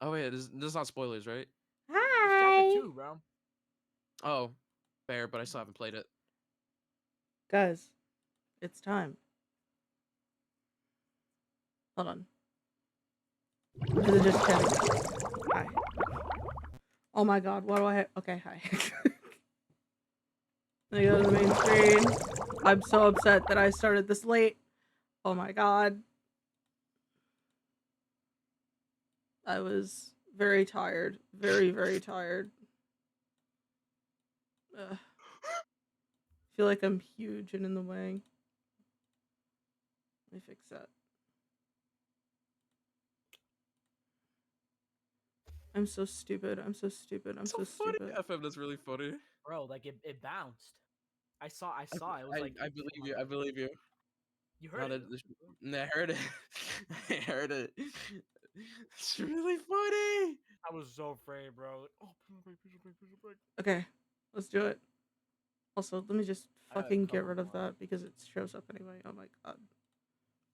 Oh wait, this is not spoilers, right? It's Hi. chapter 2, bro. Oh, fair, but I still haven't played it. Guys, it's time. Hold on. Is it just Kevin? Hi. Oh my god, what do I have? Okay, hi. I go to the main screen. I'm so upset that I started this late. Oh my god. I was very tired. Very, very tired. Ugh. I feel like I'm huge and in the way. Let me fix that. I'm so stupid. I'm so stupid. I'm so funny. stupid. FM, that's really funny. Bro, like it bounced. I saw it. Was like I believe you. I believe you. You heard it. I heard it. I heard it. It's really funny. I was so afraid, bro. Oh, please break. Okay, let's do it. Also, let me just fucking get cover rid of one. that because it shows up anyway. Oh my god.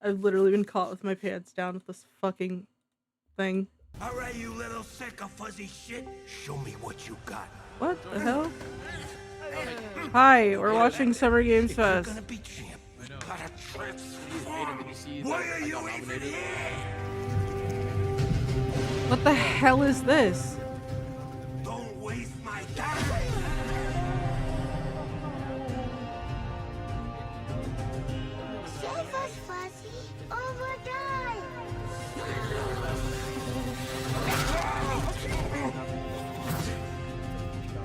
I've literally been caught with my pants down with this fucking thing. Alright, you little sick of fuzzy shit. Show me what you got. What the hell? Hi, we're watching Summer Games If you're Fest. gonna be champ, you know. gotta Aiden, transform. did you see Why that are I you got even nominated? here? What the hell is this? Don't waste my time. Save us, Fuzzy, or we'll die.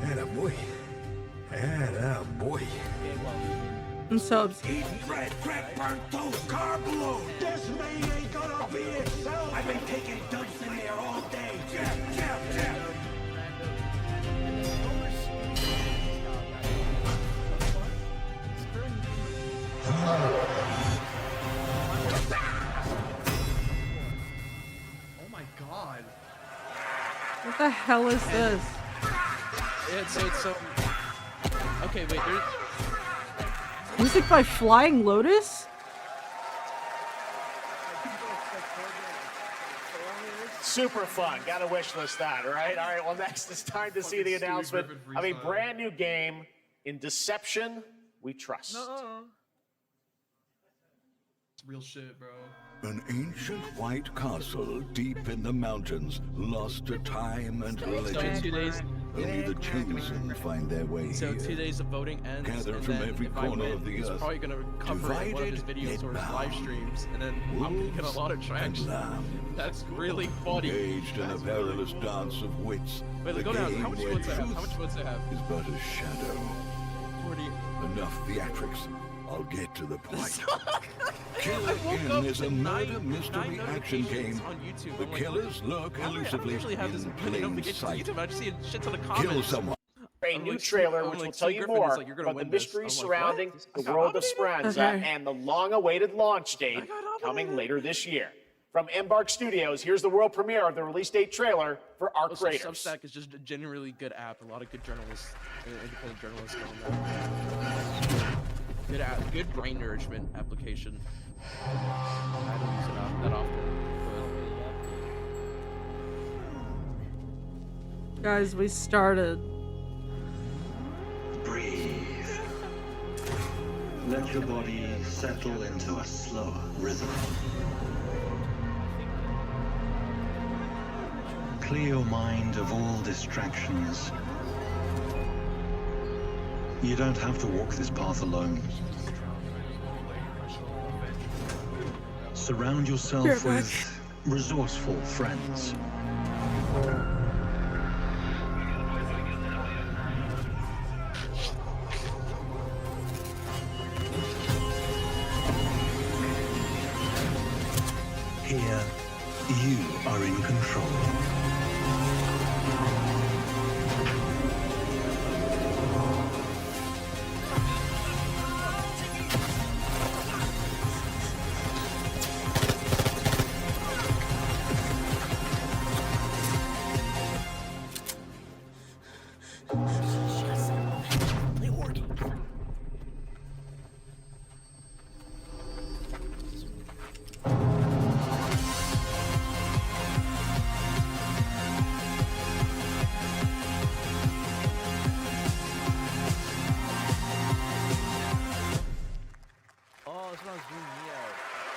Atta boy. Atta boy. I'm so obsessed. Eat bread, crack, burnt toast, carb load. This man ain't gonna be himself. I've been taking dumps in there all day. Jab. Oh my god. What the hell is this? It's so. Okay, wait. There's. Music by Flying Lotus? Super fun. Gotta wish list that, right? All right, well, next it's time to see the announcement of a brand new game in Deception We Trust. It's real shit, bro. An ancient white castle deep in the mountains, lost to time and So legend. 2 days. Only the chosen find their way So here. 2 days of voting ends. Gathered and from then every if I corner win, of the he's earth. probably gonna cover it in one of his Divided, videos or yet his live bound. streams, and then I'm gonna get a lot of Wolves traction. and lambs. That's really funny. Engaged in a That's perilous really dance funny. of wits. Wait, the go down. game How much where votes I have? truth How much votes I have? is but a shadow. 40. Enough theatrics. I'll get to the point. I Kill woke Again up is to a murder mystery nine action notifications game. on YouTube. The I'm like, killers lurk I don't elusively usually have this in many plain notifications on sight. YouTube. I just see a shit ton of comments. Kill someone. A I'm new like, trailer I'm which like, will tell Sue you Griffin is more like, you're gonna about the win this. mysteries I'm like, what? surrounding I the got world of nominated? Speranza Okay. and the long-awaited launch date I got nominated. coming later this year. From Embark Studios, here's the world premiere of the release date trailer for Arc Also, Raiders. Substack is just a genuinely good app. A lot of good journalists, independent journalists on that. Good app, good brain nourishment application. I don't use it that often. Guys, we started. Breathe. Let your body settle into a slower rhythm. Clear your mind of all distractions. You don't have to walk this path alone. Surround yourself Here, Mac. with resourceful friends. Here, you are in control.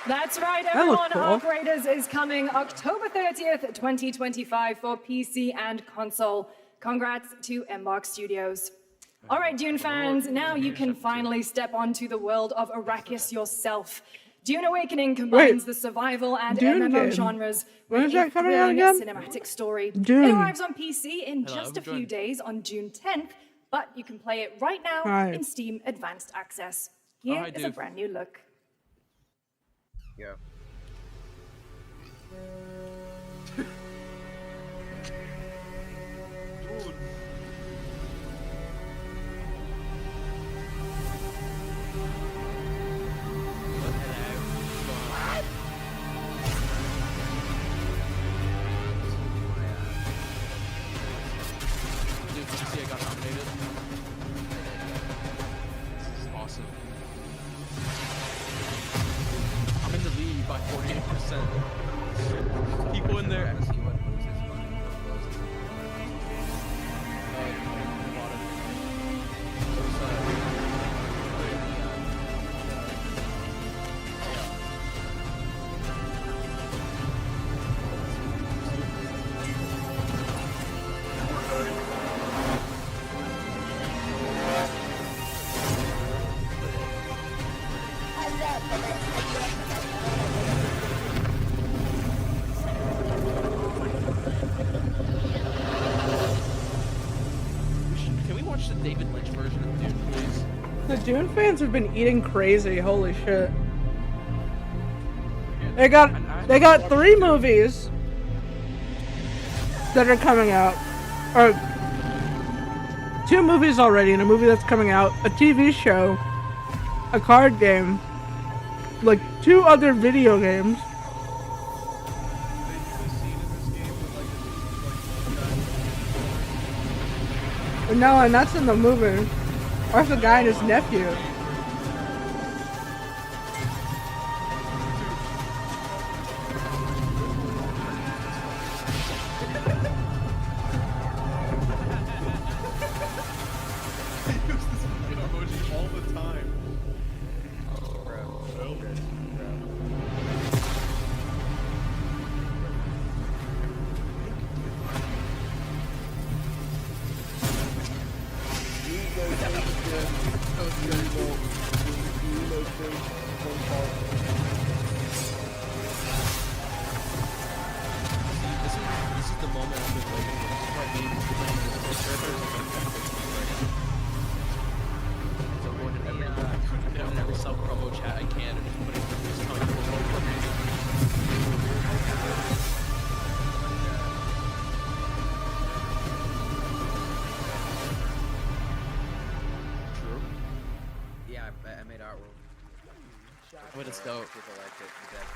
That's right, That everyone. looked cool. Arc Raiders is coming October 30th, 2025 for PC and console. Congrats to Embark Studios. All right, Dune fans, now you can finally step onto the world of Arrakis yourself. Dune Awakening combines the survival and Dune MMO game. genres When with is a that coming out thrilling again? cinematic story. Dune. It arrives on PC in just a few joined. days on June 10th, but you can play it right now Hi. in Steam Advanced Access. Here hi, is a Dave. brand new look. Yeah. Dude, did you see I got nominated? This is awesome. I'm in the lead by 48%. People in there. Can we watch the David Lynch version of Dune, please? The Dune fans have been eating crazy. Holy shit. They got 3 movies that are coming out. Or 2 movies already, and a movie that's coming out, a TV show, a card game, like 2 other video games. No, and that's in the movie. Or the guy and his nephew. all the time. This is the moment I've been waiting for. This is why me so I'm going in every self-promo chat I can and just putting this telling people vote for me. True. Yeah, I made artwork. What is dope? People like it.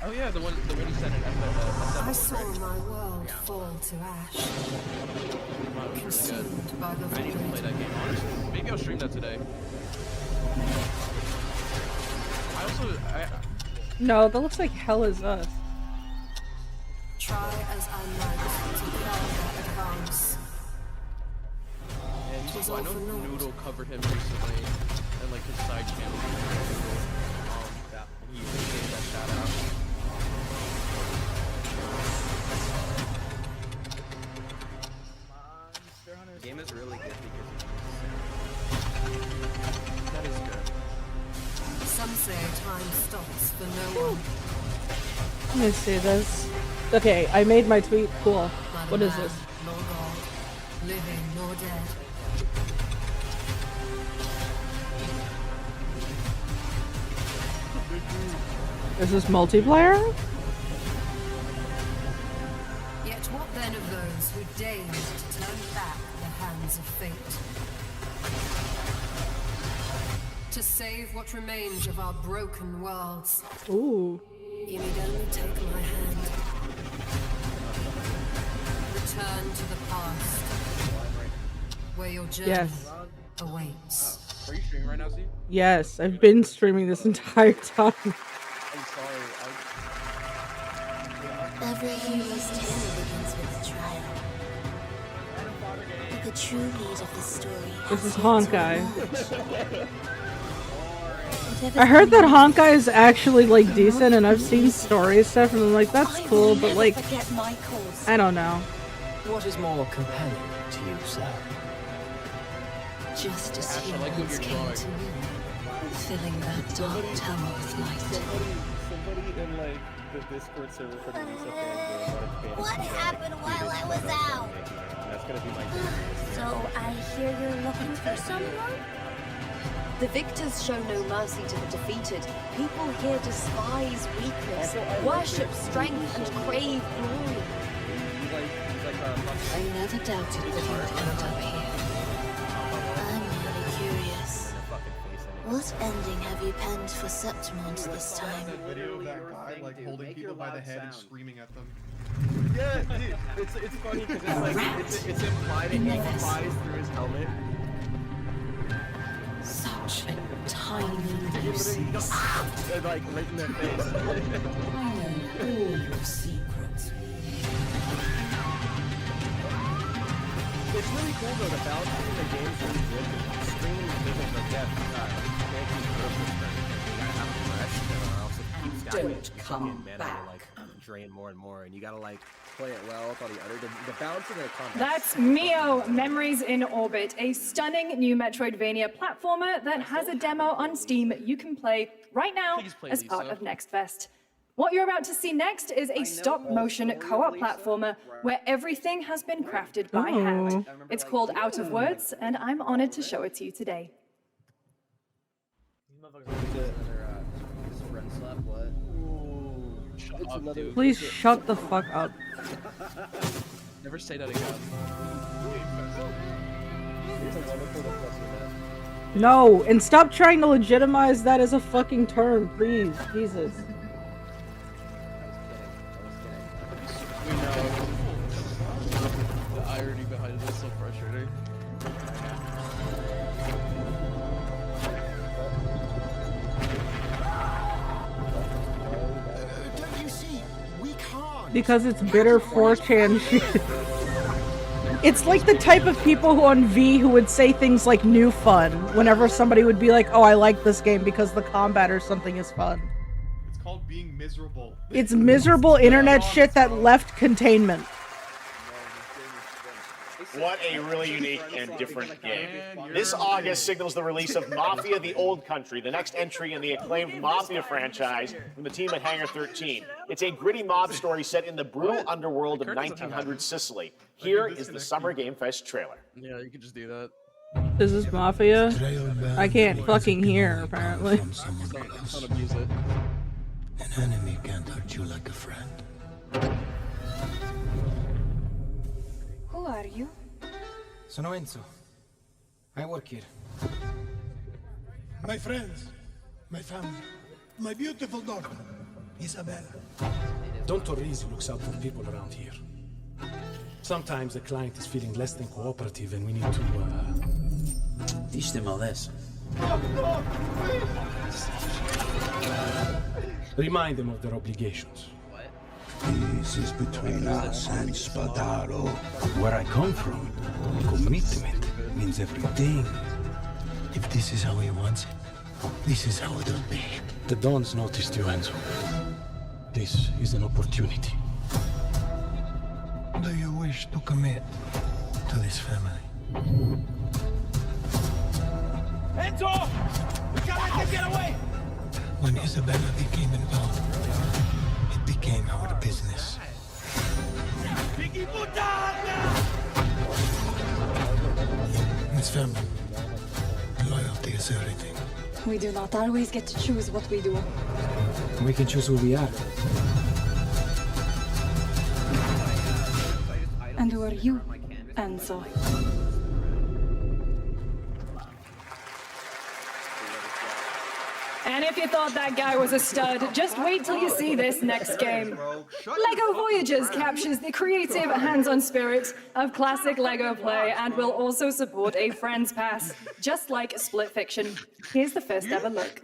Oh yeah, the one you sent in I saw my world fall to ash, consumed by the I need to play that game, honestly. Maybe I'll stream that today. No, that looks like Hell Is Us. Try as I might to further advance. And I know Noodle covered him recently, and like his side channel. He gave that shout out. The game is really good That is good. Some say time stops for no one. Let me see this. Okay, I made my tweet. Cool. Not What a is man, this? nor God, living nor dead. Is this multiplayer? Yet what then of those who deigned to turn back the hands of fate? To save what remains of our broken worlds. Ooh. You need only take my hand. Return to the past, where your journey Yes. awaits. Are you streaming right now, Z? Yes, I've been streaming this entire time. I'm sorry. Every hero's tale begins with a trial. But the true need of the story This is has yet to Honkai. emerge. Whatever's I heard that going on. Honkai is actually like decent, and I've seen story stuff, and I'm like, that's cool, but like, Forget my cause. I don't know. What is more compelling to you, sir? Just as Ash, I like what humans you're came drawing. to me, filling that dark tower with light. Somebody in like the Discord server for the Lisa fan What happened while I was out? That's gonna be my So I hear you're looking for someone? The victors show no mercy to the defeated. People here despise weakness, worship strength, and crave glory. I never doubted that you'd end up here. I'm really curious. What ending have you penned for Septimont this time? Video of that guy like holding people by the head and screaming at them. Yeah, dude, it's funny because it's like it's implied it flies through his helmet. Such a tiny nuisance. Like right in their face. I know all your secrets. It's really cool though. The balance in the game's really good. Streaming doesn't forget can't keep purpose, but you gotta have a rest, or else it keeps Don't come mana back. will, like drain more and more, and you gotta like play it well with all the other the balance of the combat. That's Mio, Memories in Orbit, a stunning new Metroidvania platformer that has a demo on Steam you can play right now Please play as part Lisa. of Next Fest. What you're about to see next is a stop-motion co-op platformer where everything has been crafted by hand. It's called Out of Words, and I'm honored to show it to you today. Please shut the fuck up. Never say that again. No, and stop trying to legitimize that as a fucking term, please. Jesus. We know. The irony behind it is so frustrating. Don't you see? We can't. Because it's bitter 4chan shit. It's like the type of people who on V who would say things like new fun whenever somebody would be like, oh, I like this game because the combat or something is fun. It's called being miserable. It's miserable internet shit that left containment. What a really unique and different game. This August signals the release of Mafia: The Old Country, the next entry in the acclaimed Mafia franchise from the team at Hangar 13. It's a gritty mob story set in the brutal underworld of 1900 Sicily. Here is the Summer Game Fest trailer. Yeah, you could just do that. Is this Mafia? I can't fucking hear, apparently. Don't abuse it. An enemy can't hurt you like a friend. Who are you? Sono Enzo. I work here. My friends, my family, my beautiful daughter, Isabella. Don Torrisi looks out for people around here. Sometimes the client is feeling less than cooperative and we need to, teach them a lesson. Remind them of their obligations. Peace is between us and Spadaro. Where I come from, commitment means everything. If this is how he wants it, this is how it'll be. The Dons noticed you, Enzo. This is an opportunity. Do you wish to commit to this family? Enzo! We can't let them get away! When Isabella became involved, it became our business. Piggy puttana! This family, loyalty is everything. We do not always get to choose what we do. We can choose who we are. And who are you, Enzo? And if you thought that guy was a stud, just wait till you see this next game. LEGO Voyages captures the creative hands-on spirit of classic LEGO play and will also support a Friends Pass, just like Split Fiction. Here's the first ever look.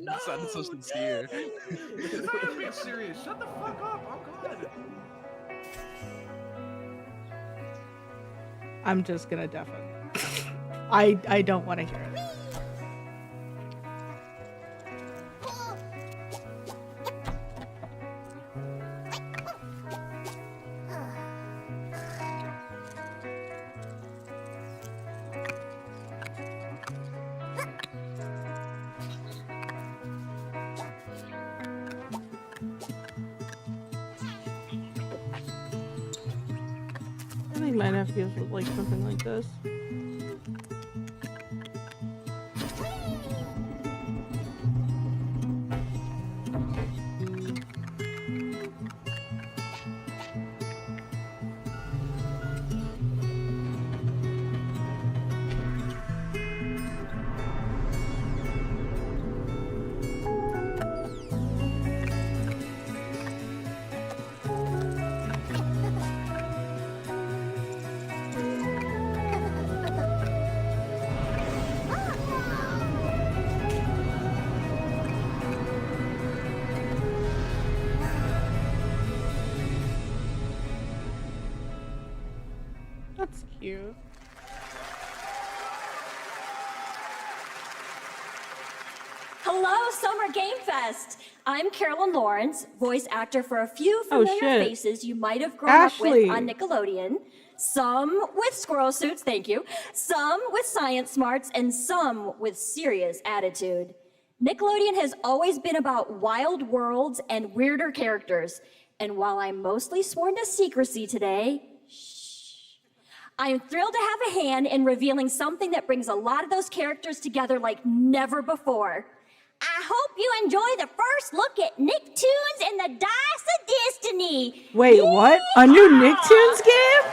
That sounded so sincere. I'm being serious. Shut the fuck up. Oh god. I'm just gonna deafen. I don't want to hear it. think my nephews would like something like this. That's cute. Hello, Summer Game Fest! I'm Carolyn Lawrence, voice actor for a few familiar shit. faces you might have grown up Ashley. with on Nickelodeon. Some with squirrel suits, thank you. Some with science smarts, and some with serious attitude. Nickelodeon has always been about wild worlds and weirder characters. And while I'm mostly sworn to secrecy today, I'm thrilled to have a hand in revealing something that brings a lot of those characters together like never before. I hope you enjoy the first look at Nicktoons and the Dice of Destiny. Wait, what? A new Nicktoons game?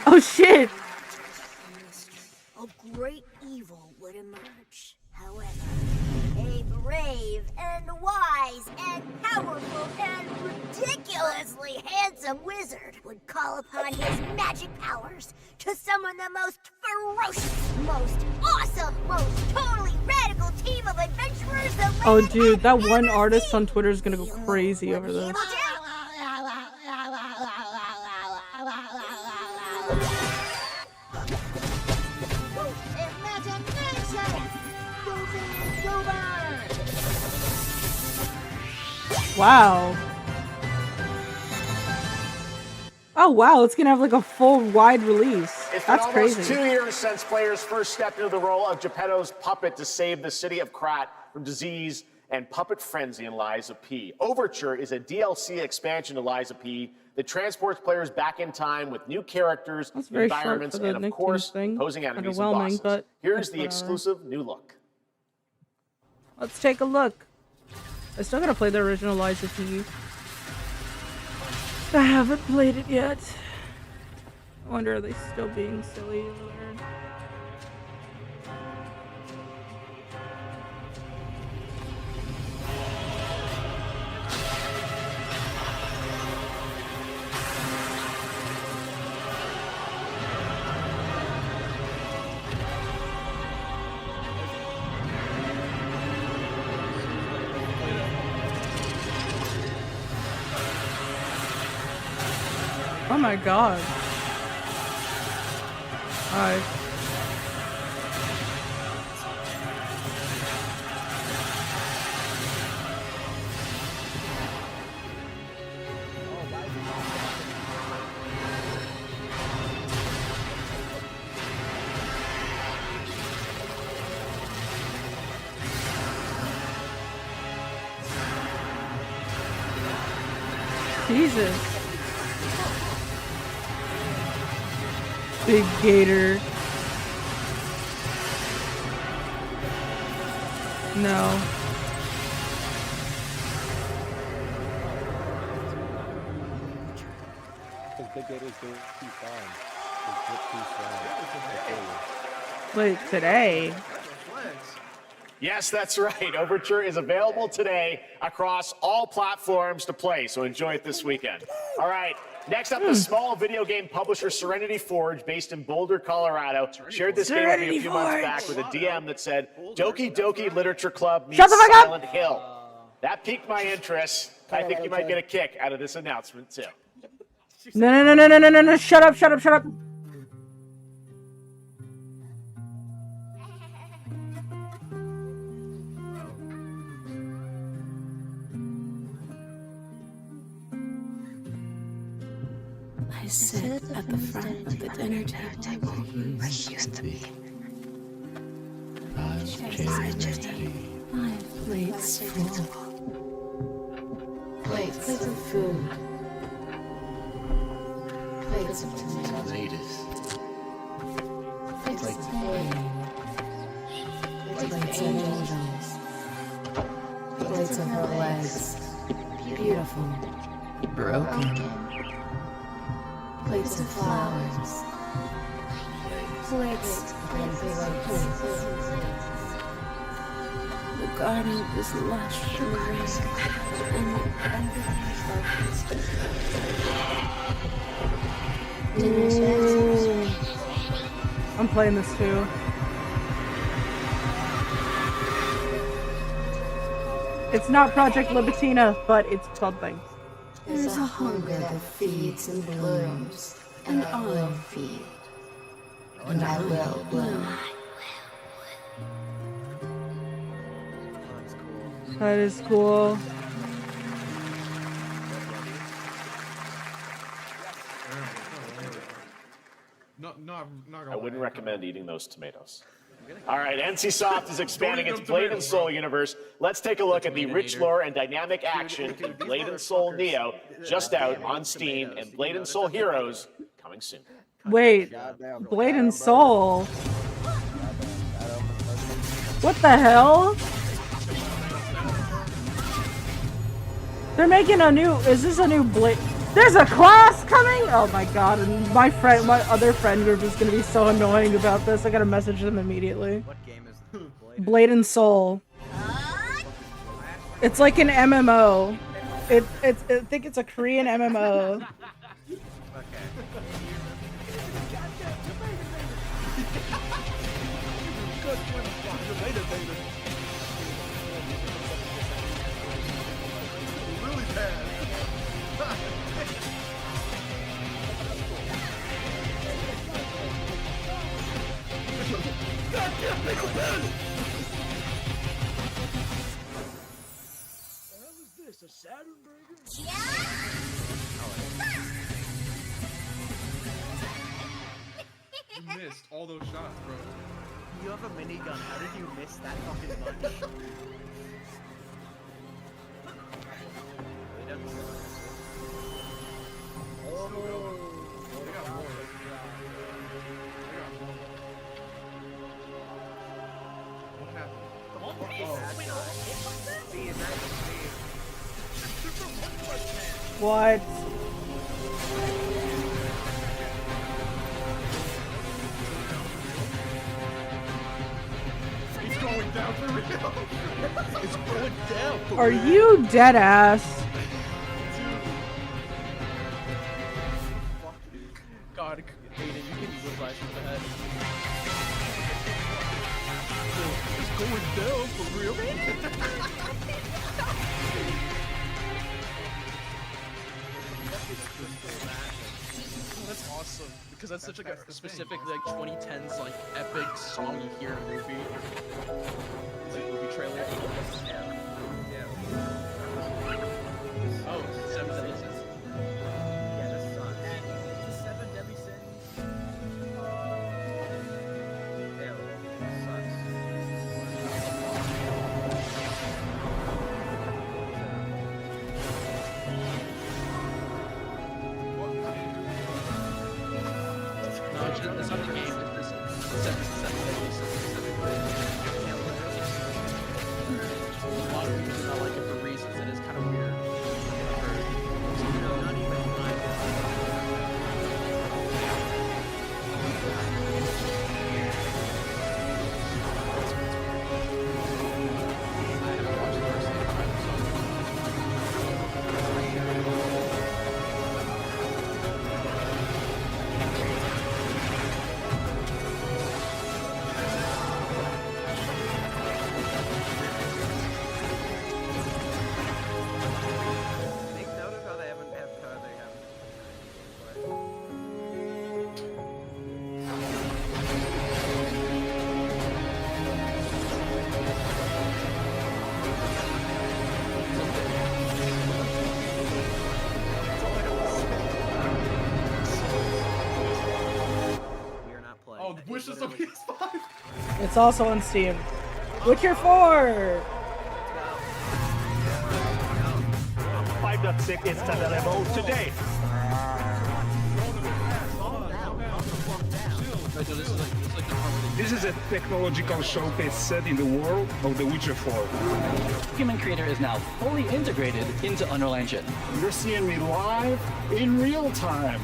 Oh shit. A great evil would emerge. However, a brave and wise and powerful and ridiculously handsome wizard would call upon his magic powers to summon the most ferocious, most awesome, most totally radical team of adventurers the Oh land dude, that one artist on Twitter is gonna go crazy over this. Wow. Oh wow, it's gonna have like a full wide release. It's been That's almost crazy. 2 years since players first stepped into the role of Geppetto's puppet to save the city of Krat from disease and puppet frenzy in Lies of P. Overture is a DLC expansion to Lies of P that transports players back in time with new characters, That's very short environments, for the and of Nicktoons course, thing. opposing enemies and Underwhelming, bosses. but Here's that's the whatever. exclusive new look. Let's take a look. I still gotta play the original Lies of P. I haven't played it yet. I wonder, are they still being silly over there? Oh my god. Hi. Jesus. Big gator. No. Because Big Gator's doing too fine. Too strong. Wait, today? Yes, that's right. Overture is available today across all platforms to play, so enjoy it this weekend. All right, next up, the small video game publisher Serenity Forge, based in Boulder, Colorado, shared this game with me a few months back with a DM that said, Doki Doki Literature Club meets Silent Hill. That piqued my interest. I think you might get a kick out of this announcement, too. No, shut up. I sit at the front of the dinner table where he used to be. My plate's full. Plates of food. broken. Plates of flowers. Plates. The garden is lush and Ooh. I'm playing this too. It's not Project Libitina, but it's something. There's a hunger that feeds and blooms, and I will feed, and I will bloom. That is cool. I wouldn't recommend eating those tomatoes. All right, NCSoft is expanding its Blade and Soul universe. Let's take a look at the rich lore and dynamic action in Blade and Soul Neo, just out on Steam, and Blade and Soul Heroes coming soon. Wait, Blade and Soul? What the hell? They're making a new, is this a new Blade? There's a class coming? Oh my god, and my other friend group is gonna be so annoying about this. I gotta message them immediately. What game is Blade and Soul. It's like an MMO. I think it's a Korean MMO. Really bad. Goddamn pickle pen! What the hell is this? A Saturn burger? You missed all those shots, bro. You have a minigun. How did you miss that fucking much? What? It's going down for real. It's going down for real. Are you dead ass? God, Aiden, you can whiplash with the head. It's going down for real. Oh, that's awesome because that's such like a specific like 2010s like epic song you hear in a movie. Like movie trailer. Oh, 7 Deadly Sins. Yeah, that's sucks. The 7 Deadly Sins. No, it's not the game. It's 7 Deadly Sins. A lot of people do not like it for reasons. It is kind of weird. Not even Wishes on PS5. It's also on Steam. Witcher 4! 5.6 is available today. Wait, no, this is like the part where they This is a technological showcase set in the world of The Witcher 4. Human Creator is now fully integrated into Unreal Engine. You're seeing me live in real time.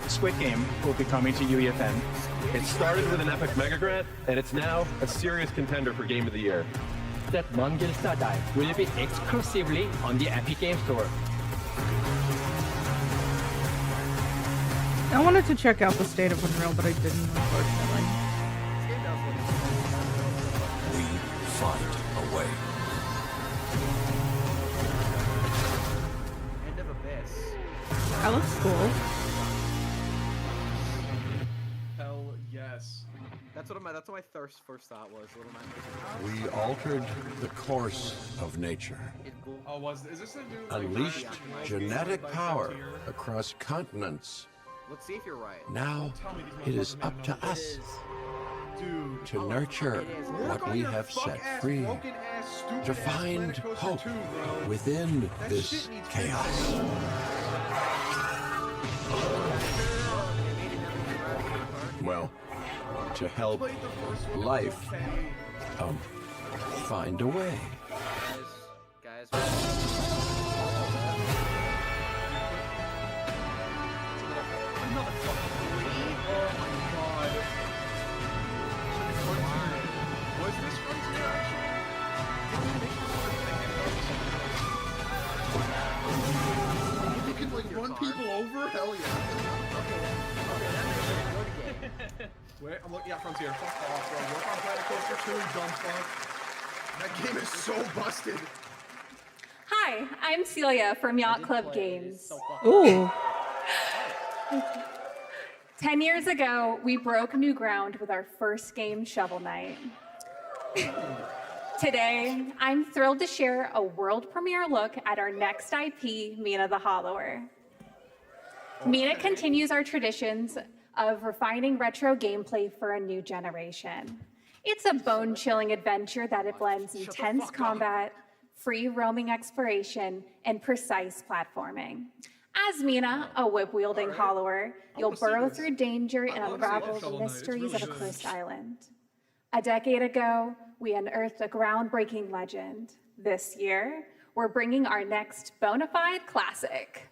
Squid Game will be coming to UEFN. It started with an epic mega grant, and it's now a serious contender for Game of the Year. That Mongil Star Dive will be exclusively on the Epic Game Store. I wanted to check out the state of Unreal, but I didn't, unfortunately. We find a way. End of Abyss. That looks cool. Hell yes. That's what my first thought was. Little Nightmares. We altered the course of nature. Oh, is this a new Unleashed genetic power across continents. Let's see if you're right. Now it is up to us to nurture what we have set free, to find hope within this chaos. Well, to help life find a way. Guys. Was this Frontier actually? You can like run people over? Hell yeah. Wait, I'm looking at Frontier. Fuck off, bro. Work on Planet Coaster 2, dumb fuck. That game is so busted. Hi, I'm Celia from Yacht Club Games. Ooh. 10 years ago, we broke new ground with our first game, Shovel Knight. Today, I'm thrilled to share a world premiere look at our next IP, Mina the Hollower. Mina continues our traditions of refining retro gameplay for a new generation. It's a bone-chilling adventure that it blends intense combat, free roaming exploration, and precise platforming. As Mina, a whip-wielding hollower, you'll burrow through danger and unravel the mysteries of a cursed island. A decade ago, we unearthed a groundbreaking legend. This year, we're bringing our next bona fide classic.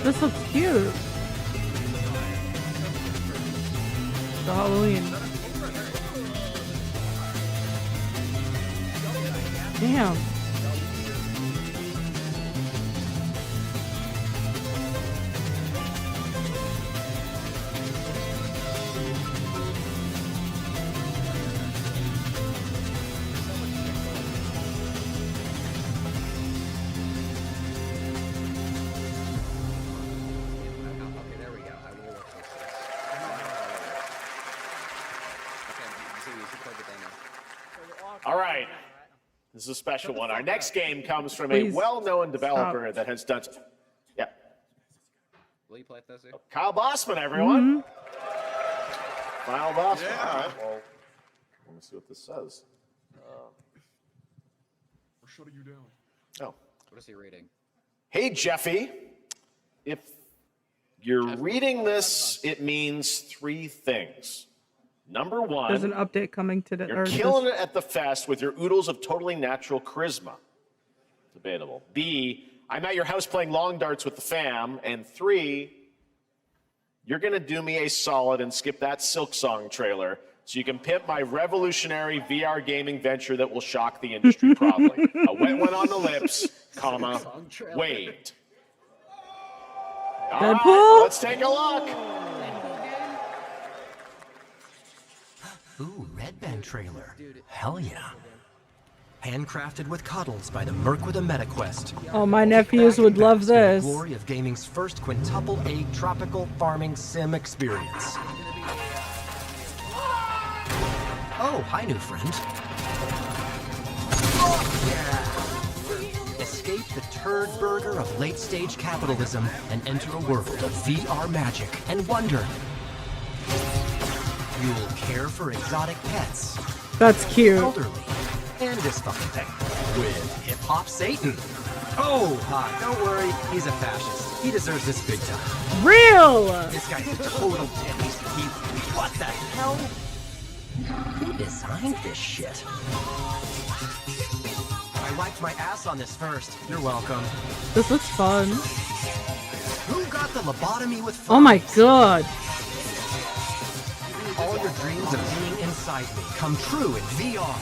This looks cute. The Halloween. Damn. All right. This is a special one. Our next game comes from Please a well-known developer stop. that has done... Yeah. Will you play this? Kyle Bossman, everyone. Mm-hmm. Kyle Bossman. Yeah. All right, well, let me see what this says. We're shutting you down. Oh. What is he reading? Hey, Jeffy. If you're reading this, it means three things. Number one, There's an update coming to the. you're killing it at the fest with your oodles of totally natural charisma. Debatable. B, I'm at your house playing long darts with the fam. And 3, you're going to do me a solid and skip that Silk Song trailer so you can pimp my revolutionary VR gaming venture that will shock the industry probably. A wet one on the lips, comma, wait. All right, Deadpool? let's take a look. Ooh, Red Band trailer. Hell yeah. Handcrafted with cuddles by the Merc with a MetaQuest. Oh, my nephews would love this. The glory of gaming's first quintuple A tropical farming sim experience. Oh, hi, new friend. Yeah. Escape the turd burger of late-stage capitalism and enter a world of VR magic and wonder. You'll care for exotic pets, That's cute. elderly, and this fucking thing with Hip Hop Satan. Oh, don't worry, he's a fascist. He deserves this big time. Real! This guy's a total dick. What the hell? Who designed this shit? I wiped my ass on this first. You're welcome. This looks fun. Who got the lobotomy with Oh my god. all your dreams of being inside me come true in VR?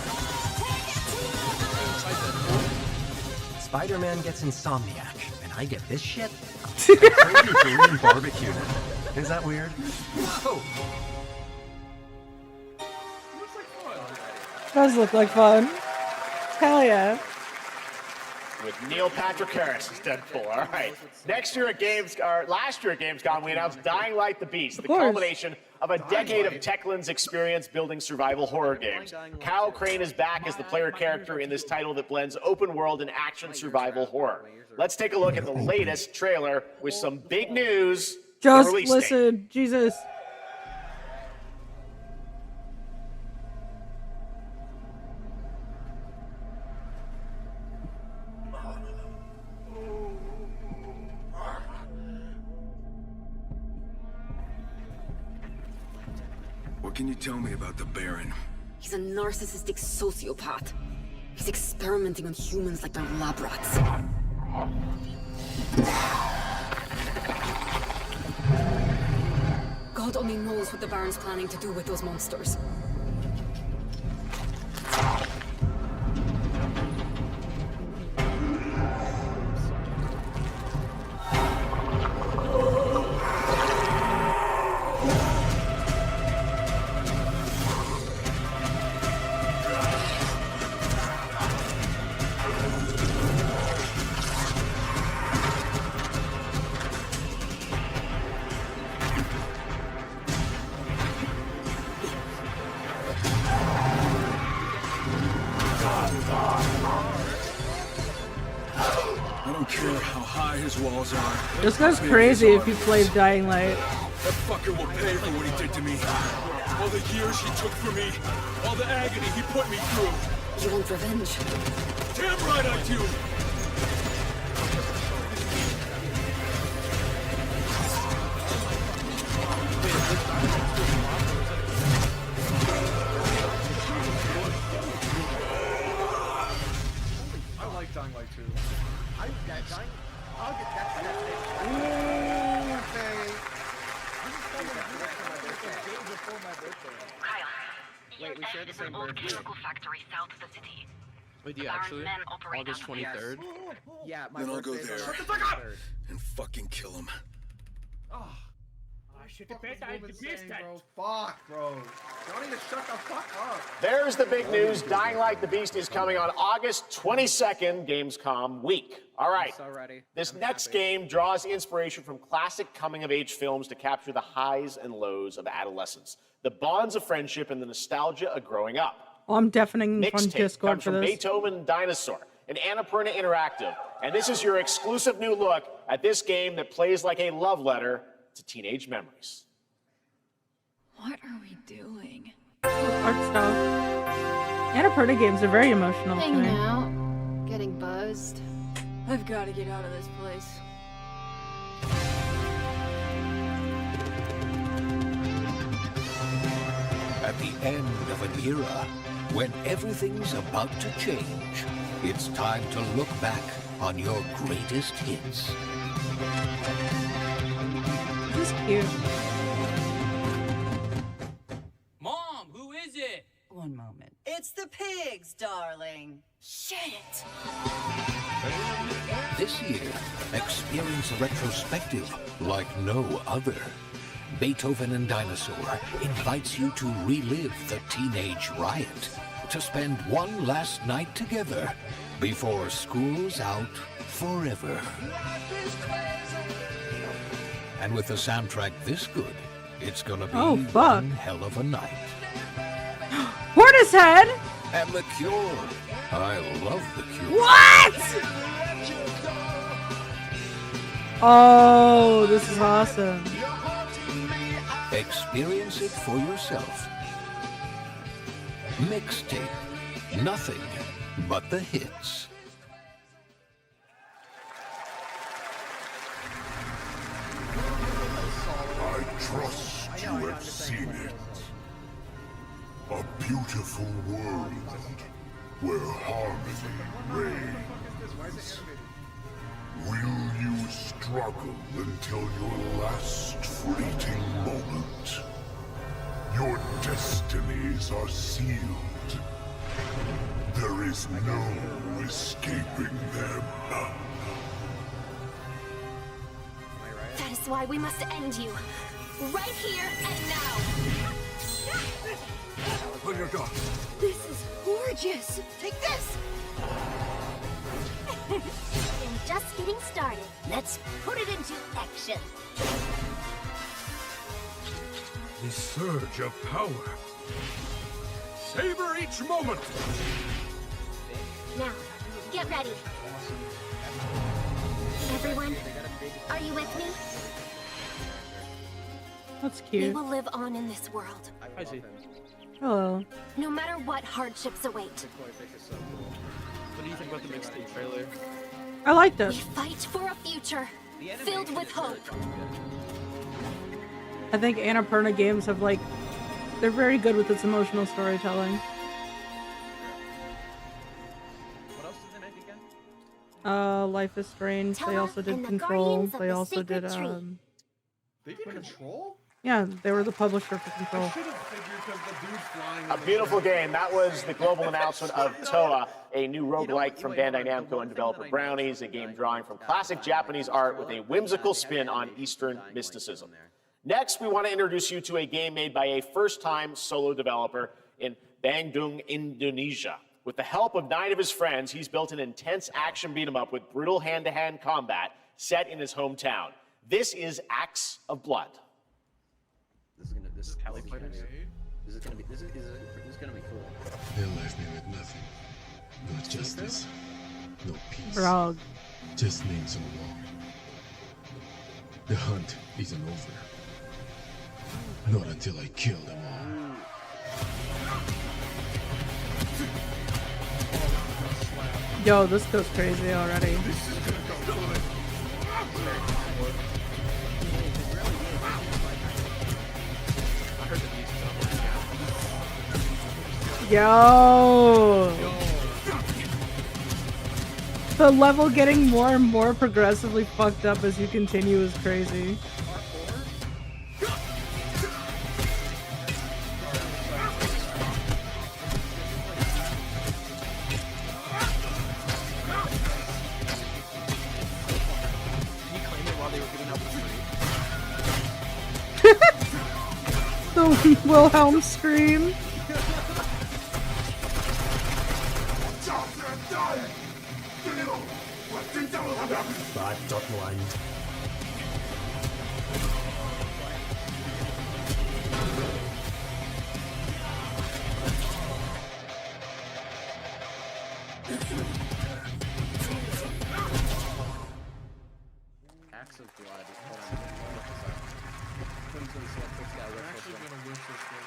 Spider-Man gets Insomniac, and I get this shit? Crazy Korean barbecue. Is that weird? Oh. Does look like fun. Hell yeah. With Neil Patrick Harris as Deadpool. All right. Last year at Gamescom, we announced Dying Light: The Beast, the culmination of a decade of Techland's experience building survival horror games. Kyle Crane is back as the player character in this title that blends open world and action survival horror. Let's take a look at the latest trailer with some big news. Just release listen. date. Jesus. What can you tell me about the Baron? He's a narcissistic sociopath. He's experimenting on humans like they're lab rats. God only knows what the Baron's planning to do with those monsters. I don't care how high his walls are. This goes crazy if you played Dying Light. That fucker will pay for what he did to me. All the years he took from me. All the agony he put me through. You want revenge? Damn right I do! I like Dying Light 2. I'll get that. Wait, we share the same birthday. Factory south of the city. Wait, do you actually? August 23rd? Yeah, my Then I'll go birthday's there. on the 23rd. And fucking kill him. Oh. Fuck was woman saying, bro? Fuck, bro. Don't even shut the fuck up. There's the big news. Dying Light: The Beast is coming on August 22nd, Gamescom week. All right. I'm so ready. This next game draws inspiration from classic coming-of-age films to capture the highs and lows of adolescence, the bonds of friendship, and the nostalgia of growing up. Oh, I'm deafening from Mixtape Discord comes for from this. Beethoven and Dinosaur, and Annapurna Interactive. And this is your exclusive new look at this game that plays like a love letter to teenage memories. What are we doing? Art stuff. Annapurna games are very emotional to Hanging me. out, getting buzzed. I've got to get out of this place. At the end of an era, when everything's about to change, it's time to look back on your greatest hits. This is cute. Mom, who is it? One moment. It's the pigs, darling. Shit! This year, experience a retrospective like no other. Beethoven and Dinosaur invites you to relive the teenage riot, to spend one last night together before school's out forever. And with a soundtrack this good, it's gonna be one hell of a night. Portishead! And The Cure. I love The Cure. What? Oh, this is awesome. Experience it for yourself. Mixtape. Nothing but the hits. I trust you have seen it. A beautiful world where harmony reigns. Will you struggle until your last fleeting moment? Your destinies are sealed. There is no escaping them. That is why we must end you. Right here and now. Open your door. This is gorgeous. Take this. And just getting started. Let's put it into action. The surge of power. Savor each moment. Now, get ready. Everyone, are you with me? That's We cute. will live on in this world, I see. Hello. no matter what hardships await. What do you think about the mixtape trailer? I liked We it. fight for a future filled with hope. I think Annapurna games have like, they're very good with its emotional storytelling. What else did they make again? Life is Strange. They Toa also did and the Control. Guardians of They the also Sacred did Tree. They did Control? Yeah, they were the publisher for I Control. should have figured because the dude's flying. A beautiful game. That was the global announcement of Toa, a new roguelike from Bandai Namco and developer Brownies, a game drawing from classic Japanese art with a whimsical spin on Eastern mysticism. Next, we want to introduce you to a game made by a first-time solo developer in Bandung, Indonesia. With the help of 9 of his friends, he's built an intense action beat-em-up with brutal hand-to-hand combat set in his hometown. This is Acts of Blood. This is Cali Fighters. This is gonna be cool. They left me with nothing. No justice. No peace. Frog. Just names on the wall. The hunt isn't over. Not until I kill them all. Yo, this goes crazy already. Yo! The level getting more and more progressively fucked up as you continue is crazy. The Wilhelm scream. Acts of Blood. Hold on, let me look this up. I'm actually gonna wish this was.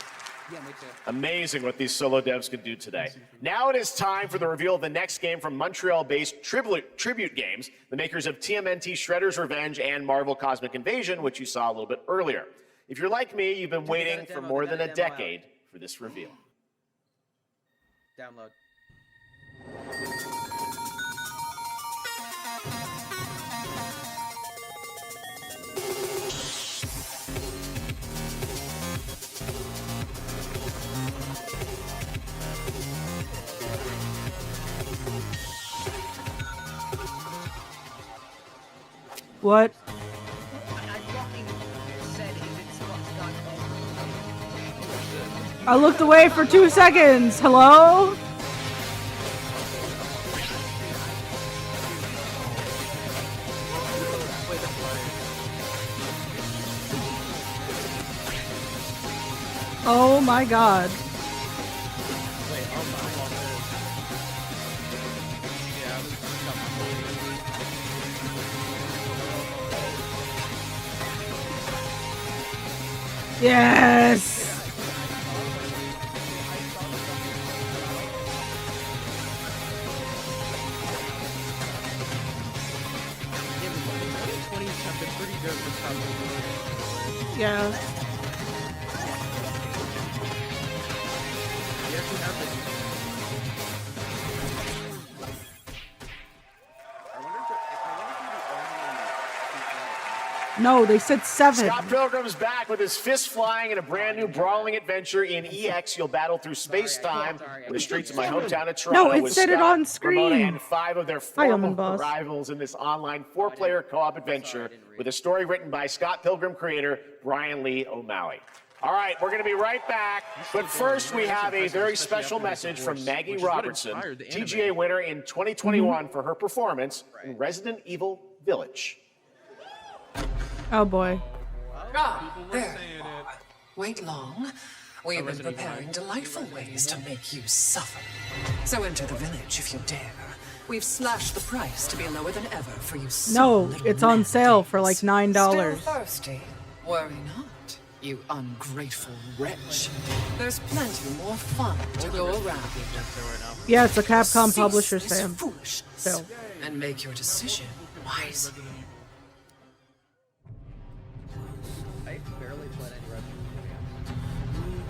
Yeah, makes sense. Amazing what these solo devs can do today. Now it is time for the reveal of the next game from Montreal-based Tribute Games, the makers of TMNT Shredder's Revenge and Marvel Cosmic Invasion, which you saw a little bit earlier. If you're like me, you've been waiting for more than a decade for this reveal. Download. What? I looked away for 2 seconds. Hello? Oh my god. Yes! Yeah. No, they said 7. Scott Pilgrim's back with his fist flying in a brand new brawling adventure in EX. You'll battle through space-time in the streets of my hometown of Toronto. No, it with said it Scott, on screen. Ramona, and 5 of their Hi, former Omen Boss. rivals in this online 4-player co-op adventure with a story written by Scott Pilgrim creator Brian Lee O'Malley. All right, we're going to be right back. But first, we have a very special message from Maggie Robertson, TGA winner in 2021 for her performance in Resident Evil Village. Oh boy. Ah, there you are. Wait long. We've been preparing delightful ways to make you suffer. So enter the village if you dare. We've slashed the price to be lower than ever for you. No, it's on sale for like $9. Still thirsty? Worry not, you ungrateful wretch. There's plenty more fun to go around. Yeah, it's a Capcom Cease publisher, this Sam. foolishness So. and make your decision wisely. I barely played any Resident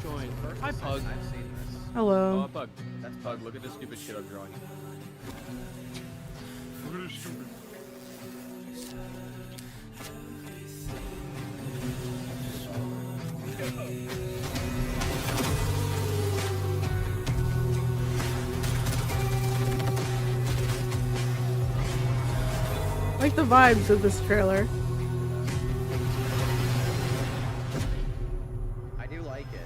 Evil games. Hi, Pug. I've seen this. Hello. Oh, Pug. That's Pug. Look at this stupid shit I'm drawing. Look at this stupid. I like the vibes of this trailer. I do like it.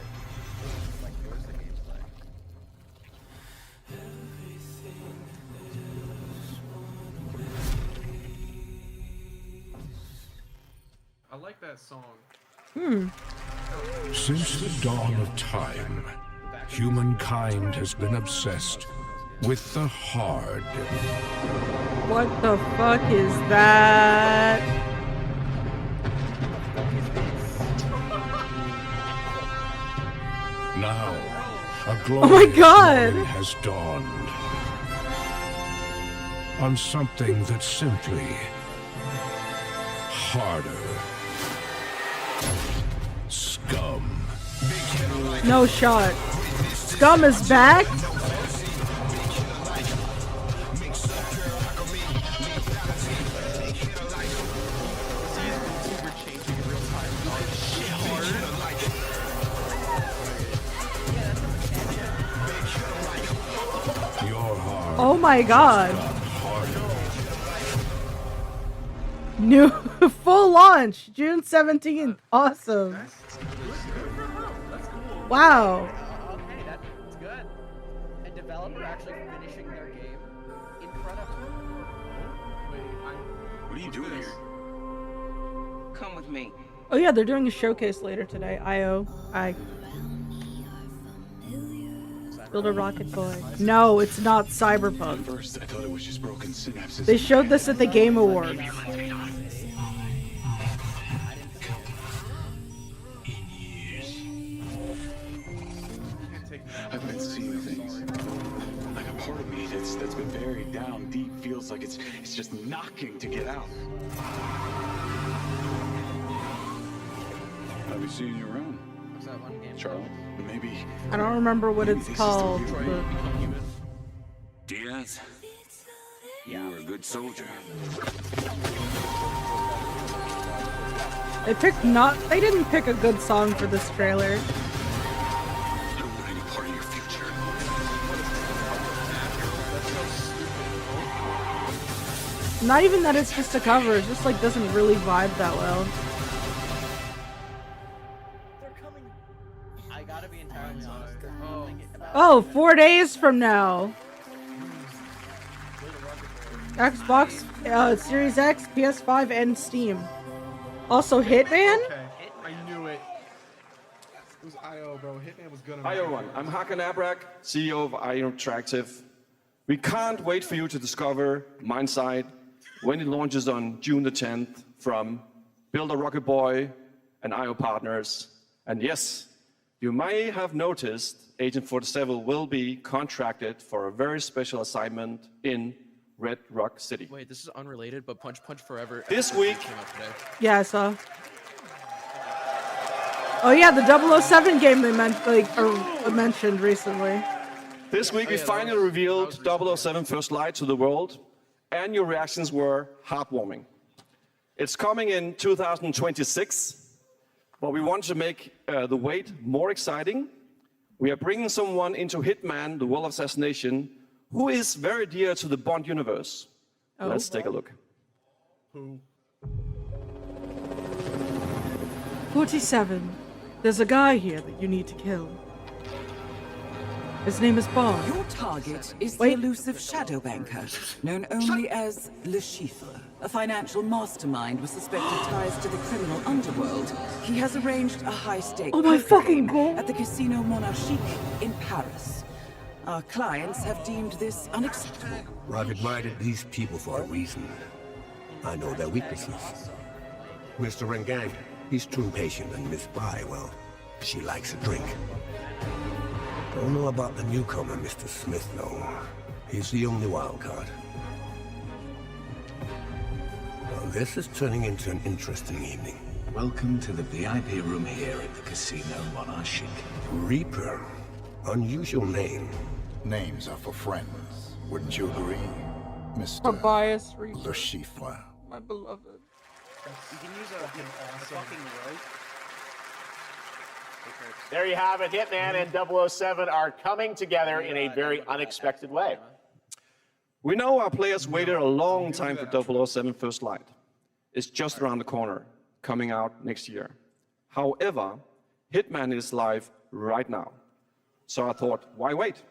It's like, where's the gameplay? I like that song. Since the dawn of time, humankind has been obsessed with the hard. What the fuck is that? Now, a Oh my glorious God! morning has dawned on something that's simply harder. Scum. No shot. Scum is back? Oh my god. New full launch, June 17th. Awesome. Wow. Okay, that's good. A developer actually finishing their game. Incredible. What are you doing here? Come with me. Oh yeah, they're doing a showcase later today. Build a rocket boy. No, it's not Cyberpunk. First, I thought it was just broken synapses. They showed this at the Game Awards. I've been seeing things. Like a part of me that's been buried down deep feels like it's just knocking to get out. I'll be seeing you around. What's that one game? Charlie, maybe. I don't remember what it's called. but- Diaz, you were a good soldier. They didn't pick a good song for this trailer. I don't want any part of your future. Not even that it's just a cover, it just like doesn't really vibe that well. I gotta be entirely honest. Oh, 4 days from now. Xbox, Series X, PS5, and Steam. Also Hitman? Okay, I knew it. It was IO, bro. Hitman was gonna. Hi everyone, I'm Hakan Abrak, CEO of IO Interactive. We can't wait for you to discover Mindside when it launches on June the 10th from Build a Rocket Boy and IO partners. And yes, you may have noticed Agent 47 will be contracted for a very special assignment in Red Rock City. Wait, this is unrelated, but Punch Punch Forever This week came out today. Yeah, I saw. Oh yeah, the 007 game they mentioned recently. This week we finally revealed 007 First Light to the world, and your reactions were heartwarming. It's coming in 2026, but we want to make the wait more exciting. We are bringing someone into Hitman, the World of Assassination, who is very dear to the Bond universe. Oh. Let's take a look. Who? 47. There's a guy here that you need to kill. His name is Bond. Your target is the elusive shadow banker, known only as Le Chiffre, a financial mastermind with suspected ties to the criminal underworld. He has arranged a high-stakes game at the Casino Monarchique in Paris. Our clients have deemed this unacceptable. I've admired these people for a reason. I know their weaknesses. Mr. Rengang, he's too impatient, and Miss Bai, well, she likes a drink. Don't know about the newcomer, Mr. Smith, though. He's the only wild card. Well, this is turning into an interesting evening. Welcome to the VIP room here at the Casino Monarchique. Reaper. Unusual name. Names are for friends. Wouldn't you agree, Mr. Tobias Le Chiffre? My beloved. You can use a fucking rope. There you have it. Hitman and 007 are coming together in a very unexpected way. We know our players waited a long time for 007 First Light. It's just around the corner, coming out next year. However, Hitman is live right now. So I thought, why wait?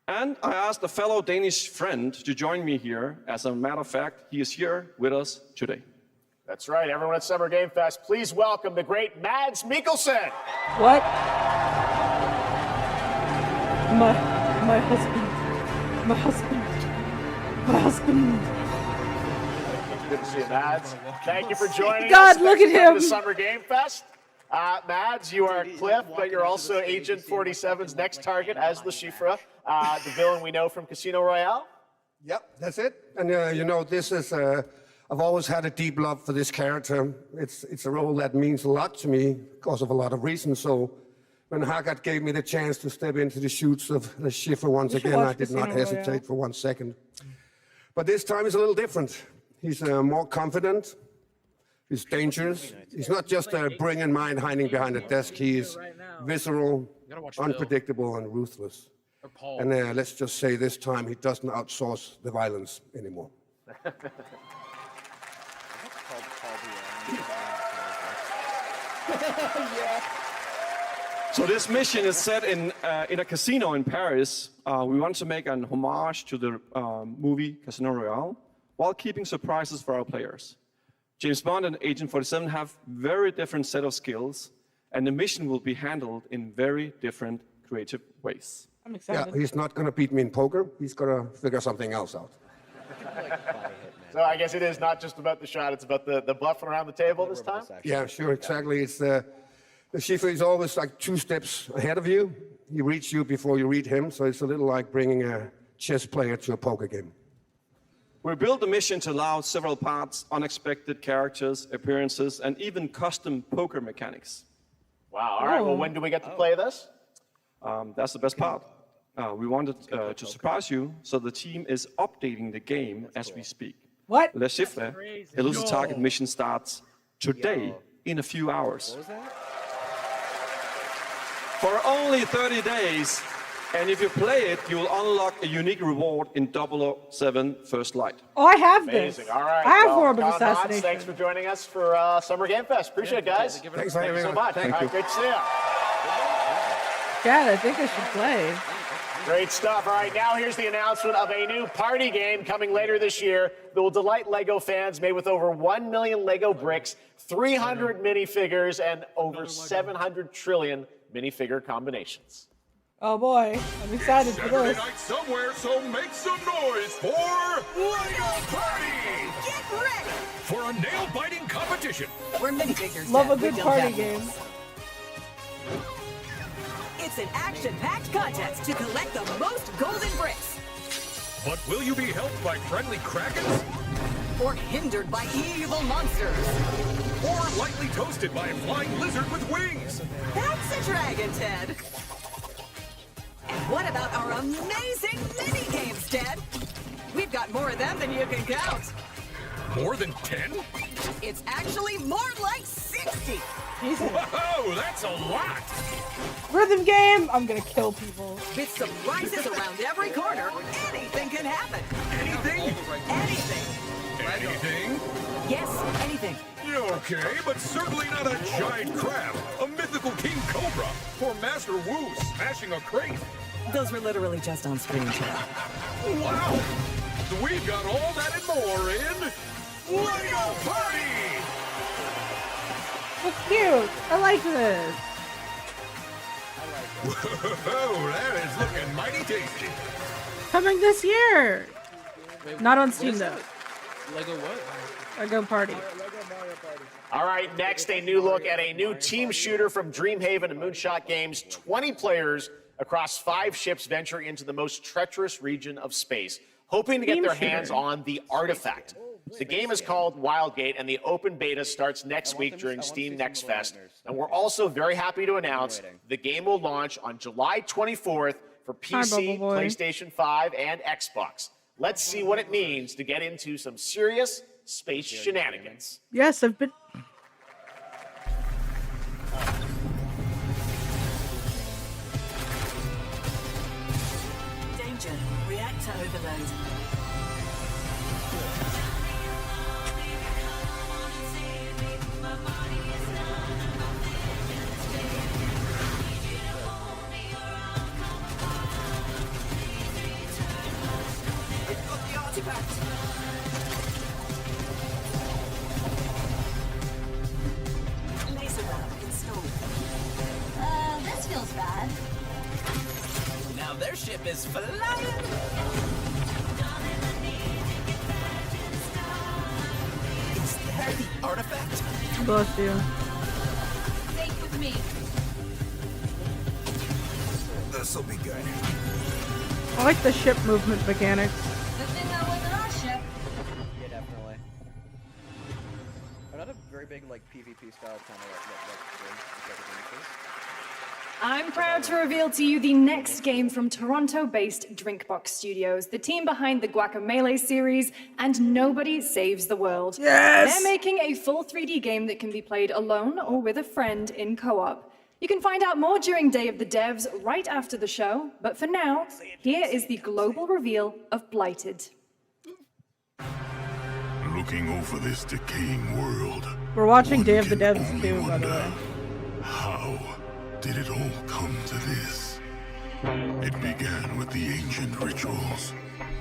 And I asked a fellow Danish friend to join me here. As a matter of fact, he is here with us today. That's right, everyone at Summer Game Fest, please welcome the great Mads Mikkelsen. What? My husband. My husband. My husband. Good to see you, Mads. Thank you for joining God, us. look at him. The Summer Game Fest. Mads, you are Cliff, but you're also Agent 47's next target as Le Chiffre, the villain we know from Casino Royale. Yep, that's it. And you know, this is, I've always had a deep love for this character. It's a role that means a lot to me because of a lot of reasons. So when Haggard gave me the chance to step into the shoots of Le Chiffre once again, I did not hesitate for 1 second. But this time is a little different. He's more confident. He's dangerous. He's not just a brilliant mind hiding behind a desk. He is visceral, unpredictable, and ruthless. And let's just say this time he doesn't outsource the violence anymore. So this mission is set in a casino in Paris. We want to make an homage to the movie Casino Royale while keeping surprises for our players. James Bond and Agent 47 have very different set of skills, and the mission will be handled in very different creative ways. I'm excited. Yeah, he's not going to beat me in poker. He's going to figure something else out. So I guess it is not just about the shot, it's about the bluffing around the table this time? Yeah, sure, exactly. It's the Chiffre is always like 2 steps ahead of you. He reads you before you read him, so it's a little like bringing a chess player to a poker game. We built the mission to allow several parts, unexpected characters, appearances, and even custom poker mechanics. Wow, all right, well, when do we get to play this? That's the best part. We wanted to surprise you, so the team is updating the game as we speak. What? Le Chiffre, Elusive Target mission starts today in a few hours. For only 30 days, and if you play it, you will unlock a unique reward in 007 First Light. Oh, I have this. Amazing. All right. I have well, Horrible Don Assassination. Hans, thanks for joining us for Summer Game Fest. Appreciate it, guys. Thanks Thank you so much. Thank All you. right, great to see you. Dad, I think I should play. Great stuff. All right, now here's the announcement of a new party game coming later this year that will delight LEGO fans, made with over 1 million LEGO bricks, 300 minifigures, and over 700 trillion minifigure combinations. Oh boy, I'm excited for Saturday this. night somewhere, so make some noise for LEGO Party! Get ready! For a nail-biting competition. We're minifigures. Love a Dad. good We don't party have game. those. an action-packed contest to collect the most golden bricks. But will you be helped by friendly krakens? Or hindered by evil monsters. Or lightly toasted by a flying lizard with wings? That's a dragon, Ted. And what about our amazing mini-games, Ted? We've got more of them than you can count. More than 10? It's actually more like 60. Whoa, that's a lot! Rhythm game! I'm gonna kill people. With surprises around every corner, anything can happen. Anything? Anything. Anything? Yes, anything. Okay, but certainly not a giant crab, a mythical king cobra, or Master Wu smashing a crate. Those were literally just on screen, Ted. Wow! We've got all that and more in Lego Party! It's cute. I like this. Whoa, that is looking mighty tasty. Coming this year. Wait, Not on what Steam is though. that? Lego what? Lego Party. All right, next, a new look at a new team shooter from Dreamhaven and Moonshot Games. 20 players across 5 ships venture into the most treacherous region of space, hoping to get their hands on the artifact. The game is called Wildgate, and the open beta starts next week during Steam Next Fest. And we're also very happy to announce the game will launch on July 24th for PC, PlayStation 5, and Xbox. Let's see what it means to get into some serious space shenanigans. Yes, I've been. Danger. Reactor overload. Laser round installed. This feels bad. Now their ship is flying. Is that the artifact? Bless you. Stay with me. This'll be good. I like the ship movement mechanics. Good thing that wasn't our ship. Yeah, definitely. Another very big like PvP style kind of like I'm proud to reveal to you the next game from Toronto-based Drinkbox Studios, the team behind the Guacamelee series and Nobody Saves the World. Yes! They're making a full 3D game that can be played alone or with a friend in co-op. You can find out more during Day of the Devs right after the show, but for now, here is the global reveal of Blighted. Looking over this decaying world, We're watching Day of the Devs too, by the way. how did it all come to this? It began with the ancient rituals,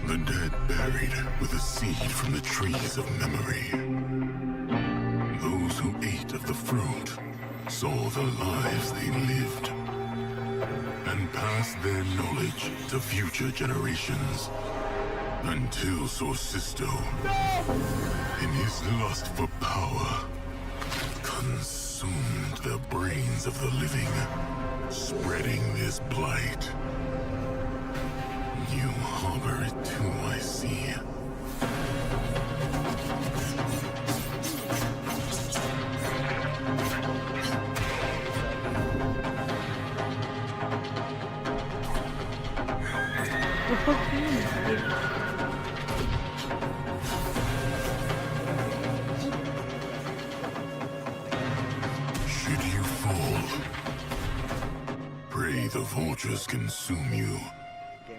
the dead buried with a seed from the trees of memory. Those who ate of the fruit saw the lives they lived and passed their knowledge to future generations until Sorcisto, in his lust for power, consumed the brains of the living, spreading this blight. You harbor it too, I see. Should you fall, pray the vultures consume you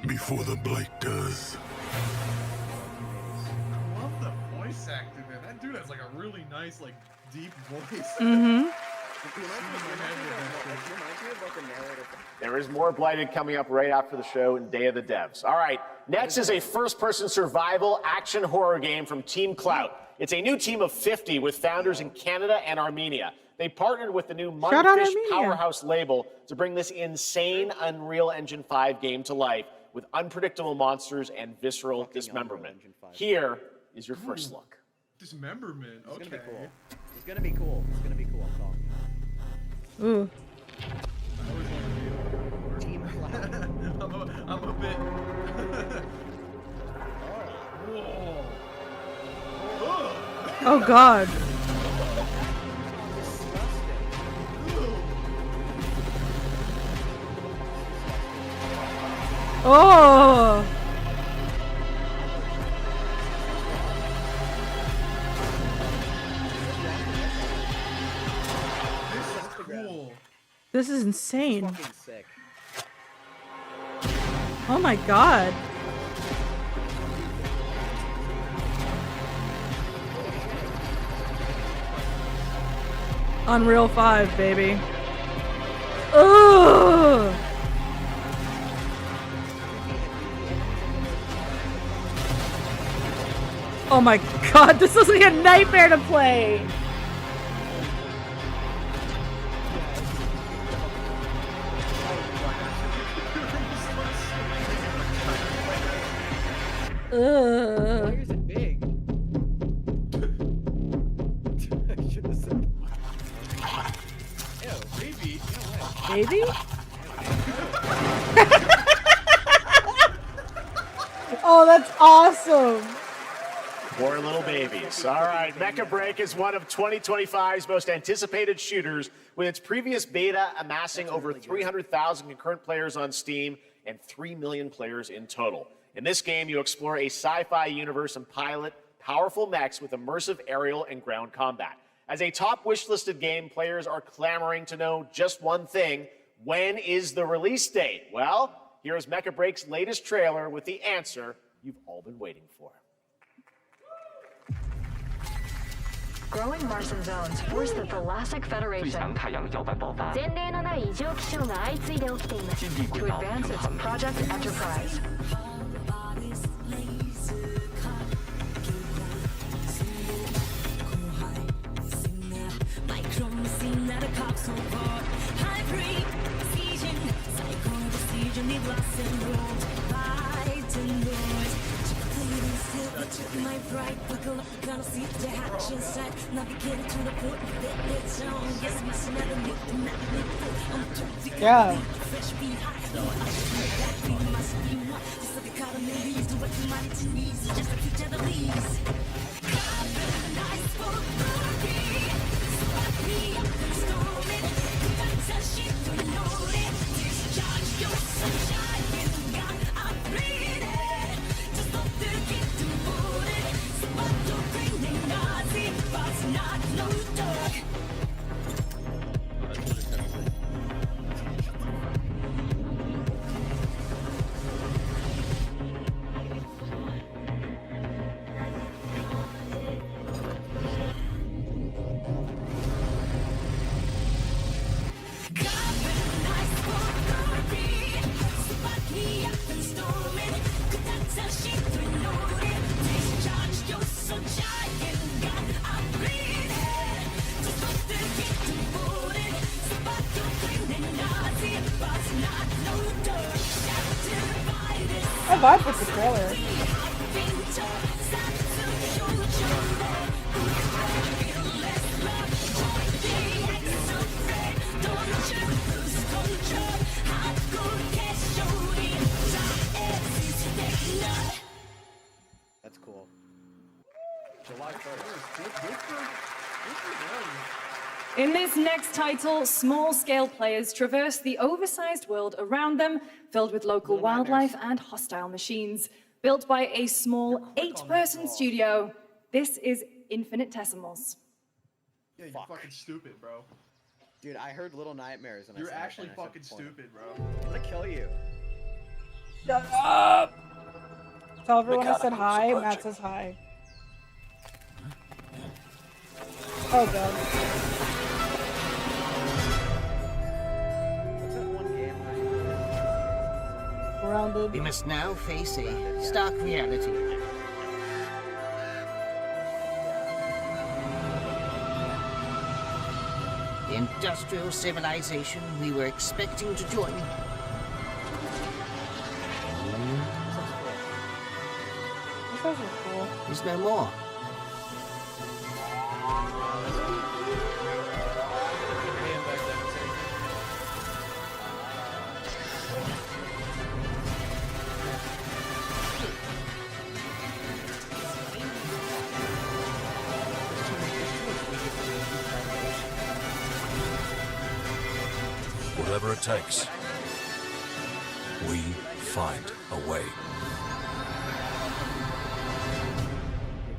before the blight does. I love the voice acting, man. That dude has like a really nice, like, deep voice. Mm-hmm. There is more Blighted coming up right after the show in Day of the Devs. All right, next is a first-person survival action horror game from Team Clout. It's a new team of 50 with founders in Canada and Armenia. They partnered with the new Shout out Mudfish Armenia. Powerhouse label to bring this insane Unreal Engine 5 game to life with unpredictable monsters and visceral dismemberment. Here is your first look. Dismemberment. It's Okay. gonna be cool. It's gonna be cool. It's gonna be cool. I'm calling. Ooh. I always wanted to be a horror. I'm a bit. Whoa. Oh God. Oh. Cool. This is insane. Fucking sick. Oh my God. Unreal 5, baby. Ugh. Oh my God, this is like a nightmare to play. Ugh. Why is it big? I should have said. Ew, baby. No way. Baby? Oh, that's awesome. Poor little babies. All right, Mecha Break is one of 2025's most anticipated shooters, with its previous beta amassing over 300,000 concurrent players on Steam and 3 million players in total. In this game, you explore a sci-fi universe and pilot powerful mechs with immersive aerial and ground combat. As a top wishlisted game, players are clamoring to know just one thing: when is the release date? Well, here is Mecha Break's latest trailer with the answer you've all been waiting for. Growing Martian zones force the Thalassic Federation to advance its Project Enterprise. My pride, buckle up, you're gonna see the hatch inside. Navigating to the port, it's on. Yes, my son, I don't need to I'm too big. Yeah. Fresh beat, I must be one. Just like a card of millions, do what you might to knees. Just like each other leaves. Nice for glory. Spot me up and storm it. Touch it, don't know it. Discharge your sunshine. God, I'm bleeding. Just don't think it. Not no dog. I vibe with the trailer. That's cool. July 1st. In this next title, small-scale players traverse the oversized world around them, filled with local wildlife and hostile machines. Built by a small 8-person studio, this is Infinitesimals. Yeah, you're fucking stupid, bro. Dude, I heard Little Nightmares and You're I said actually that, and I fucking said, "Point." stupid, bro. I'm gonna kill you. Shut up! Tell everyone I said hi. Matt says hi. Oh God. What's that one game where Grounded. We must now face a stark reality. The industrial civilization we were expecting to join These guys are cool. is no more. whatever it takes, we find a way.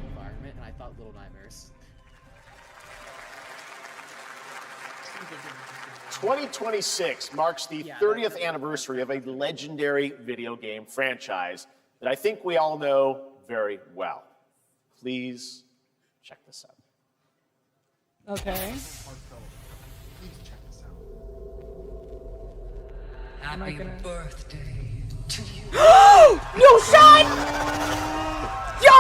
Environment, and I thought Little Nightmares. 2026 marks the 30th anniversary of a legendary video game franchise that I think we all know very well. Please check this out. Okay. Happy birthday to you. Yo, Sean! Yo!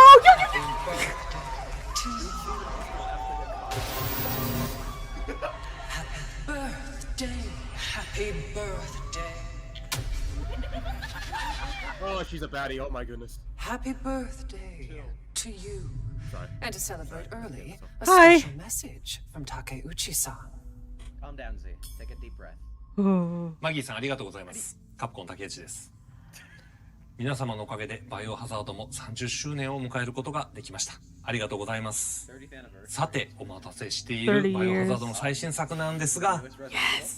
Happy birthday. Oh, she's a baddie. Oh my goodness. Happy birthday to you. Sorry. And to celebrate early, a Hi. special message from Takeuchi-san. Calm down, Z. Take a deep breath. マギーさんありがとうございます。カプコン竹内です。皆様のおかげでバイオハザードも30周年を迎えることができました。ありがとうございます。さて、お待たせしているバイオハザードの最新作なんですが、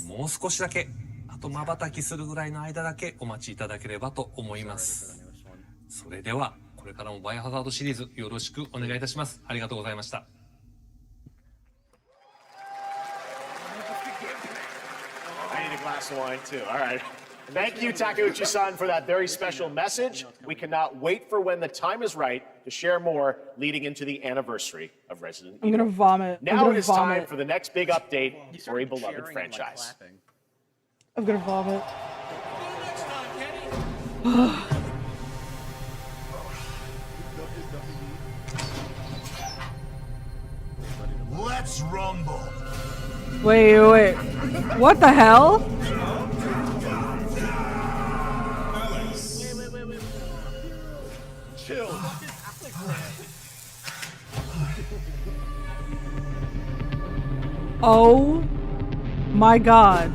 もう少しだけ、あと瞬きするぐらいの間だけお待ちいただければと思います。それでは、これからもバイオハザードシリーズよろしくお願いいたします。ありがとうございました。I need a glass of wine too. All right. Thank you, Takeuchi-san, for that very special message. We cannot wait for when the time is right to share more leading into the anniversary of Resident Evil. I'm gonna vomit. Now it is time for the next big update for a beloved franchise. I'm gonna vomit. Let's rumble. Wait. What the hell? Chill. Oh my god.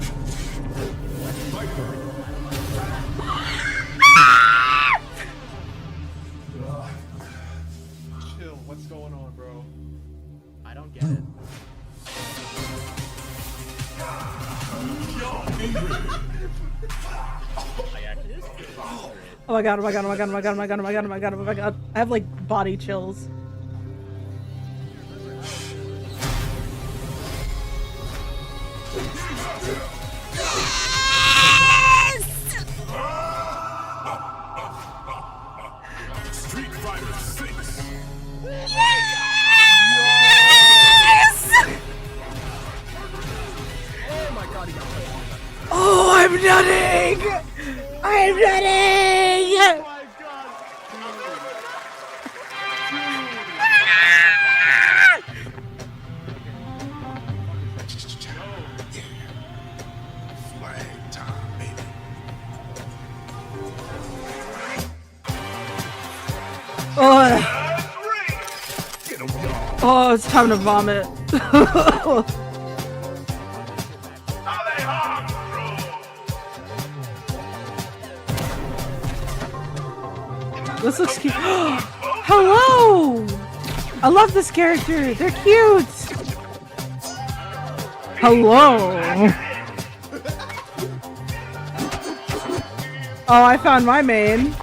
Chill. What's going on, bro? I don't get it. Oh my god, oh my god, oh my god, oh my god, oh my god, oh my god, oh my god, oh my god. I have like body chills. Street Fighter 6. Oh my god, he got pushed. Oh, I'm nutting! I'm nutting! Flag time, baby. Oh, it's time to vomit. This looks cute. Hello! I love this character. They're cute. Hello. Oh, I found my main.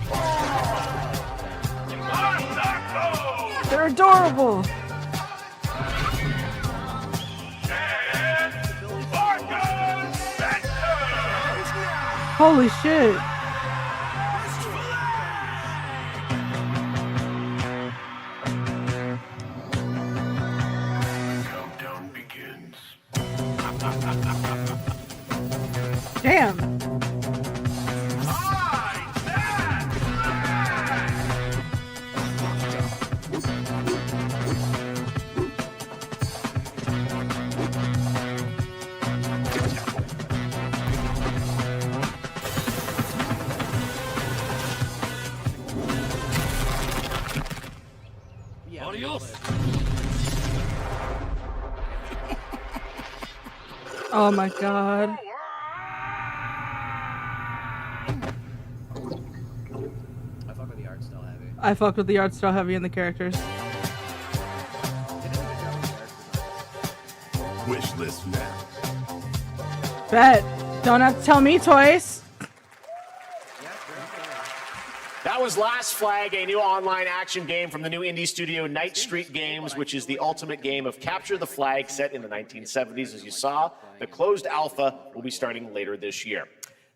They're adorable. Holy shit. Countdown begins. Damn. Oh my god. I fuck with the art style heavy. I fucked with the art style heavy and the characters. Wish list now. Bet. Don't have to tell me twice. That was Last Flag, a new online action game from the new indie studio Night Street Games, which is the ultimate game of capture the flag set in the 1970s, as you saw. The closed alpha will be starting later this year.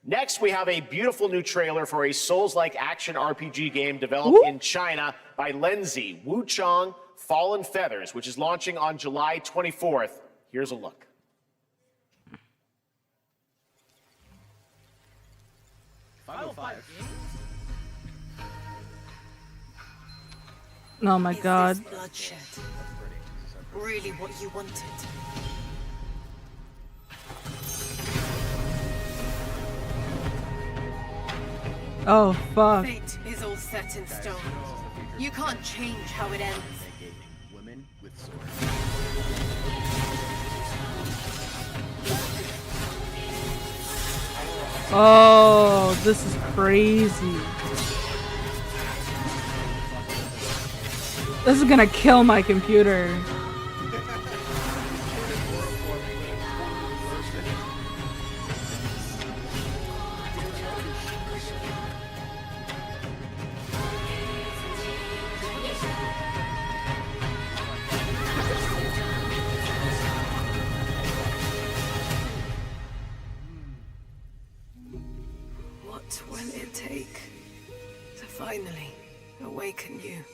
Next, we have a beautiful new trailer for a Souls-like action RPG game developed in China by Lenzi, Wuchang Fallen Feathers, which is launching on July 24th. Here's a look. Oh my god. Is this bloodshed really what you wanted? Oh fuck. Fate is all set in stone. You can't change how it ends. Women with swords. Oh, this is crazy. This is gonna kill my computer. What will it take to finally awaken you?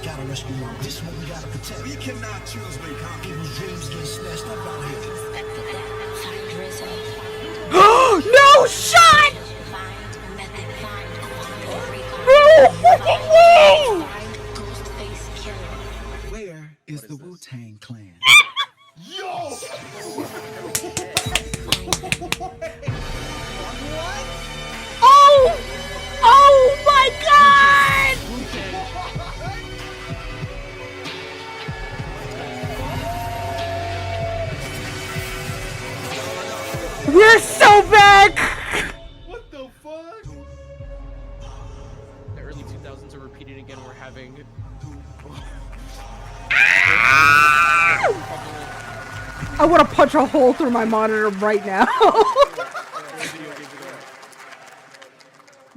Gotta rescue mom. This one we gotta protect. We cannot choose me. People's dreams get snatched up out here. No shot! No fucking way! Where is the Wu-Tang Clan? Yo! Oh! Oh my god! We're so back! What the fuck? The early 2000s are repeating again. We're having. I want to punch a hole through my monitor right now.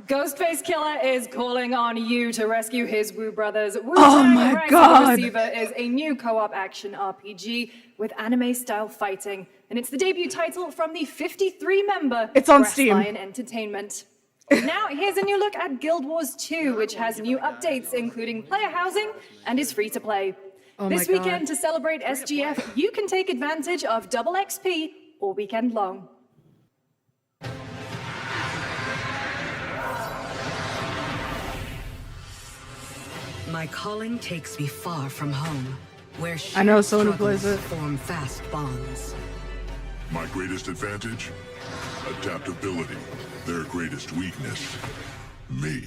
Ghostface Killer is calling on you to rescue his Wu brothers. Oh my Rise of the God. Receiver is a new co-op action RPG with anime-style fighting, and it's the debut title from the 53-member It's on Steam. Lion Entertainment. Now, here's a new look at Guild Wars 2, which has new updates, including player housing, and is free to play. Oh This my God. weekend, to celebrate SGF, you can take advantage of double XP all weekend long. My calling takes me far from home, where I know shared someone who plays struggles it. form fast bonds. My greatest advantage? Adaptability. Their greatest weakness? Me.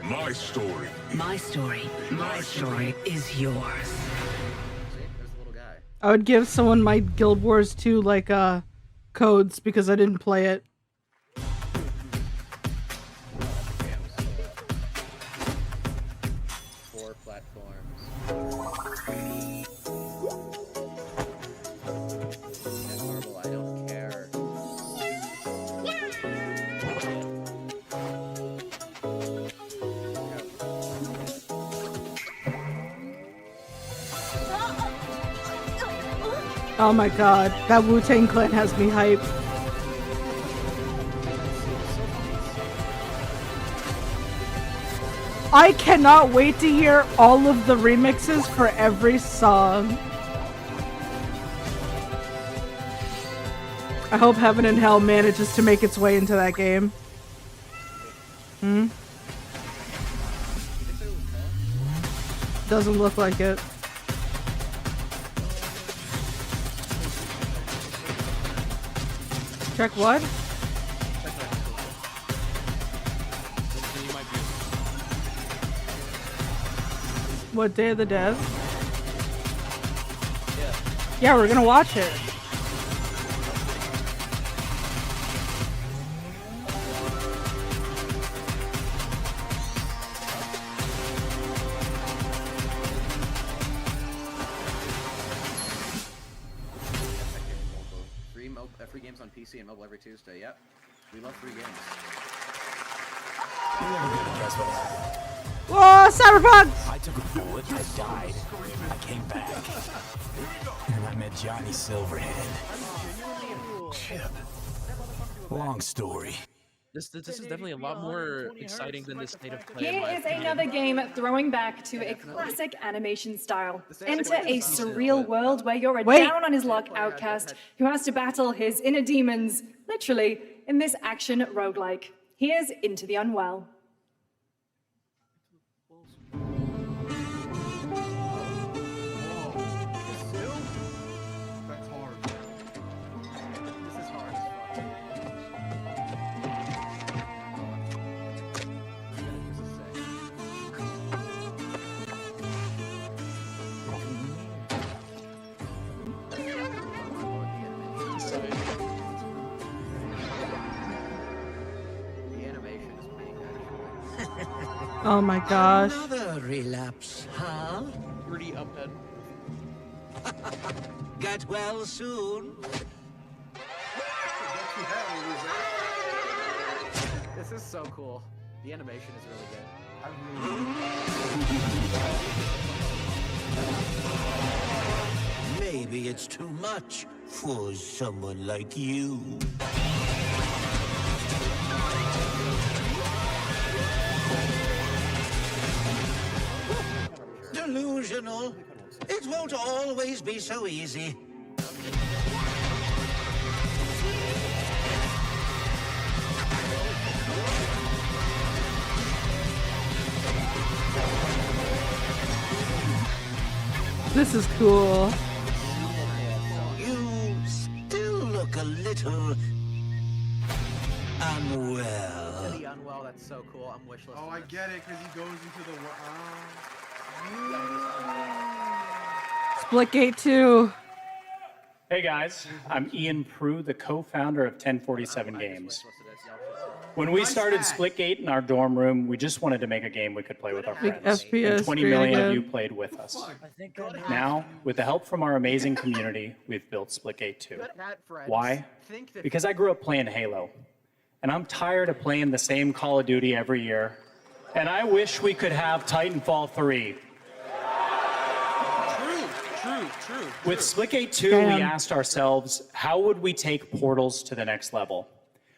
My story. My story is yours. There's a little guy. I would give someone my Guild Wars 2 like codes because I didn't play it. Four platforms. And Marvel, I don't care. Oh my god, that Wu-Tang Clan has me hyped. I cannot wait to hear all of the remixes for every song. I hope Heaven and Hell manages to make its way into that game. Doesn't look like it. Check what? What, Day of the Dev? Yeah, we're gonna watch it. Free games on PC and mobile every Tuesday. Yep, we love free games. Whoa, Cyberpunk! I took a bullet, I died, I came back. And I met Johnny Silverhand. Chip. Long story. This is definitely a lot more exciting than this state of play. in Here my is opinion. another game throwing back to a classic animation style. Enter a surreal world where you're a down on his luck outcast who has to battle his inner demons, literally, in this action roguelike. Here's Into the Unwell. That's hard. This is hard. The animation is pretty good. Oh my gosh. Another relapse, huh? Pretty uphead. Get well soon. This is so cool. The animation is really good. Maybe it's too much for someone like you. Delusional. It won't always be so easy. This is cool. You still look a little unwell. The Unwell, that's so cool. I'm wishlisting. Oh, I get it, because he goes into the Splitgate 2. Hey guys, I'm Ian Prue, the co-founder of 1047 Games. When we started Splitgate in our dorm room, we just wanted to make a game we could play with our Big friends. FPS, And 20 very million of good. you played with us. Now, with the help from our amazing community, we've built Splitgate 2. Why? Because I grew up playing Halo. And I'm tired of playing the same Call of Duty every year. And I wish we could have Titanfall 3. True. With Splitgate 2, we asked ourselves, how would we take Portals to the next level?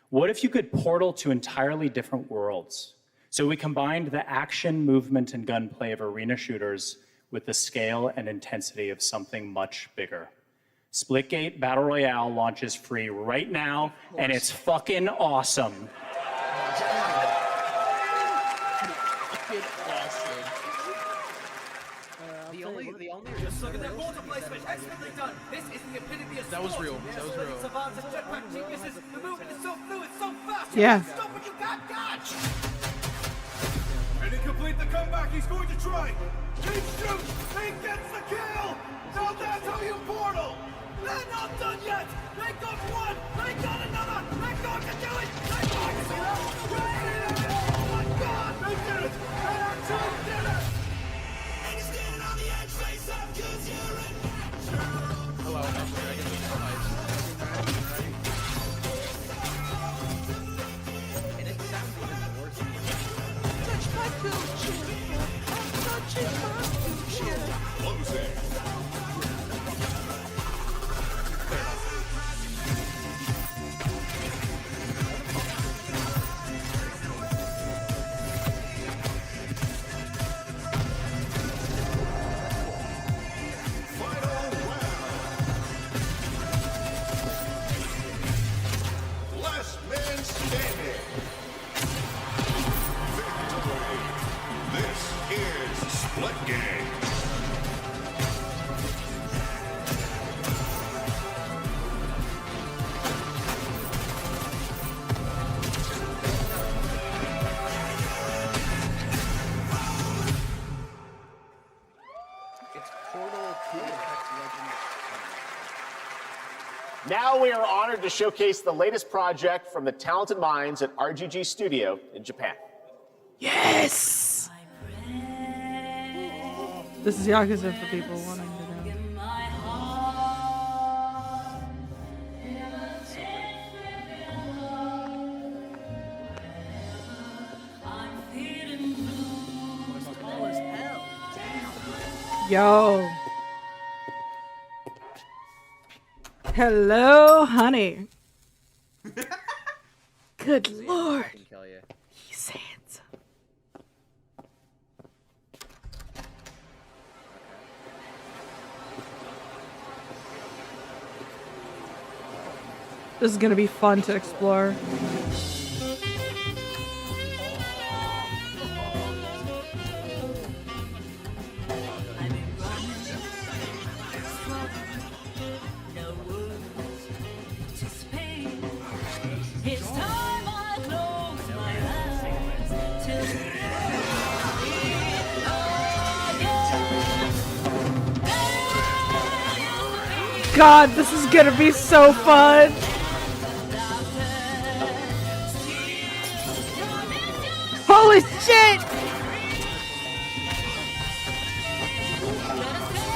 What if you could portal to entirely different worlds? So we combined the action, movement, and gunplay of arena shooters with the scale and intensity of something much bigger. Splitgate Battle Royale launches free right now, and it's fucking awesome. The only Just look at their border placement, expertly done. This is the epitome of That was real. That was real. Savants and jetpack geniuses. The movement is so fluid, so fast. Yeah. Stop what you can't catch. Ready to complete the comeback, he's going to try. Keep shooting, he gets the kill. Now that's how you portal. They're not done yet. They got one. They got another. They're going to do it. They're going to do it. Oh my God! They did it. They actually did it. Now we are honored to showcase the latest project from the talented minds at RGG Studio in Japan. Yes! This is Yakuza for people wanting to know. Yo. Hello, honey. Good lord. Kill you. He's handsome. This is gonna be fun to explore. God, this is gonna be so fun. Holy shit!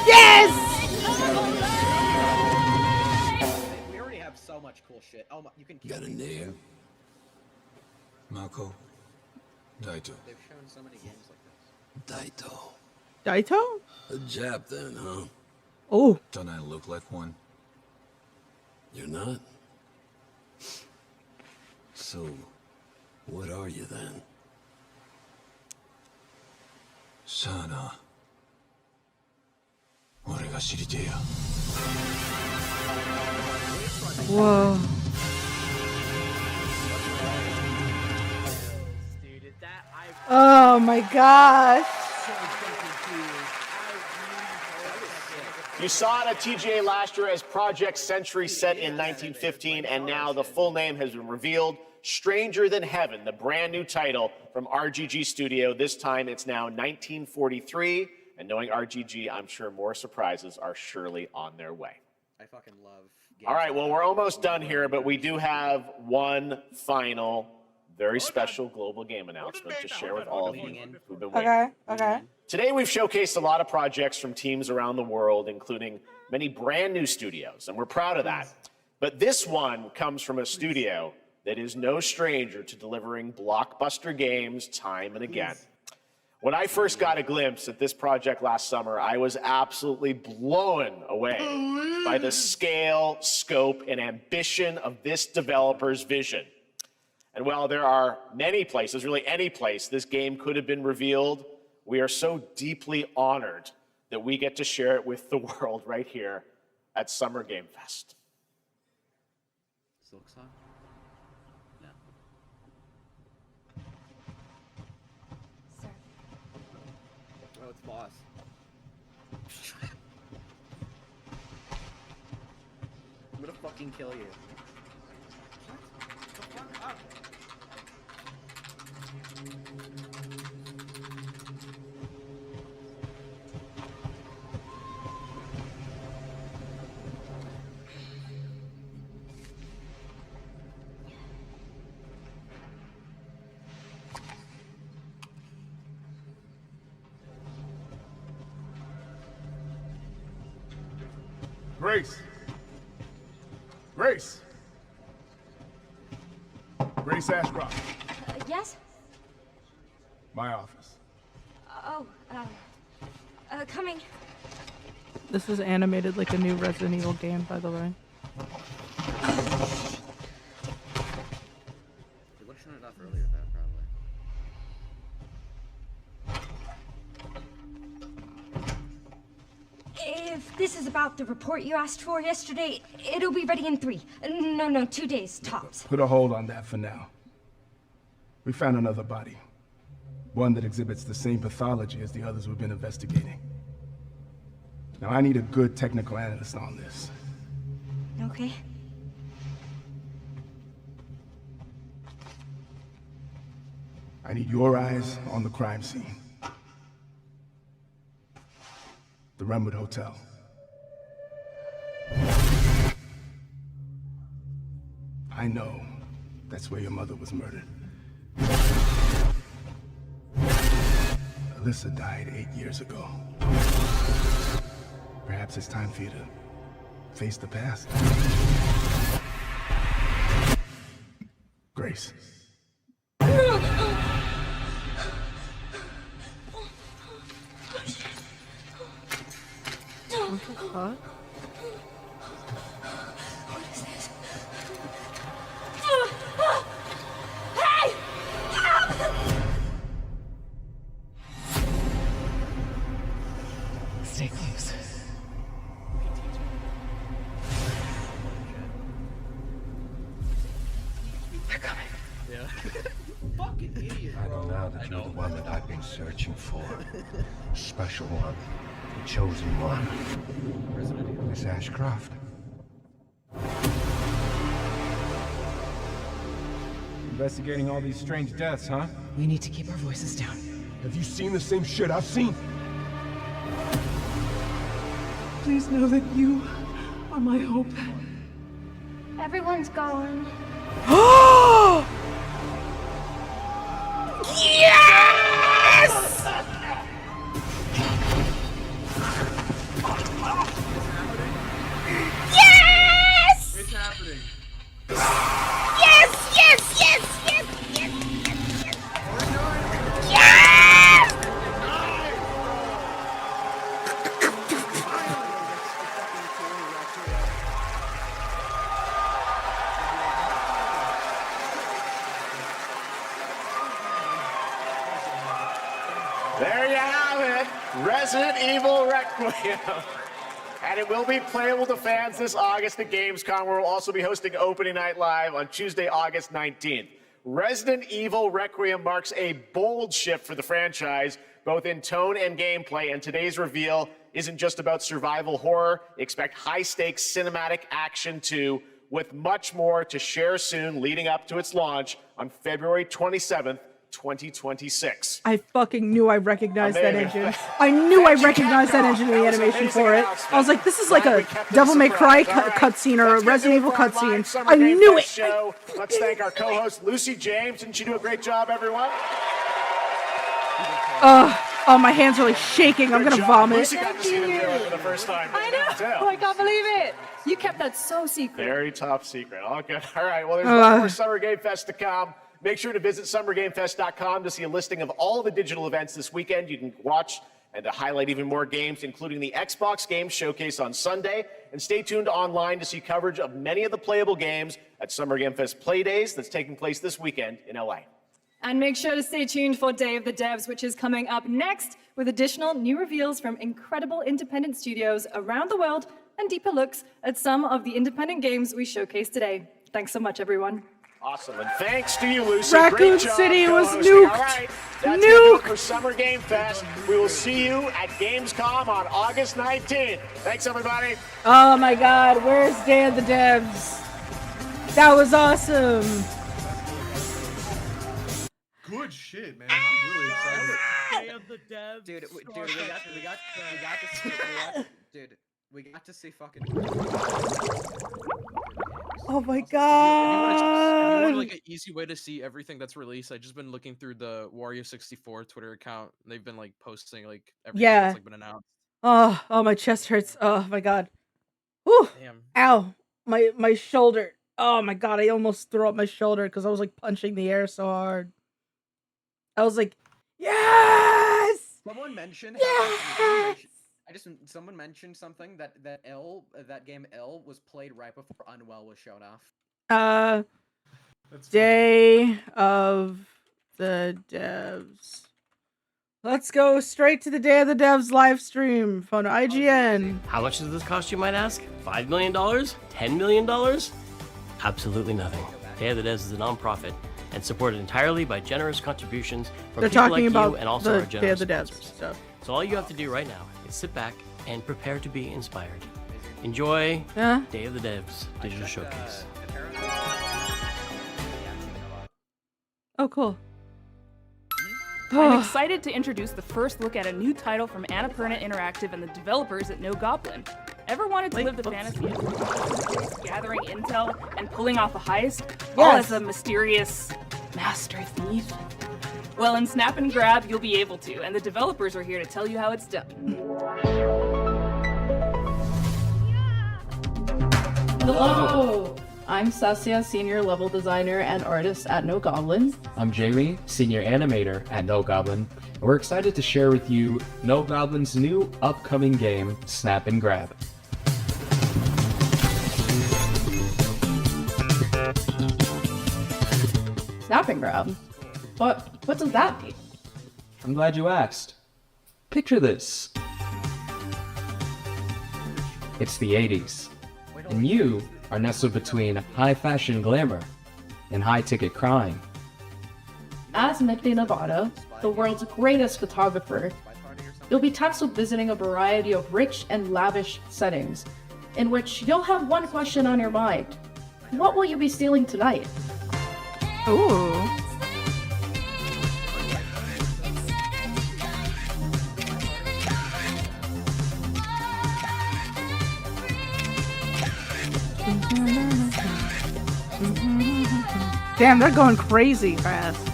Yes! We already have so much cool shit. Oh my, you can Got a name? Mako. Daito. They've shown so many games like this. Daito. Daito? A Jap then, huh? Oh. Don't I look like one? You're not? So, what are you then? Sana. 俺が知りてえや。Whoa. Oh my gosh. You saw it at TGA last year as Project Century set in 1915, and now the full name has been revealed. Stranger Than Heaven, the brand new title from RGG Studio. This time it's now 1943, and knowing RGG, I'm sure more surprises are surely on their way. I fucking love games. All right, well, we're almost done here, but we do have one final, very special global game announcement to share with all of you who've been waiting. Okay. Today, we've showcased a lot of projects from teams around the world, including many brand new studios, and we're proud of that. But this one comes from a studio that is no stranger to delivering blockbuster games time and again. When I first got a glimpse at this project last summer, I was absolutely blown away by the scale, scope, and ambition of this developer's vision. And while there are many places, really any place, this game could have been revealed, we are so deeply honored that we get to share it with the world right here at Summer Game Fest. Silk Song? No. Sir. Oh, it's boss. I'm gonna fucking kill you. Shut the fuck up. Grace. Grace. Grace Ashcroft. Yes? My office. Oh, coming. This is animated like a new Resident Evil game, by the way. They would have shown it off earlier, that probably. If this is about the report you asked for yesterday, it'll be ready in 3. No, 2 days, tops. Put a hold on that for now. We found another body. One that exhibits the same pathology as the others we've been investigating. Now, I need a good technical analyst on this. Okay. I need your eyes on the crime scene. The Renwood Hotel. I know that's where your mother was murdered. Alyssa died 8 years ago. Perhaps it's time for you to face the past. Grace. Huh? Hey! Stay close. They're coming. Yeah. Fucking idiot, I know now that you're the one that I've been searching for. Special one. The chosen one. Miss Ashcroft. Investigating all these strange deaths, huh? We need to keep our voices down. Have you seen the same shit I've seen? Please know that you are my hope. Everyone's gone. Yes! Yes! It's happening. Yes, yes, yes, yes, yes, yes, yes. There you have it, Resident Evil Requiem. And it will be playable to fans this August at Gamescom, where we'll also be hosting Opening Night Live on Tuesday, August 19th. Resident Evil Requiem marks a bold shift for the franchise, both in tone and gameplay, and today's reveal isn't just about survival horror. Expect high-stakes cinematic action too, with much more to share soon leading up to its launch on February 27th, 2026. I fucking knew I recognized that engine. I knew I recognized that engine in the animation for it. I was like, this is like a Devil May Cry cutscene or a Resident Evil cutscene. I knew it. Let's thank our co-host Lucy James. Didn't she do a great job, everyone? Oh, my hands are like shaking. I'm gonna vomit. Lucy got to see them do it for the first time. I know. Oh, I can't believe it. You kept that so secret. Very top secret. All good. All right. Well, there's one more Summer Game Fest to come. Make sure to visit summergamefest.com to see a listing of all the digital events this weekend. You can watch and to highlight even more games, including the Xbox Games Showcase on Sunday. And stay tuned online to see coverage of many of the playable games at Summer Game Fest Play Days that's taking place this weekend in LA. And make sure to stay tuned for Day of the Devs, which is coming up next with additional new reveals from incredible independent studios around the world and deeper looks at some of the independent games we showcased today. Thanks so much, everyone. Awesome, and thanks to you, Lucy. Raccoon Great job City was co-hosting. nuked. All right, that's gonna do it for Summer Game Fest. We will see you at Gamescom on August 19th. Thanks, everybody. Oh my god, where's Day of the Devs? That was awesome. Good shit, man. I'm really excited. Day of the Devs. Dude, we got to see, dude, we got to see fucking. Oh my If god. you want like an easy way to see everything that's released, I've just been looking through the Wario64 Twitter account. And they've been like posting like everything Yeah. that's like been announced. Oh, my chest hurts. Oh my god. Whew. Damn. Ow. My shoulder. Oh my god, I almost threw up my shoulder because I was like punching the air so hard. I was like, yes! Someone mentioned. Yes! Someone mentioned something that that game L was played right before Unwell was shown off. Day of the Devs. Let's go straight to the Day of the Devs live stream on IGN. How much does this cost, you might ask? $5 million? $10 million? Absolutely nothing. Day of the Devs is a non-profit and supported entirely by generous contributions from They're people talking like about you and also the our Day generous of the Devs sponsors. stuff. So all you have to do right now is sit back and prepare to be inspired. Enjoy Day of the Devs Digital Showcase. Oh, cool. I'm excited to introduce the first look at a new title from Annapurna Interactive and the developers at No Goblin. Ever wanted to live the fantasy of gathering intel and pulling off a heist, all as a mysterious master thief? Well, in Snap and Grab, you'll be able to, and the developers are here to tell you how it's done. Hello! I'm Saskia, Senior Level Designer and Artist at No Goblin. I'm Jamie, Senior Animator at No Goblin. And we're excited to share with you No Goblin's new upcoming game, Snap and Grab. Snap and Grab? What does that mean? I'm glad you asked. Picture this. It's the 80s, and you are nestled between high fashion glamour and high ticket crime. As Nicky Nevada, the world's greatest photographer, you'll be tasked with visiting a variety of rich and lavish settings, in which you'll have one question on your mind. What will you be stealing tonight? Ooh. Damn, they're going crazy fast.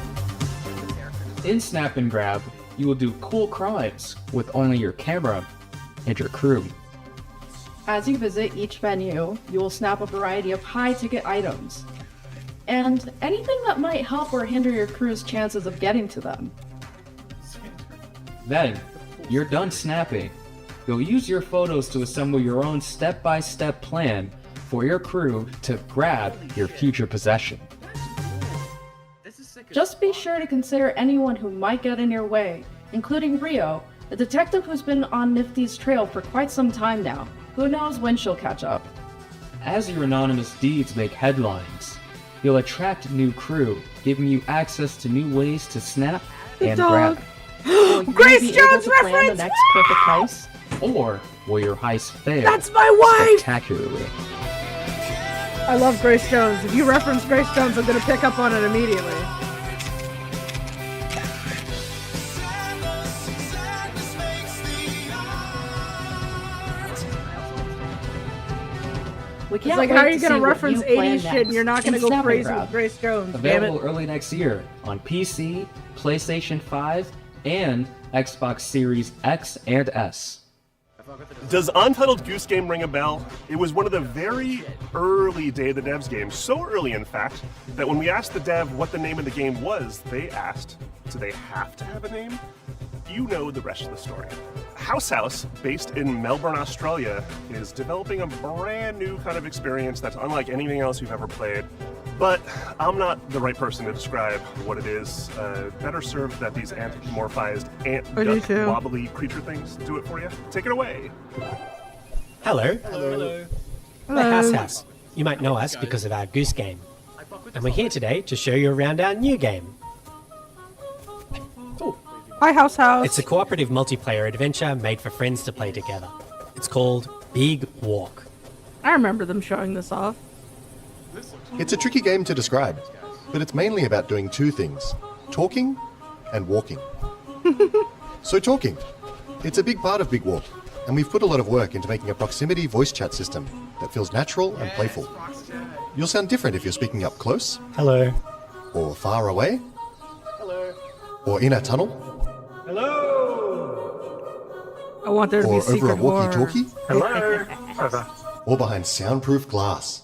In Snap and Grab, you will do cool crimes with only your camera and your crew. As you visit each venue, you will snap a variety of high-ticket items, and anything that might help or hinder your crew's chances of getting to them. Then, you're done snapping. You'll use your photos to assemble your own step-by-step plan for your crew to grab your future possession. Just be sure to consider anyone who might get in your way, including Rio, a detective who's been on Nifty's trail for quite some time now. Who knows when she'll catch up? As your anonymous deeds make headlines, you'll attract new crew, giving you access to new ways to snap and grab. Grace Jones plan the reference! next perfect heist? Or will your heist fail That's my wife! spectacularly? I love Grace Jones. If you reference Grace Jones, I'm gonna pick up on it immediately. It's like, how are you gonna reference 80s shit and you're not gonna go crazy with Grace Jones? Damn Available it. early next year on PC, PlayStation 5, and Xbox Series X and S. Does Untitled Goose Game ring a bell? It was one of the very early Day of the Devs games, so early in fact, that when we asked the dev what the name of the game was, they asked, do they have to have a name? You know the rest of the story. House, based in Melbourne, Australia, is developing a brand new kind of experience that's unlike anything else you've ever played. But I'm not the right person to describe what it is. Better served that these anthropomorphized ant-duck wobbly creature things do it for you. Take it away. Hello. Hello. We're House. You might know us because of our Goose Game. And we're here today to show you around our new game. Hi, House. It's a cooperative multiplayer adventure made for friends to play together. It's called Big Walk. I remember them showing this off. It's a tricky game to describe, but it's mainly about doing two things: talking and walking. So talking. It's a big part of Big Walk, and we've put a lot of work into making a proximity voice chat system that feels natural and playful. You'll sound different if you're speaking up close. Hello. Or far away. Hello. Or in a tunnel. Hello. I want there to be Or secret over a war. walkie-talkie. Hello. Or behind soundproof glass.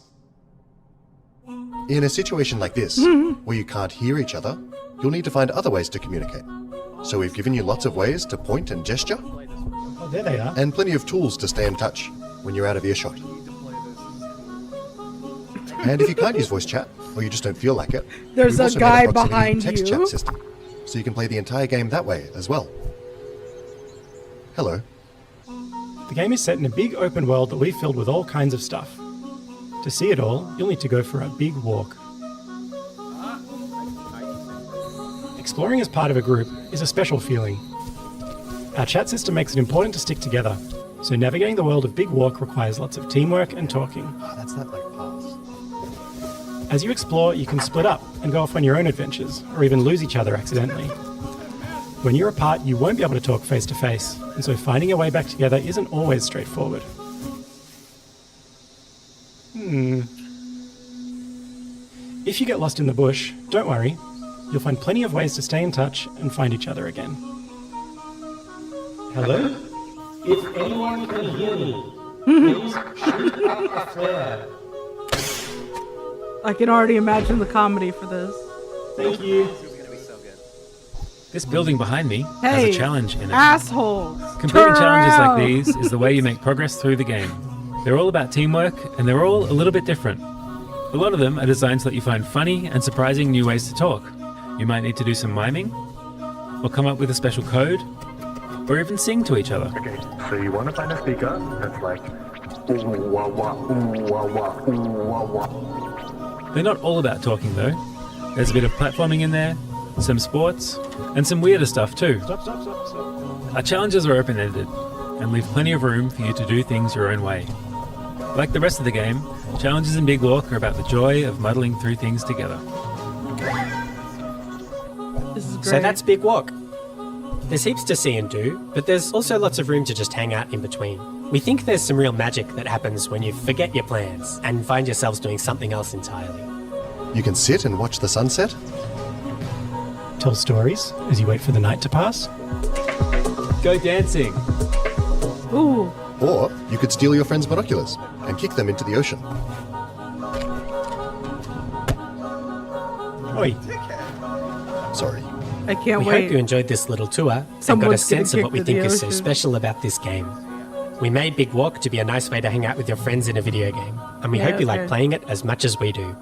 In a situation like this, where you can't hear each other, you'll need to find other ways to communicate. So we've given you lots of ways to point and gesture, Oh, there they are. and plenty of tools to stay in touch when you're out of earshot. And if you can't use voice chat, or you just don't feel like it, There's we've a also guy made a proximity behind text you. chat system, so you can play the entire game that way as well. Hello. The game is set in a big open world that we've filled with all kinds of stuff. To see it all, you'll need to go for a big walk. Exploring as part of a group is a special feeling. Our chat system makes it important to stick together, so navigating the world of Big Walk requires lots of teamwork and talking. That's not like pass. As you explore, you can split up and go off on your own adventures, or even lose each other accidentally. When you're apart, you won't be able to talk face to face, and so finding your way back together isn't always straightforward. If you get lost in the bush, don't worry. You'll find plenty of ways to stay in touch and find each other again. Hello? If anyone can hear me, please shoot up a flare. I can already imagine the comedy for this. Thank you. This building behind me has Hey, a challenge in it. assholes! Completing Turn challenges around. like these is the way you make progress through the game. They're all about teamwork, and they're all a little bit different. A lot of them are designed so that you find funny and surprising new ways to talk. You might need to do some miming, or come up with a special code, or even sing to each other. Okay, so you want to find a speaker that's like ooh wah wah ooh wah wah ooh wah wah. They're not all about talking though. There's a bit of platforming in there, some sports, and some weirder stuff too. Our challenges are open-ended, and leave plenty of room for you to do things your own way. Like the rest of the game, challenges in Big Walk are about the joy of muddling through things together. This is great. So that's Big Walk. There's heaps to see and do, but there's also lots of room to just hang out in between. We think there's some real magic that happens when you forget your plans and find yourselves doing something else entirely. You can sit and watch the sunset. Tell stories as you wait for the night to pass. Go dancing. Ooh. Or you could steal your friend's binoculars and kick them into the ocean. Oi. Sorry. I can't we wait. hope you enjoyed this little tour and got a Someone's sense getting of what we kicked in think the is so ocean. special about this game. We made Big Walk to be a nice way to hang out with your friends in a video game, and we Yeah, hope you like okay. playing it as much as we do.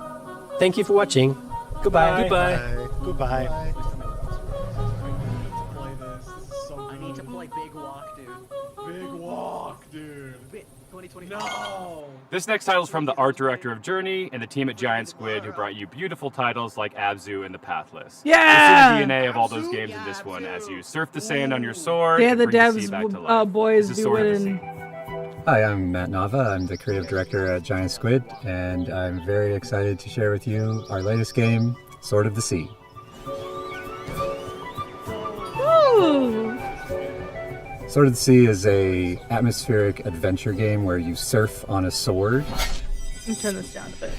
Thank you for watching. Goodbye. Goodbye. Goodbye. I need to play Big Walk, dude. Big Walk, dude. 2020. No. This next title is from the art director of Journey and the team at Giant Squid, who brought you beautiful titles like Abzu and The Pathless. Yeah! You'll see the DNA of all those games in this one as you surf the sand on your sword. Yeah, and the bring the sea devs back to life. boys This is be Sword of the winning. Hi, I'm Matt Nava. I'm the creative director at Giant Squid, and I'm very excited to share with you our latest game, Sword of the Sea. Ooh. Sword of the Sea is a atmospheric adventure game where you surf on a sword. Let me turn this down a bit.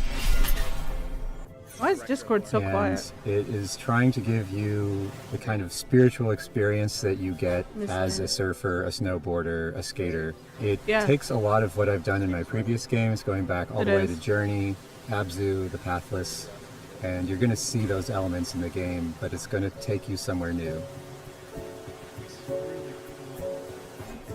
Why is Discord so and quiet? it is trying to give you the kind of spiritual experience that you get Missed as it. a surfer, a snowboarder, a skater. It Yeah. takes a lot of what I've done in my previous games, going back all It the way is. to Journey, Abzu, The Pathless, and you're going to see those elements in the game, but it's going to take you somewhere new.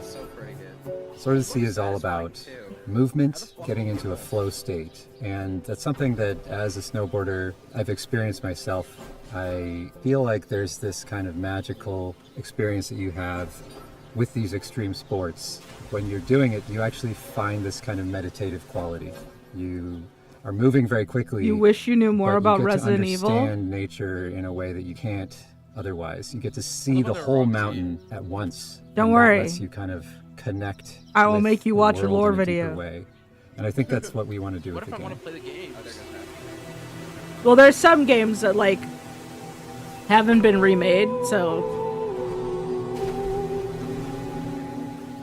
So pretty good. Sword of the Sea is all about movement, getting into a flow state, and that's something that as a snowboarder I've experienced myself. I feel like there's this kind of magical experience that you have with these extreme sports. When you're doing it, you actually find this kind of meditative quality. You are moving very quickly. You wish you knew more but about you get Resident to Evil? understand nature in a way that you can't otherwise. You get to see the whole mountain at once. Don't and worry. That lets you kind of connect. I will with make you the watch a world lore in deeper video. way. And I think that's what we want to do What with if the I game. want to play the game? Well, there's some games that like haven't been remade, so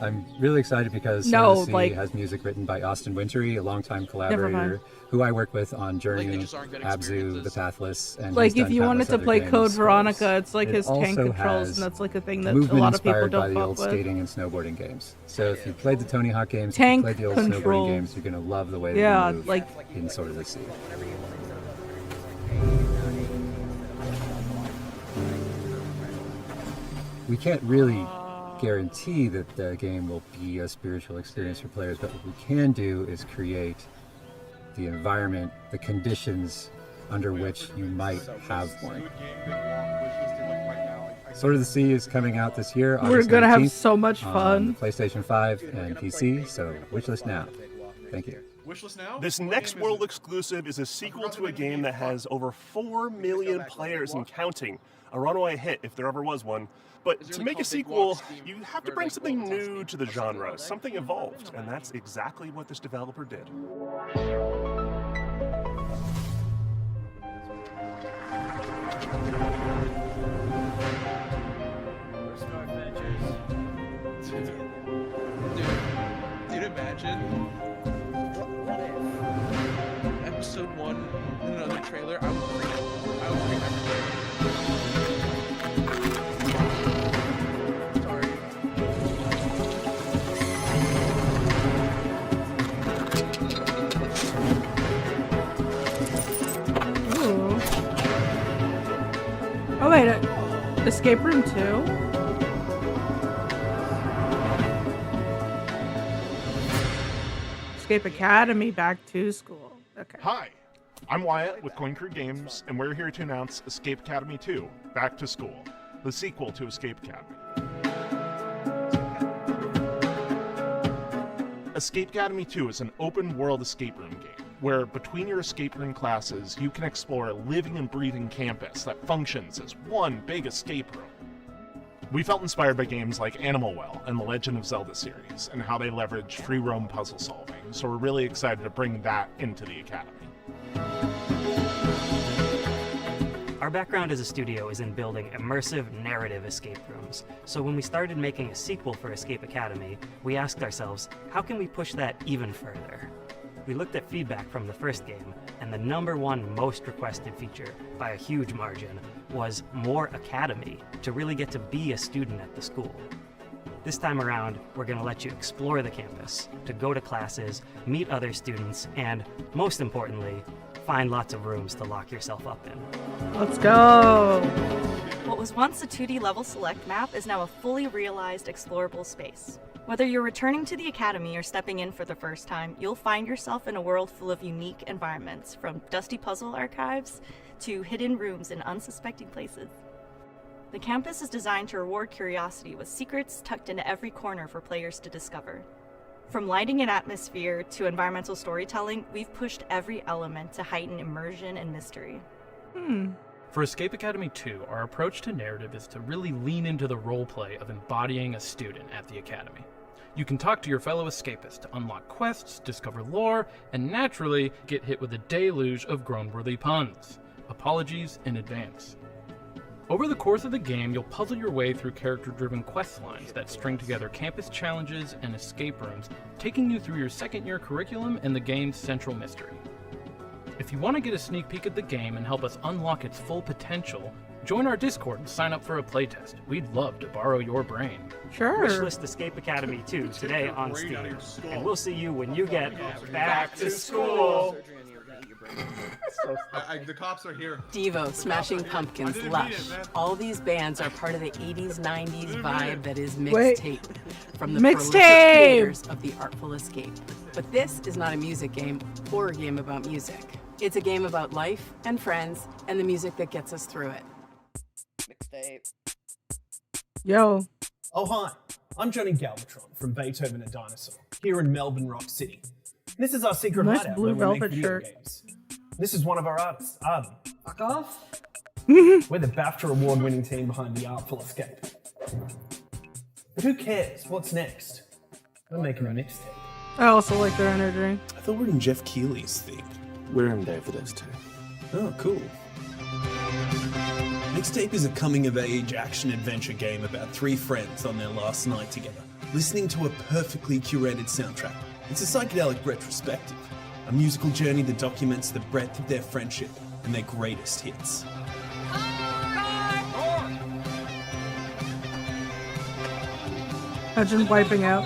I'm really excited because No, Sword of the Sea like- has music written by Austin Wintory, a longtime mind. collaborator who I work with on Journey, they just aren't good Abzu, The Pathless, and like he's if done you wanted countless to other play games. Code Veronica, it's like It his tank also controls, has and that's like a thing that a movement lot of people inspired by don't the fuck old with. skating and snowboarding games. So if you played the Tony Hawk games, Tank if you played the old control. snowboarding games, you're gonna love the way that Yeah, you move like- in Sword of the Sea. We can't really guarantee that the game will be a spiritual experience for players, but what we can do is create the environment, the conditions under which you might have one. Sword of the Sea is coming out this year. We're August gonna have 19th so much on fun. PlayStation 5 and PC, so wishlist now. Thank you. This next world exclusive is a sequel to a game that has over 4 million players and counting. A runaway hit if there ever was one. But to make a sequel, you have to bring something new to the genre, something evolved, and that's exactly what this developer did. Dude, imagine episode 1 in another trailer, I would bring Sorry. Ooh. Oh wait, Escape Room 2? Escape Academy, Back to School. Okay. Hi, I'm Wyatt with Coin Crew Games, and we're here to announce Escape Academy 2, Back to School, the sequel to Escape Academy. Escape Academy 2 is an open-world escape room game, where between your escape room classes, you can explore a living and breathing campus that functions as one big escape room. We felt inspired by games like Animal Well and the Legend of Zelda series, and how they leverage free roam puzzle solving, so we're really excited to bring that into the Academy. Our background as a studio is in building immersive narrative escape rooms, so when we started making a sequel for Escape Academy, we asked ourselves, how can we push that even further? We looked at feedback from the first game, and the #1 most requested feature, by a huge margin, was more Academy, to really get to be a student at the school. This time around, we're going to let you explore the campus, to go to classes, meet other students, and, most importantly, find lots of rooms to lock yourself up in. Let's go! What was once a 2D level select map is now a fully realized explorable space. Whether you're returning to the Academy or stepping in for the first time, you'll find yourself in a world full of unique environments, from dusty puzzle archives to hidden rooms in unsuspecting places. The campus is designed to reward curiosity with secrets tucked into every corner for players to discover. From lighting and atmosphere to environmental storytelling, we've pushed every element to heighten immersion and mystery. For Escape Academy 2, our approach to narrative is to really lean into the roleplay of embodying a student at the Academy. You can talk to your fellow escapists to unlock quests, discover lore, and naturally get hit with a deluge of groan-worthy puns. Apologies in advance. Over the course of the game, you'll puzzle your way through character-driven quest lines that string together campus challenges and escape rooms, taking you through your second-year curriculum and the game's central mystery. If you want to get a sneak peek at the game and help us unlock its full potential, join our Discord and sign up for a playtest. We'd love to borrow your brain. Sure. Wishlist Escape Academy 2 today on Steam, and we'll see you when you get back to school. The cops are here. Devo, Smashing Pumpkins, Lush. All these bands are part of the 80s, 90s vibe that is mixtape. From the prolific creators of The Artful Escape. But this is not a music game or a game about music. It's a game about life and friends and the music that gets us through it. Mixtape. Yo. Oh, hi. I'm Johnny Galvatron from Beethoven and Dinosaur, here in Melbourne Rock City. This is our secret Nice hideout blue where we make velvet video shirt. games. This is one of our artists, Arden. Fuck off. We're the BAFTA award-winning team behind The Artful Escape. But who cares? What's next? We're making a mixtape. I also like their energy. I thought we're in Jeff Keighley's theme. We're in DEVS too. Oh, cool. Mixtape is a coming-of-age action-adventure game about 3 friends on their last night together, listening to a perfectly curated soundtrack. It's a psychedelic retrospective, a musical journey that documents the breadth of their friendship and their greatest hits. Imagine wiping out.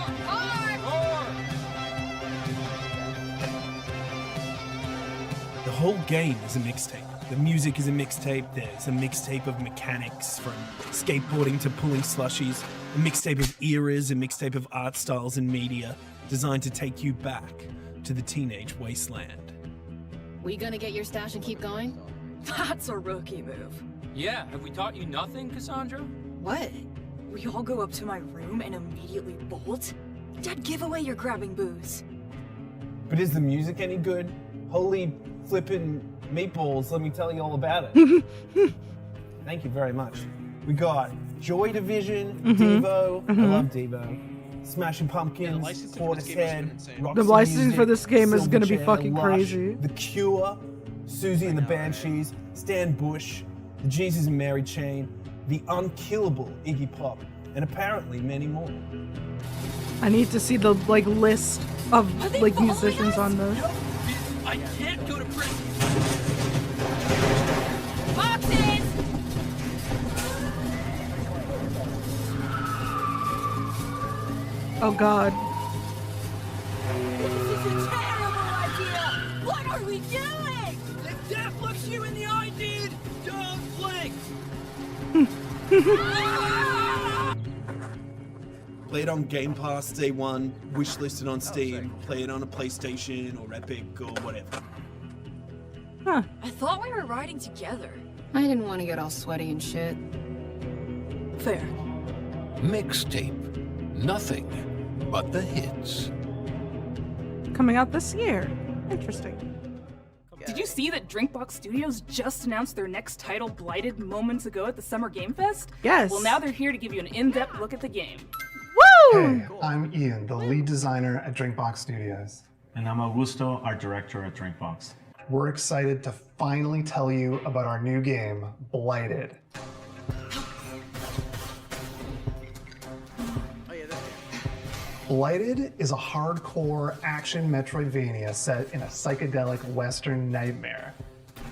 The whole game is a mixtape. The music is a mixtape. There's a mixtape of mechanics, from skateboarding to pulling slushies, a mixtape of eras, a mixtape of art styles and media, designed to take you back to the teenage wasteland. We gonna get your stash and keep going? That's a rookie move. Yeah, have we taught you nothing, Cassandra? What? We all go up to my room and immediately bolt? Dad, give away your grabbing booze. But is the music any good? Holy flippin' meatballs, let me tell you all about it. Thank you very much. We got Joy Division, Devo, I love Devo, Smashing Pumpkins, Portishead, The licensing for this game is gonna be fucking crazy. The Cure, Susie and the Banshees, Stan Bush, the Jesus and Mary Chain, the unkillable Iggy Pop, and apparently many more. I need to see the list of musicians on this. I can't go to prison. Boxes! Oh god. This is a terrible idea! What are we doing? If death looks you in the eye, dude, don't blink. Play it on Game Pass day one, wishlisted on Steam, play it on a PlayStation or Epic or whatever. I thought we were riding together. I didn't want to get all sweaty and shit. Fair. Mixtape. Nothing but the hits. Coming out this year. Interesting. Did you see that Drinkbox Studios just announced their next title, Blighted, moments ago at the Summer Game Fest? Yes. Well, now they're here to give you an in-depth look at the game. Woo! Hey, I'm Ian, the lead designer at Drinkbox Studios. And I'm Augusto, art director at Drinkbox. We're excited to finally tell you about our new game, Blighted. Blighted is a hardcore action Metroidvania set in a psychedelic Western nightmare.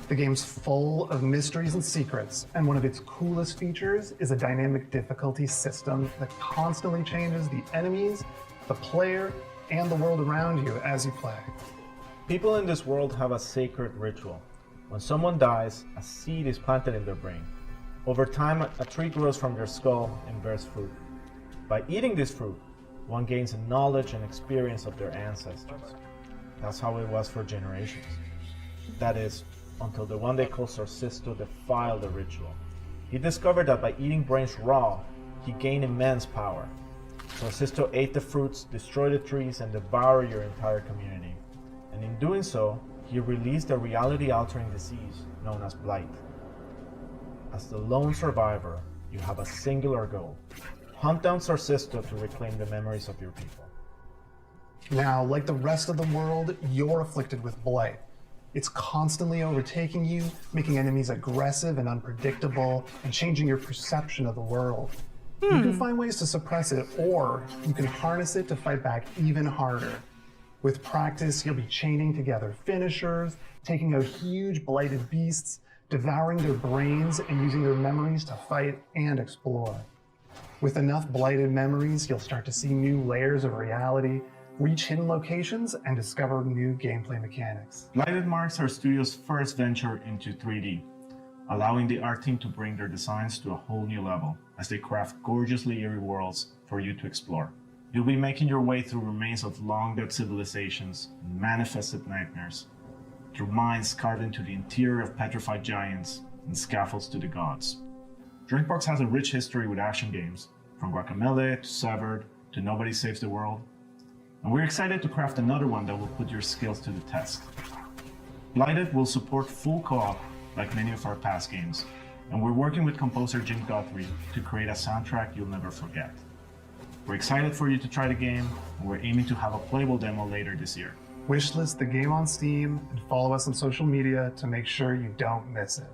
The game's full of mysteries and secrets, and one of its coolest features is a dynamic difficulty system that constantly changes the enemies, the player, and the world around you as you play. People in this world have a sacred ritual. When someone dies, a seed is planted in their brain. Over time, a tree grows from their skull and bears fruit. By eating this fruit, one gains a knowledge and experience of their ancestors. That's how it was for generations. That is, until the one they called Sorcisto defiled the ritual. He discovered that by eating brains raw, he gained immense power. Sorcisto ate the fruits, destroyed the trees, and devoured your entire community. And in doing so, he released a reality-altering disease known as Blight. As the lone survivor, you have a singular goal. Hunt down Sorcisto to reclaim the memories of your people. Now, like the rest of the world, you're afflicted with blight. It's constantly overtaking you, making enemies aggressive and unpredictable, and changing your perception of the world. You can find ways to suppress it, or you can harness it to fight back even harder. With practice, you'll be chaining together finishers, taking out huge blighted beasts, devouring their brains, and using their memories to fight and explore. With enough blighted memories, you'll start to see new layers of reality, reach hidden locations, and discover new gameplay mechanics. Blighted marks our studio's first venture into 3D, allowing the art team to bring their designs to a whole new level as they craft gorgeously eerie worlds for you to explore. You'll be making your way through remains of long-dead civilizations and manifested nightmares, through mines carved into the interior of petrified giants and scaffolds to the gods. Drinkbox has a rich history with action games, from Guacamelee to Severed to Nobody Saves the World, and we're excited to craft another one that will put your skills to the test. Blighted will support full co-op like many of our past games, and we're working with composer Jim Guthrie to create a soundtrack you'll never forget. We're excited for you to try the game, and we're aiming to have a playable demo later this year. Wishlist the game on Steam and follow us on social media to make sure you don't miss it.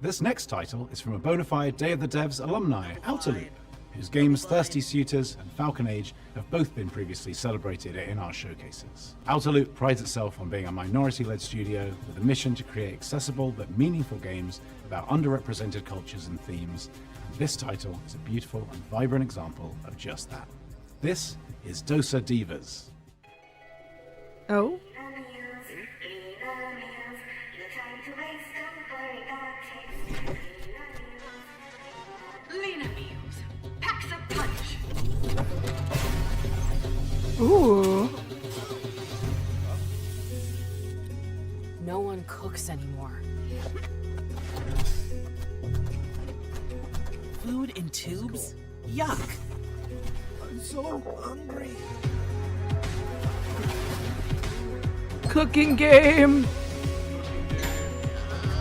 This next title is from a bona fide Day of the Devs alumni, Outer Loop, whose games Thirsty Suitors and Falcon Age have both been previously celebrated in our showcases. Outer Loop prides itself on being a minority-led studio with a mission to create accessible but meaningful games about underrepresented cultures and themes, and this title is a beautiful and vibrant example of just that. This is Dosa DEVS. Oh? Lena meals. Packs a punch. Ooh. No one cooks anymore. Food in tubes? Yuck. I'm so hungry. Cooking game.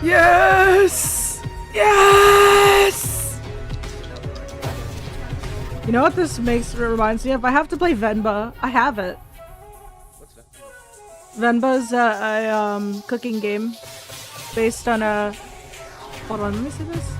Yes! Yes! You know what this reminds me of? I have to play Venba. I have it. Venba's a cooking game based on a... Hold on, let me see this.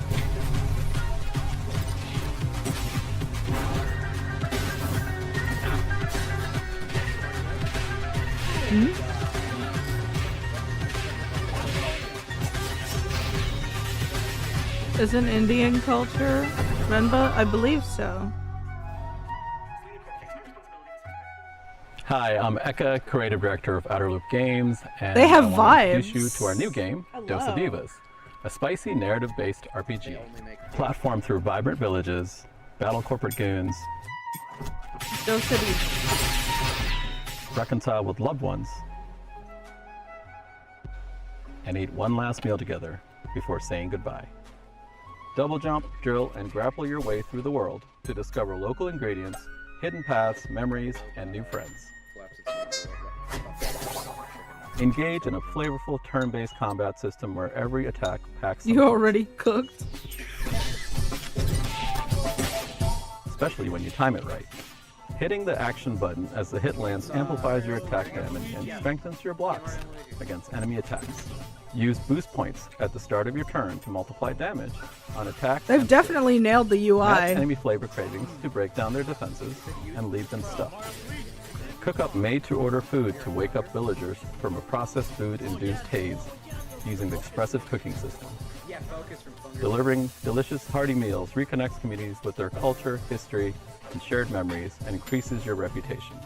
Isn't Indian culture Renba? I believe so. Hi, I'm Eka, creative director of Outer Loop Games, and They have I want to vibes. introduce you to our new game, Hello. DEVS, a spicy narrative-based RPG. Platform through vibrant villages, battle corporate goons, reconcile with loved ones, and eat one last meal together before saying goodbye. Double jump, drill, and grapple your way through the world to discover local ingredients, hidden paths, memories, and new friends. Engage in a flavorful turn-based combat system where every attack packs You already cooked? especially when you time it right. Hitting the action button as the hit lands amplifies your attack damage and strengthens your blocks against enemy attacks. Use boost points at the start of your turn to multiply damage on attacks. They've definitely nailed the UI. Match enemy flavor cravings to break down their defenses and leave them stuffed. Cook up made-to-order food to wake up villagers from a processed food-induced haze using the expressive cooking system. Delivering delicious, hearty meals reconnects communities with their culture, history, and shared memories, and increases your reputation.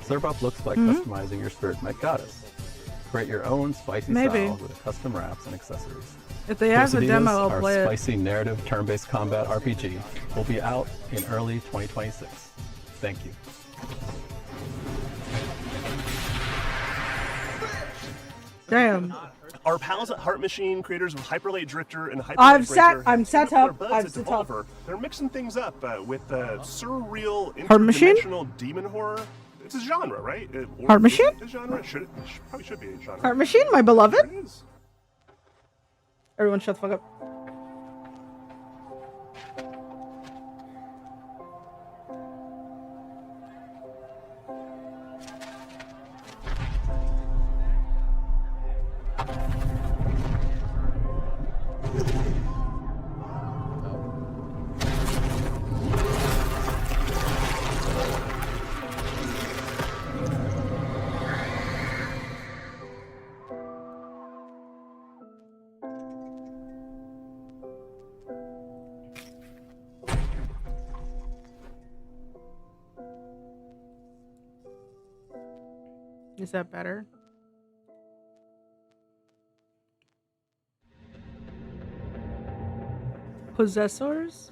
Serve up looks like customizing your spirit met goddess. Create your own spicy style with custom wraps and accessories. If they have a demo, I'll our play it. spicy narrative turn-based combat RPG will be out in early 2026. Thank you. Damn. Our pals at Heart Machine, creators of Hyperlight Drifter and Hyperlight Breaker, I'm set up. I'm set up. They're mixing things up with surreal, Heart Machine? interdimensional demon horror. It's a genre, right? Heart Machine? A genre? Probably should be a genre. Heart Machine, my beloved. Everyone shut the fuck up. Is that better? Possessors?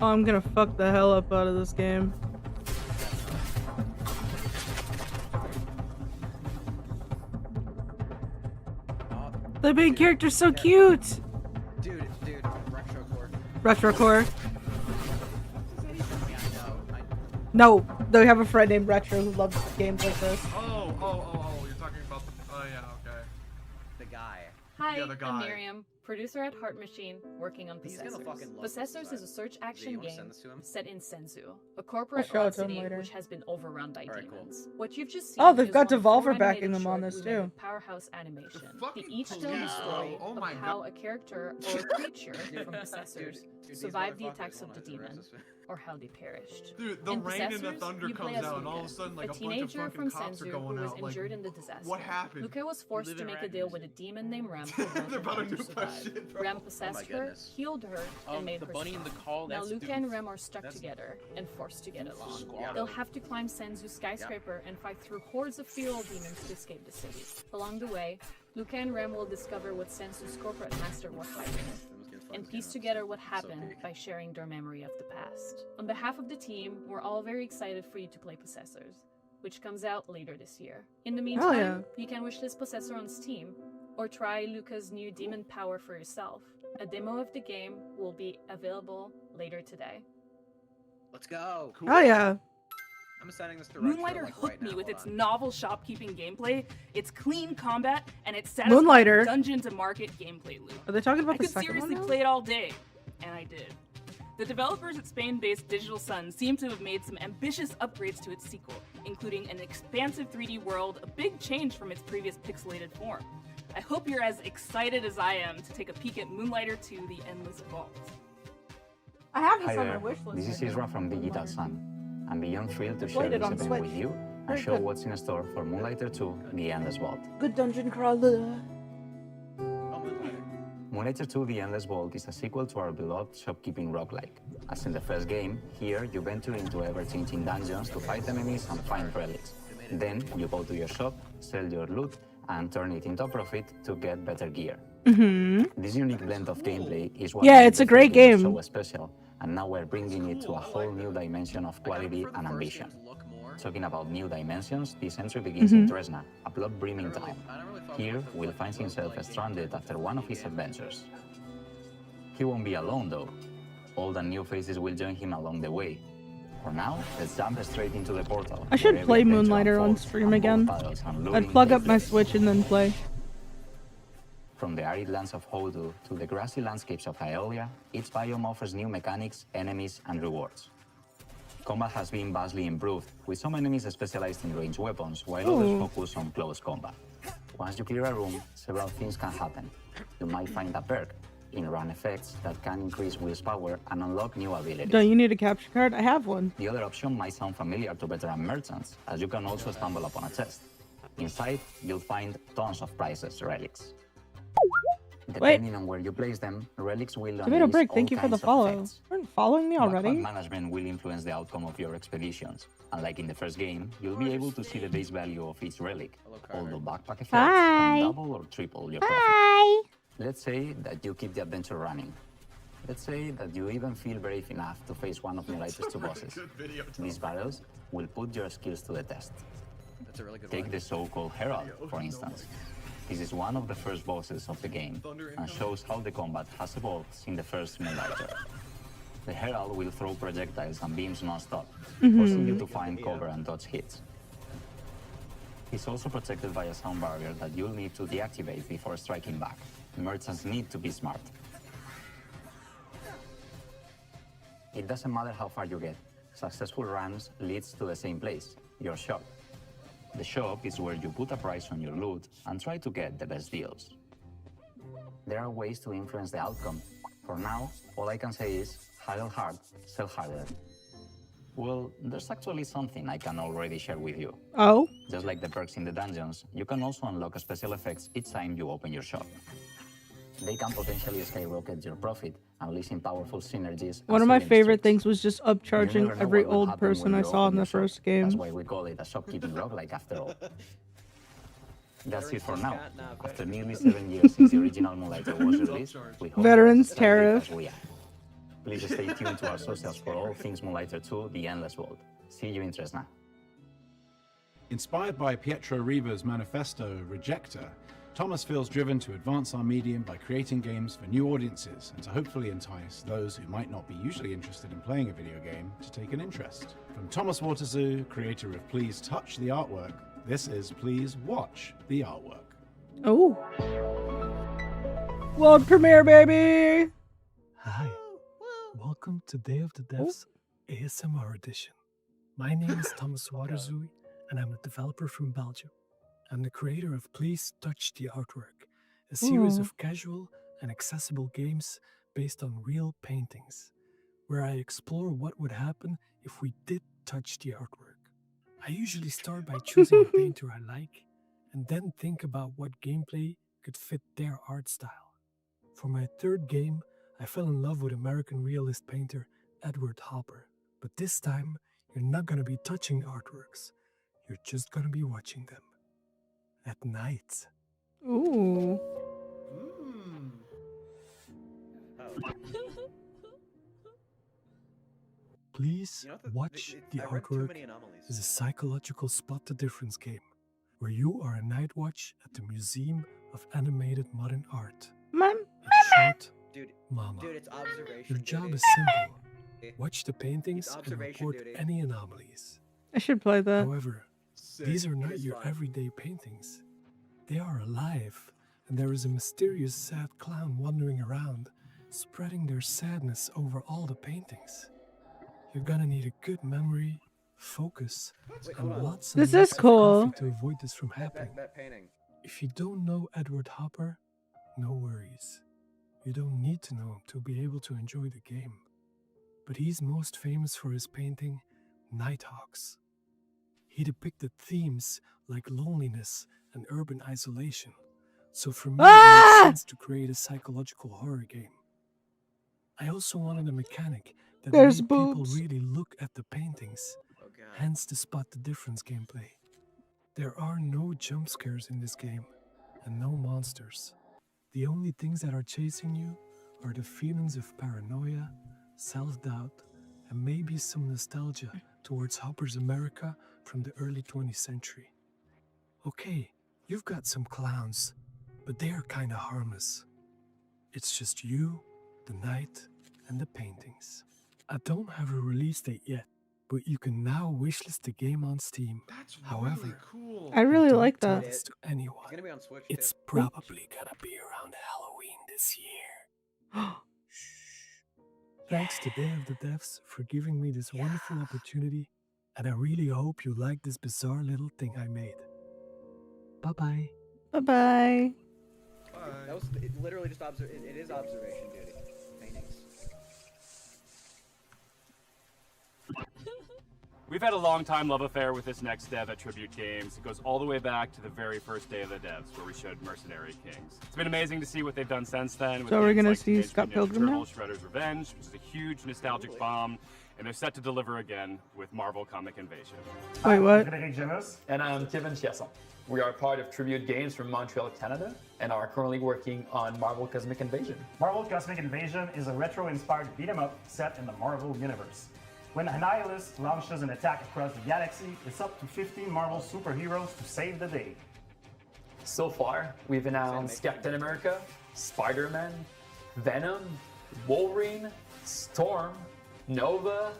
Oh, I'm gonna fuck the hell up out of this game. The main character's so cute! Dude, retrocore. Retrocore. No, they have a friend named Retro who loves games like this. Oh, you're talking about the, oh yeah, okay. The guy. Hi, Yeah, the guy. I'm Miriam, producer at Heart Machine, working on He's gonna Possessors. fucking love Possessors this is a search design. action you wanna game send this to him? set in Senzu, a corporate show it to him city later. which has been overrun by demons. What you've just seen Oh, they've is got one of four Devolver backing animated them on short this we made too. with Powerhouse Animation. They each tell police. the story Oh of my how God. a character or a creature from Possessors these survived the motherfuckers attacks of wanna the demon, arrest us. or how they perished. Dude, the In rain and the Possessors, thunder you play comes as out, and all of a Luca, sudden, like, a bunch of teenager fucking from cops are Senzu going who was out, like, injured in the disaster. what happened? Luca was forced live to in make a deal with a demon named Ram who They're wanted about her to to nuke my survive. shit, bro. Ram Oh possessed my her, goodness. healed her, and made the her bunny in the strong. call, Now that's Luca Doof. and Rem are stuck That's together and forced to get along. Squad. They'll have to climb Senzu's skyscraper and fight through hordes of feral demons to escape the city. Along the way, Luca and Rem will discover what Senzu's corporate master were hiding, and piece together what happened by sharing their memory of the past. On behalf of the team, we're all very excited for you to play Possessors, which comes out later this year. In the meantime, you can wishlist Possessor on Steam, or try Luca's new Demon Power for yourself. A demo of the game will be available later today. Let's go. Cool. Oh yeah. I'm assigning this to Moonlighter Retro, hooked me now. with Hold its on. novel shopkeeping gameplay, its clean combat, and its satisfying Moonlighter. dungeon-to-market gameplay loop. Are they talking about I the could second seriously one now? play it all day, and I did. The developers at Spain-based Digital Sun seem to have made some ambitious upgrades to its sequel, including an expansive 3D world, a big change from its previous pixelated form. I hope you're as excited as I am to take a peek at Moonlighter 2: The Endless Vault. I have Hi there, this is Isra from Digital Sun. I'm beyond thrilled to share Played it this on event Switch. with you and show what's in store for Moonlighter 2, The Endless Vault. Good dungeon crawler. Moonlighter 2, The Endless Vault is a sequel to our beloved shopkeeping roguelike. As in the first game, here you venture into ever-changing dungeons to fight enemies and find relics. Then you go to your shop, sell your loot, and turn it into a profit to get better gear. This unique blend of gameplay is what Yeah, makes it's the a great game game. so special, and now we're bringing it to a whole new dimension of quality and ambition. Talking about new dimensions, this entry begins in Tresna, a plot-brimming town. Here, Will finds himself stranded after one of his adventures. He won't be alone, though. Old and new faces will join him along the way. For now, let's jump straight into the portal. I should play Moonlighter on stream again. I'd plug up my Switch and then play. From the arid lands of Hodu to the grassy landscapes of Hylia, each biome offers new mechanics, enemies, and rewards. Combat has been vastly improved, with some enemies specialized in ranged weapons, while others focus on close combat. Once you clear a room, several things can happen. You might find a perk, in-run effects that can increase Will's power and unlock new abilities. Don't you need a capture card? I have one. The other option might sound familiar to veteran merchants, as you can also stumble upon a chest. Inside, you'll find tons of priceless relics. Depending on where you place them, relics will Tomato Brick, thank you for the follow. Effects. Aren't following me already? Backpack management will influence the outcome of your expeditions. Unlike in the first game, you'll be able to see the base value of each relic, although backpack effects can double or triple your profit. Let's say that you keep the adventure running. Let's say that you even feel brave enough to face one of Moonlighter's two bosses. These battles will put your skills to the test. Take the so-called Herald, for instance. This is one of the first bosses of the game, and shows how the combat has evolved since the first Moonlighter. The Herald will throw projectiles and beams non-stop, forcing you to find cover and dodge hits. He's also protected by a sound barrier that you'll need to deactivate before striking back. Merchants need to be smart. It doesn't matter how far you get. Successful runs leads to the same place, your shop. The shop is where you put a price on your loot and try to get the best deals. There are ways to influence the outcome. For now, all I can say is, haggle hard, sell harder. Well, there's actually something I can already share with you. Oh? Just like the perks in the dungeons, you can also unlock special effects each time you open your shop. They can potentially skyrocket your profit, unleashing powerful synergies. One of my favorite things was just upcharging every old person I saw in the first game. That's why we call it a shopkeeping roguelike after all. That's it for now. After nearly 7 years since the original Moonlighter was released, we hope Veterans you Tariff. as we are. Please stay tuned to our socials for all things Moonlighter 2, The Endless Vault. See you in Tresna. Inspired by Pietro Riva's manifesto, Rejector, Thomas feels driven to advance our medium by creating games for new audiences and to hopefully entice those who might not be usually interested in playing a video game to take an interest. From Thomas Waterzoo, creator of Please Touch the Artwork, this is Please Watch the Artwork. Oh. World premiere, baby! Hi. Welcome to Day of the Devs ASMR edition. My name is Thomas Waterzoo, and I'm a developer from Belgium. I'm the creator of Please Touch the Artwork, a series of casual and accessible games based on real paintings, where I explore what would happen if we did touch the artwork. I usually start by choosing a painter I like, and then think about what gameplay could fit their art style. For my third game, I fell in love with American realist painter Edward Hopper, but this time, you're not gonna be touching artworks, you're just gonna be watching them. At night. Ooh. Please Watch the Artwork is a psychological spot the difference game, where you are a night watch at the Museum of Animated Modern Art. Mom. Short, Dude, Mama. it's observation. Your job is simple. Watch the paintings and report any anomalies. I should play that. However, these are not your everyday paintings. They are alive, and there is a mysterious sad clown wandering around, spreading their sadness over all the paintings. You're gonna need a good memory, focus, and lots and This lots is cool. of coffee to avoid this from happening. That painting. If you don't know Edward Hopper, no worries. You don't need to know him to be able to enjoy the game. But he's most famous for his painting, Nighthawks. He depicted themes like loneliness and urban isolation. So for me, it Ah! made sense to create a psychological horror game. I also wanted a mechanic that There's made people boobs. really look at the paintings, hence the spot the difference gameplay. There are no jump scares in this game, and no monsters. The only things that are chasing you are the feelings of paranoia, self-doubt, and maybe some nostalgia towards Hopper's America from the early 20th century. Okay, you've got some clowns, but they are kinda harmless. It's just you, the night, and the paintings. I don't have a release date yet, but you can now wishlist the game on Steam. However, cool. I really don't like tell that. this to anyone. It's gonna be on Switch. It's too. probably gonna be around Halloween this year. Thanks to Day of the Devs for giving me this wonderful opportunity, and I really hope you like this bizarre little thing I made. Bye-bye. Bye-bye. That was literally just it is observation duty. Paintings. We've had a long-time love affair with this next dev at Tribute Games. It goes all the way back to the very first Day of the Devs, where we showed Mercenary Kings. It's been amazing to see what they've done since then. With So we're games gonna like see Teenage Scott Mutant Ninja Pilgrim now? Turtles, Shredder's Revenge, which is a huge nostalgic bomb, and they're set to deliver again with Marvel Comic Invasion. Wait, what? And I'm Kevin Chiasson. We are part of Tribute Games from Montreal, Canada, and are currently working on Marvel Cosmic Invasion. Marvel Cosmic Invasion is a retro-inspired beat-em-up set in the Marvel Universe. When Annihilus launches an attack across the galaxy, it's up to 15 Marvel superheroes to save the day. So far, we've announced Captain America, Spider-Man, Venom, Wolverine, Storm, Nova,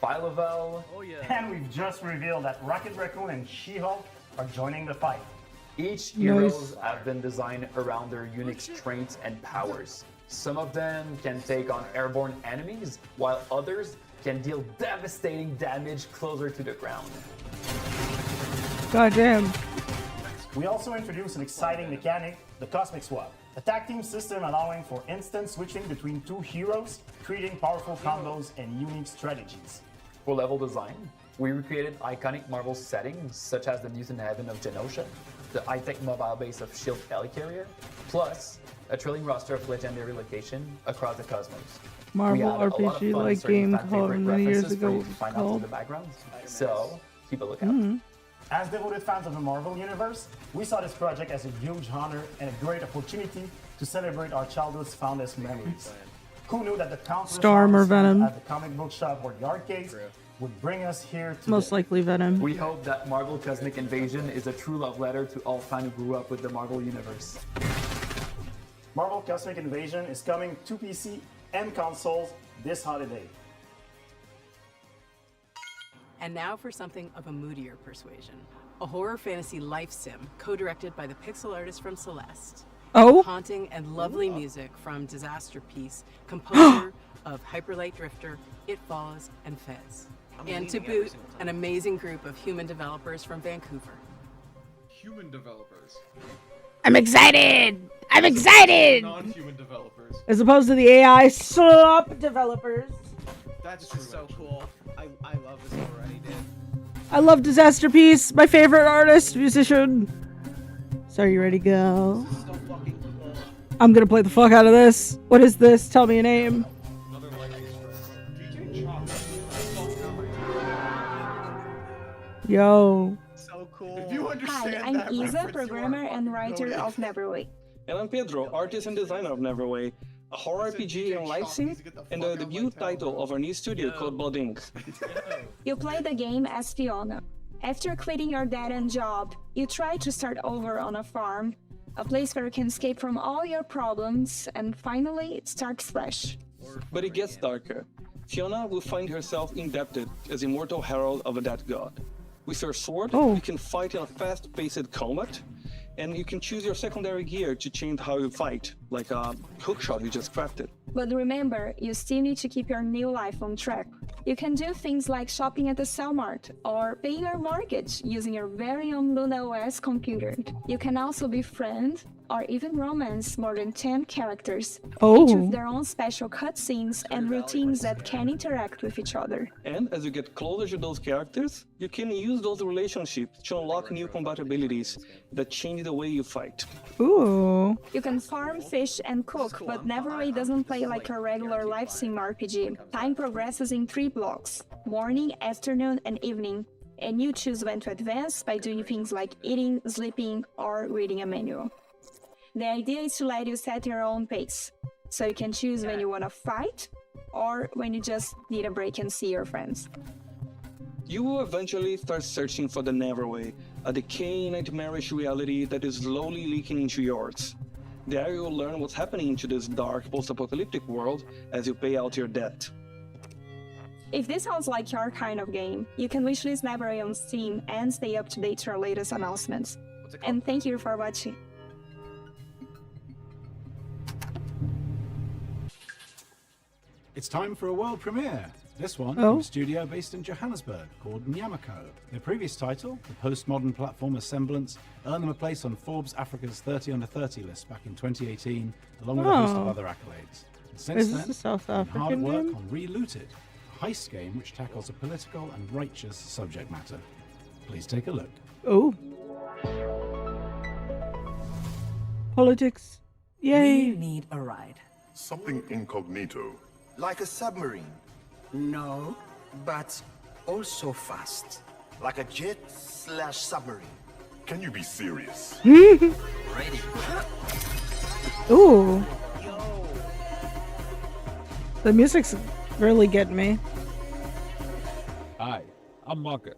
Phyla-Vell. And we've just revealed that Rocket Raccoon and She-Hulk are joining the fight. Each heroes have been designed around their unique strengths and powers. Some of them can take on airborne enemies, while others can deal devastating damage closer to the ground. Goddamn. We also introduced an exciting mechanic, the Cosmic Swap, a tag team system allowing for instant switching between two heroes, creating powerful combos and unique strategies. For level design, we recreated iconic Marvel settings such as the Mutant Heaven of Genosha, the high-tech mobile base of S.H.I.E.L.D. Helicarrier, plus a thrilling roster of legendary locations across the cosmos. Marvel RPG like game called many years ago called the background. So keep a lookout. As devoted fans of the Marvel Universe, we saw this project as a huge honor and a great opportunity to celebrate our childhood's fondest memories. Who knew that the countless Storm or Venom? at the comic book shop or the arcades would bring us here today. Most likely Venom. We hope that Marvel Cosmic Invasion is a true love letter to all fans who grew up with the Marvel Universe. Marvel Cosmic Invasion is coming to PC and consoles this holiday. And now for something of a moodier persuasion. A horror fantasy life sim, co-directed by the pixel artist from Celeste. Oh? Haunting and lovely music from Disaster Piece, composer of Hyperlight Drifter, It Follows, and Fez. And to boot, an amazing group of human developers from Vancouver. Human developers. I'm excited! I'm excited! Non-human developers. As opposed to the AI slop developers. That's so cool. I love this already, dude. I love Disaster Piece, my favorite artist, musician. So are you ready to go? So fucking cool. I'm gonna play the fuck out of this. What is this? Tell me a name. Another lightning strike. DJ Chop. Yo. So cool. If you understand Hi, I'm Isa, programmer and writer of Neverway. And I'm Pedro, artist and designer of Neverway, a horror RPG and live sim, and the debut title of our new studio called Blood Inc. You play the game as Fiona. After quitting your dead-end job, you try to start over on a farm, a place where you can escape from all your problems, and finally it starts fresh. But it gets darker. Fiona will find herself indebted as immortal herald of a dead god. With your sword, you can fight in a fast-paced combat, and you can choose your secondary gear to change how you fight, like a hookshot you just crafted. But remember, you still need to keep your new life on track. You can do things like shopping at the Cellmart or paying your mortgage using your very own Luna OS computer. You can also befriend, or even romance more than 10 characters, Oh. each with their own special cutscenes and routines that can interact with each other. And as you get closer to those characters, you can use those relationships to unlock new compatibilities that change the way you fight. Ooh. You can farm, fish, and cook, but Neverway doesn't play like a regular life sim RPG. Time progresses in 3 blocks: morning, afternoon, and evening, and you choose when to advance by doing things like eating, sleeping, or reading a manual. The idea is to let you set your own pace, so you can choose when you want to fight or when you just need a break and see your friends. You will eventually start searching for the Neverway, a decaying, nightmarish reality that is slowly leaking into yours. There you will learn what's happening into this dark, post-apocalyptic world as you pay out your debt. If this sounds like your kind of game, you can wishlist Neverway on Steam and stay up to date to our latest announcements. And thank you for watching. It's time for a world premiere. This one from a studio based in Johannesburg called Nyamako. Their previous title, the postmodern platformer Semblance, earned them a place on Forbes Africa's 30 Under 30 list back in 2018, along with a host of other accolades. And since Is then, this a South they've been hard at African work game? on Relooted, a heist game which tackles a political and righteous subject matter. Please take a look. Oh. Politics. Yay. We need a ride. Something incognito. Like a submarine? No, but also fast. Like a jet/submarine. Can you be serious? Ready. Ooh. The music's really getting me. Hi, I'm Maka,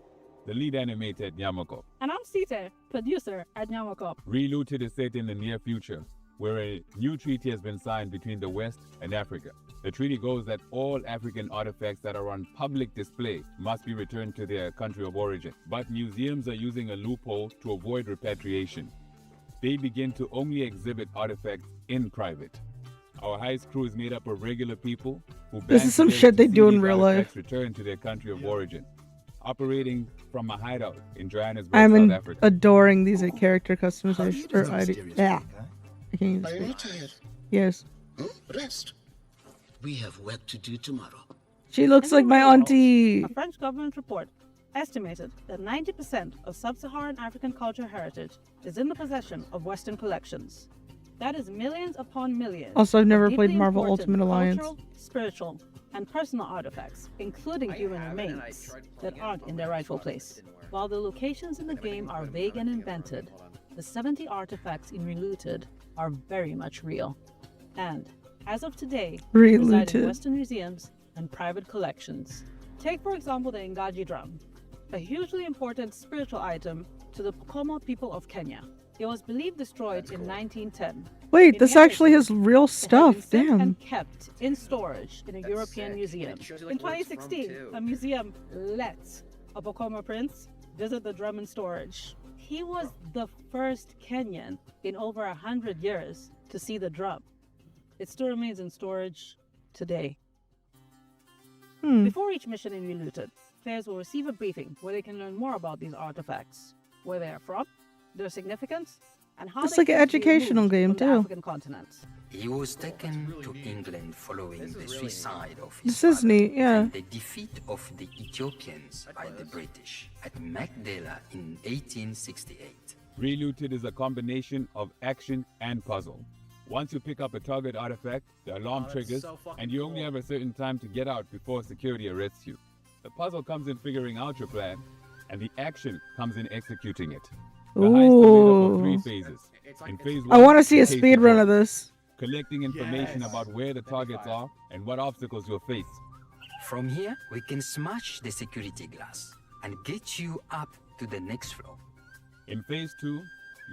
the lead animator at Nyamako. And I'm Sita, producer at Nyamako. Relooted is set in the near future, where a new treaty has been signed between the West and Africa. The treaty goes that all African artifacts that are on public display must be returned to their country of origin. But museums are using a loophole to avoid repatriation. They begin to only exhibit artifacts in private. Our heist crew is made up of regular people who This is some shit they do in real life. Return to their country of origin, operating from a hideout in Johannesburg, I'm South Africa. adoring these character customization. Or yeah. I can't Are you even not speak. tired? Yes. Rest. We have work to do tomorrow. She looks like my auntie. A French government report estimated that 90% of sub-Saharan African cultural heritage is in the possession of Western collections. That is millions upon millions. Also, I've never of played deeply Marvel important Ultimate Alliance. Cultural, spiritual, and personal artifacts, including human remains, that aren't in their rightful place. While the locations in the game are vague and invented, the 70 artifacts in Relooted are very much real. And, as of today, reside in Western museums and private collections. Take, for example, the Ngaji drum, a hugely important spiritual item to the Pokoma people of Kenya. It was believed destroyed in 1910. Wait, this actually has real It had been stuff. sent Damn. and kept in storage in a European museum. In 2016, a museum let a Pokoma prince visit the drum in storage. He was the first Kenyan in over 100 years to see the drum. It still remains in storage today. Before each mission in Relooted, players will receive a briefing where they can learn more about these artifacts, where they are from, their significance, and how It's they like an came to be educational removed game, from the too. African continent. He was taken to England following the suicide of This his is father neat, yeah. and the defeat of the Ethiopians by the British at Magdala in 1868. Relooted is a combination of action and puzzle. Once you pick up a target artifact, the alarm triggers, and you only have a certain time to get out before security arrests you. The puzzle comes in figuring out your plan, and the action comes in executing it. The heist is made up of 3 phases. In phase 1, I want to see a case speed run of control, this. collecting information about where the targets are and what obstacles you'll face. From here, we can smash the security glass and get you up to the next floor. In phase 2,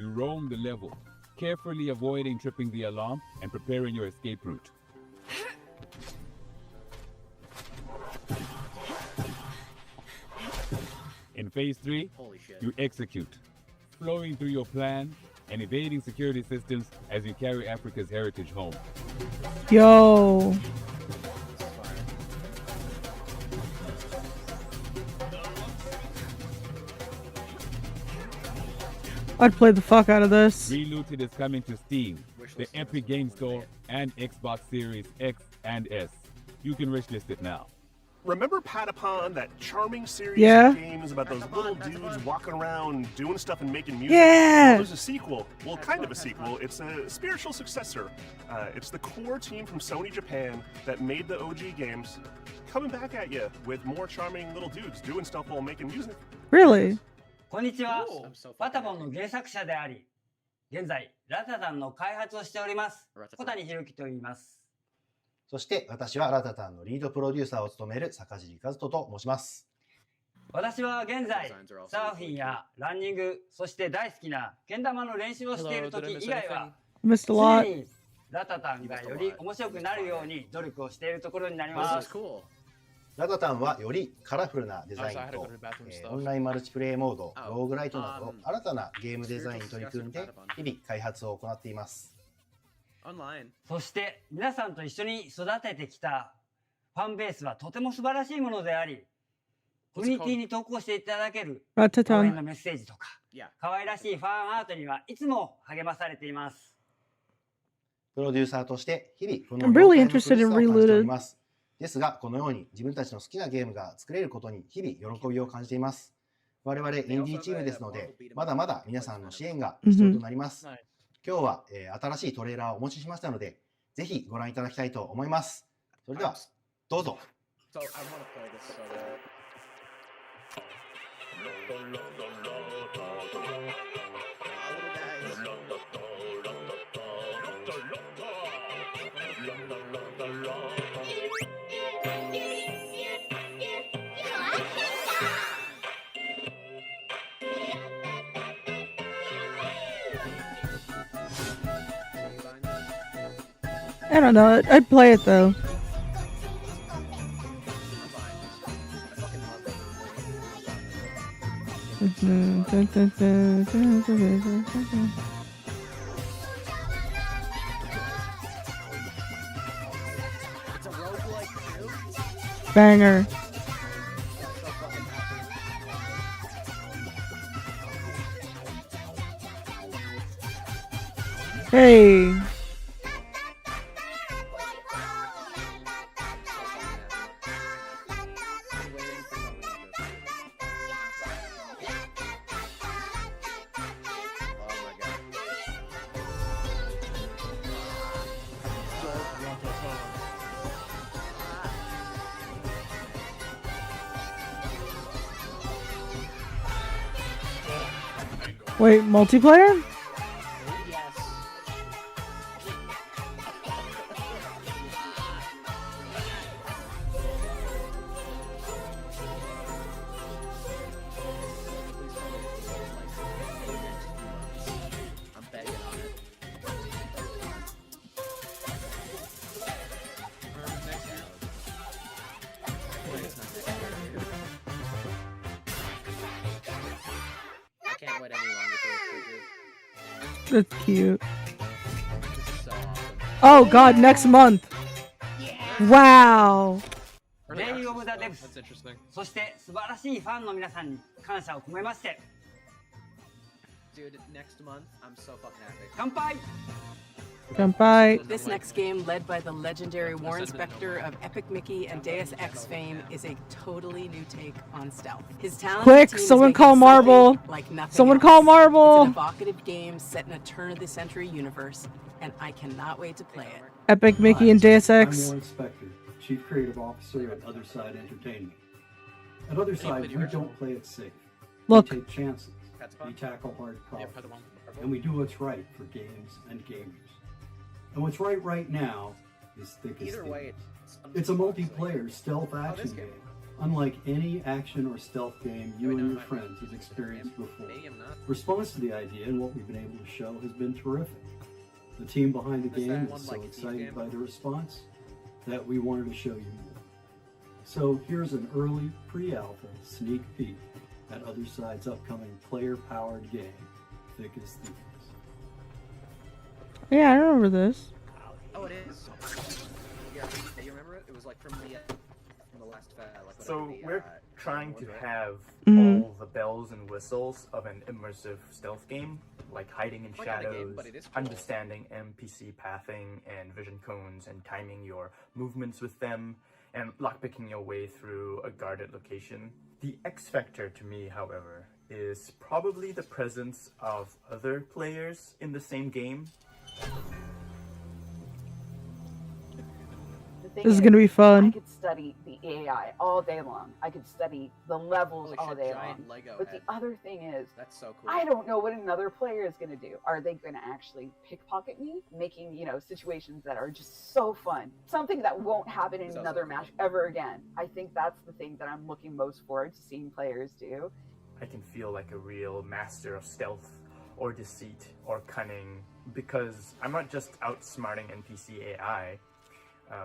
you roam the level, carefully avoiding tripping the alarm and preparing your escape route. In phase 3, you execute, flowing through your plan and evading security systems as you carry Africa's heritage home. Yo. I'd play the fuck out of this. Relooted is coming to Steam, the Epic Game Store, and Xbox Series X and S. You can wishlist it now. Remember Patapon, that charming series Yeah. of games about those little dudes walking around doing stuff and making music? Yeah. Well, there's a sequel. Well, kind of a sequel. It's a spiritual successor. It's the core team from Sony Japan that made the OG games coming back at you with more charming little dudes doing stuff while making music. Really? こんにちは。パタボンの原作者であり、現在ラタタンの開発をしております。小谷博樹と言います。そして私はラタタンのリードプロデューサーを務める坂尻和人と申します。私は現在サーフィンやランニング、そして大好きなけん玉の練習をしている時以外は、Missed a lot. 常にラタタンがより面白くなるように努力をしているところになります。ラタタンはよりカラフルなデザインと、オンラインマルチプレイモード、ローグライトなど新たなゲームデザインに取り組んで日々開発を行っています。そして皆さんと一緒に育ててきたファンベースはとても素晴らしいものであり、コミュニティに投稿していただける応援のメッセージとか、可愛らしいファンアートにはいつも励まされています。プロデューサーとして日々この I'm really interested in Reloaded. ですが、このように自分たちの好きなゲームが作れることに日々喜びを感じています。我々インディーチームですので、まだまだ皆さんの支援が必要となります。今日は、新しいトレーラーをお持ちしましたので、ぜひご覧いただきたいと思います。それでは、どうぞ。I don't know. I'd play it though. Banger. Hey. Wait, multiplayer? That's cute. Oh god, next month. Wow. Day of the Devs そして素晴らしいファンの皆さんに感謝を込めまして Dude, next month, I'm so fucking happy. 乾杯 Kanpai. This next game, led by the legendary Warren Spector of Epic Mickey and Deus Ex fame, is a totally new take on stealth. His talent Quick, someone call Marble. Like nothing Someone else. call Marble. It's an evocative game set in a turn-of-the-century universe, and I cannot wait to play it. Epic Mickey and Deus I'm Ex. Warren Spector, Chief Creative Officer at Other Side Entertainment. At Other Side, we don't play it safe. Look. We take chances, we tackle hard problems, and we do what's right for games and gamers. And what's right now is Thick as Either way, Thieves. It's a multiplayer stealth action game, unlike any action or stealth game you and your friends have experienced before. Response to the idea and what we've been able to show has been terrific. The team behind the game is so excited by the response that we wanted to show you more. So here's an early pre-alpha sneak peek at Other Side's upcoming player-powered game, Thick as Thieves. Yeah, I remember this. Oh, it is. Yeah, you remember it? It was like from the last like So we're trying to have Mhm. all the bells and whistles of an immersive stealth game, like hiding in Like not a game, shadows, but it is cool. understanding NPC pathing and vision cones, and timing your movements with them, and lockpicking your way through a guarded location. The X factor to me, however, is probably the presence of other players in the same game. This is gonna be fun. I could study the AI all day long. I could study the levels Holy all shit, day giant long. Lego But head. the other thing is, That's so cool. I don't know what another player is going to do. Are they going to actually pickpocket me, making, you know, situations that are just so fun? Something that won't happen in another match ever again. I think that's the thing that I'm looking most forward to seeing players do. I can feel like a real master of stealth or deceit or cunning, because I'm not just outsmarting NPC AI,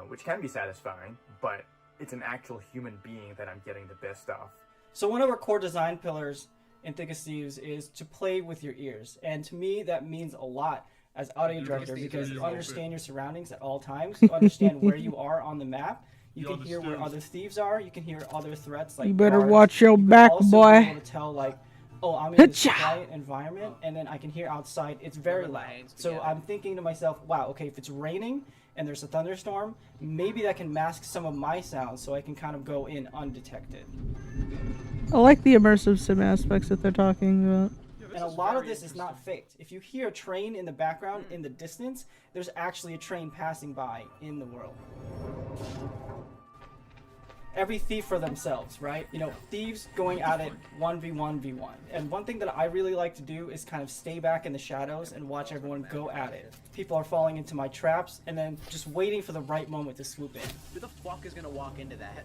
which can be satisfying, but it's an actual human being that I'm getting the best of. So one of our core design pillars in Thick as Thieves is to play with your ears. And to me, that means a lot as audio director, because you understand your surroundings at all times. You understand where you are on the map. You can hear where other thieves are. You can hear other threats like You better guards. watch your You can back, also boy. be able to tell, like, oh, I'm in this Hitcha. quiet environment, and then I can hear outside. It's very loud. So I'm thinking to myself, wow, okay, if it's raining and there's a thunderstorm, maybe that can mask some of my sounds so I can kind of go in undetected. I like the immersive sim aspects that they're talking about. And a lot of this is not faked. If you hear a train in the background in the distance, there's actually a train passing by in the world. Every thief for themselves, right? You know, thieves going at it 1v1v1. And one thing that I really like to do is kind of stay back in the shadows and watch everyone go at it. People are falling into my traps and then just waiting for the right moment to swoop in. Who the fuck is gonna walk into that?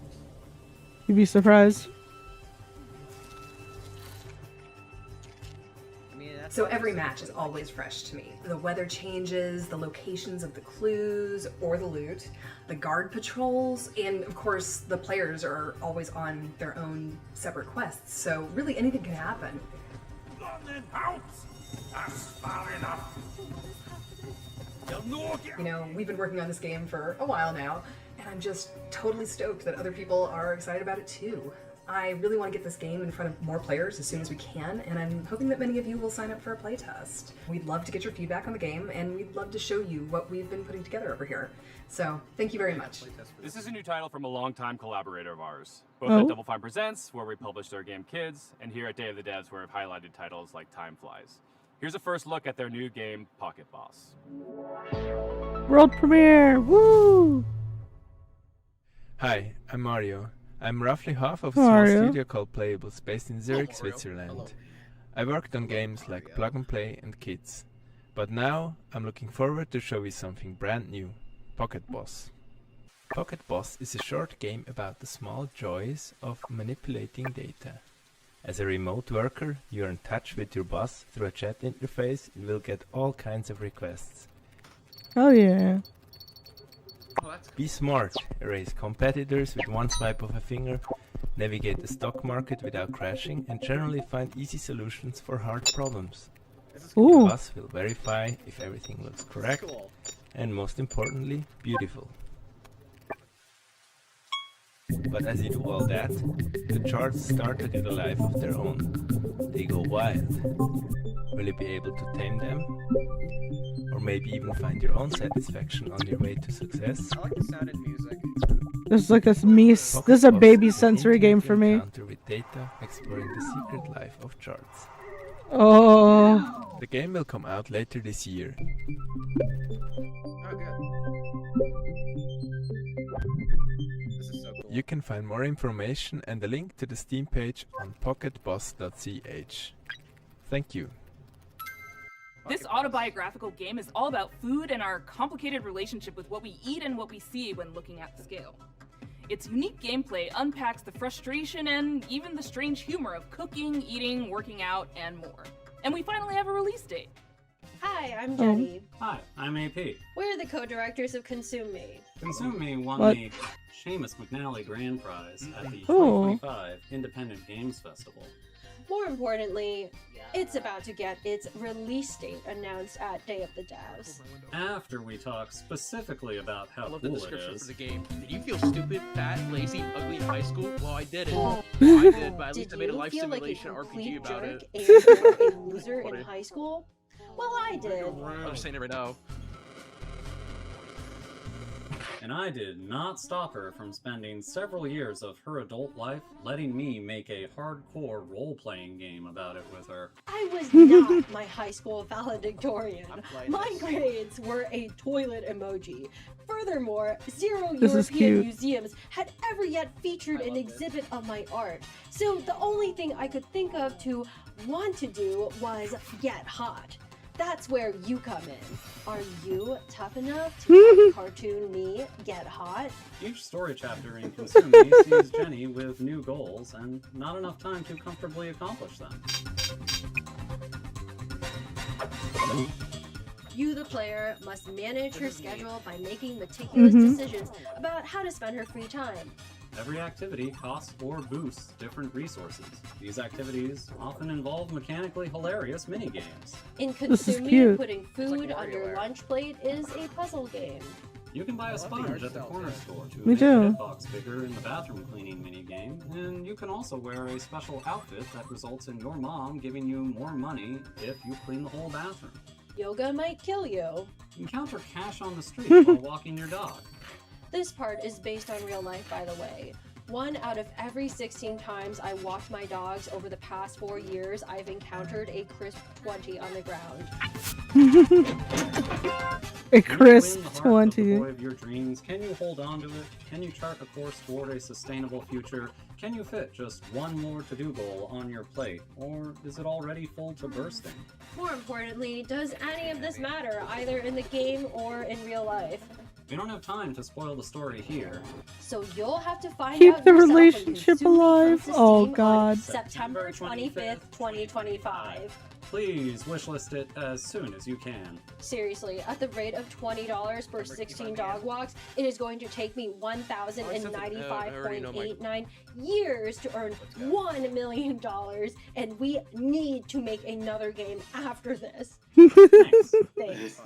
You'd be surprised. So every match is always fresh to me. The weather changes, the locations of the clues or the loot, the guard patrols, and of course the players are always on their own separate quests, so really anything can happen. You know, we've been working on this game for a while now, and I'm just totally stoked that other people are excited about it too. I really want to get this game in front of more players as soon as we can, and I'm hoping that many of you will sign up for a playtest. We'd love to get your feedback on the game, and we'd love to show you what we've been putting together over here. So, thank you very much. This is a new title from a longtime collaborator of ours. Both Oh. at Double Fine Presents, where we published our game Kids, and here at Day of the Devs, where we've highlighted titles like Time Flies. Here's a first look at their new game, Pocket Boss. World premiere! Woo! Hi, I'm Mario. I'm roughly half of a Mario. small studio called Playables based in Zurich, Switzerland. I worked on games like Plug and Play and Kids. But now I'm looking forward to show you something brand new, Pocket Boss. Pocket Boss is a short game about the small joys of manipulating data. As a remote worker, you're in touch with your boss through a chat interface and will get all kinds of requests. Oh yeah. Be smart, erase competitors with one swipe of a finger, navigate the stock market without crashing, and generally find easy solutions for hard problems. Ooh. Your boss will verify if everything looks correct, cool. and most importantly, beautiful. But as you do all that, the charts start to get a life of their own. They go wild. Will you be able to tame them? Or maybe even find your own satisfaction on your way to success? I like the sound and music. This is like this is a baby sensory game for me. Encounter with data, exploring the secret life of charts. Oh. The game will come out later this year. Oh, good. This is so cool. You can find more information and a link to the Steam page on pocketboss.ch. Thank you. This autobiographical game is all about food and our complicated relationship with what we eat and what we see when looking at the scale. Its unique gameplay unpacks the frustration and even the strange humor of cooking, eating, working out, and more. And we finally have a release date. Hi, I'm Jenny. Hi, I'm AP. We're the co-directors of Consume Me. Consume Me won What? the Seamus McNally Grand Prize at the Ooh. 2025 Independent Games Festival. More importantly, it's about to get its release date announced at Day of the Devs. After we talk specifically about how I love the cool it description is, for the game. Did you feel stupid, fat, lazy, ugly in high school? Well, I didn't. I did, but at least I made a life simulation RPG about it. And you were a loser in high school? Well, I did. I'm just saying it right now. and I did not stop her from spending several years of her adult life letting me make a hardcore role-playing game about it with her. I was not my high school valedictorian. My grades were a toilet emoji. Furthermore, zero European museums had ever yet featured an exhibit of my art. So the only thing I could think of to want to do was get hot. That's where you come in. Are you tough enough to have cartoon me get hot? Each story chapter in Consume Me sees Jenny with new goals and not enough time to comfortably accomplish them. You, the player, must manage her schedule by making meticulous decisions about how to spend her free time. Every activity costs or boosts different resources. These activities often involve mechanically hilarious mini-games. In Consume Me, putting food on your lunch plate is a puzzle game. You can buy a sponge at the corner store to Me make too. the hitbox bigger in the bathroom cleaning minigame, and you can also wear a special outfit that results in your mom giving you more money if you clean the whole bathroom. Yoga might kill you. Encounter cash on the street while walking your dog. This part is based on real life, by the way. 1 out of every 16 times I walked my dogs over the past 4 years, I've encountered a crisp 20 on the ground. A crisp Can you win the heart of the 20. boy of your dreams? Can you hold on to it? Can you chart a course toward a sustainable future? Can you fit just one more to-do goal on your plate? Or is it already full to bursting? More importantly, does any of this matter, either in the game or in real life? We don't have time to spoil the story here. So you'll have to find Keep out the yourself when relationship Consume Me alive. comes to Oh Steam on god. September 25th, 2025. Please wishlist it as soon as you can. Seriously, at the rate of $20 for 16 dog walks, it is going to take me 1,095.89 years to earn $1 million, and we need to make another game after this. Thanks.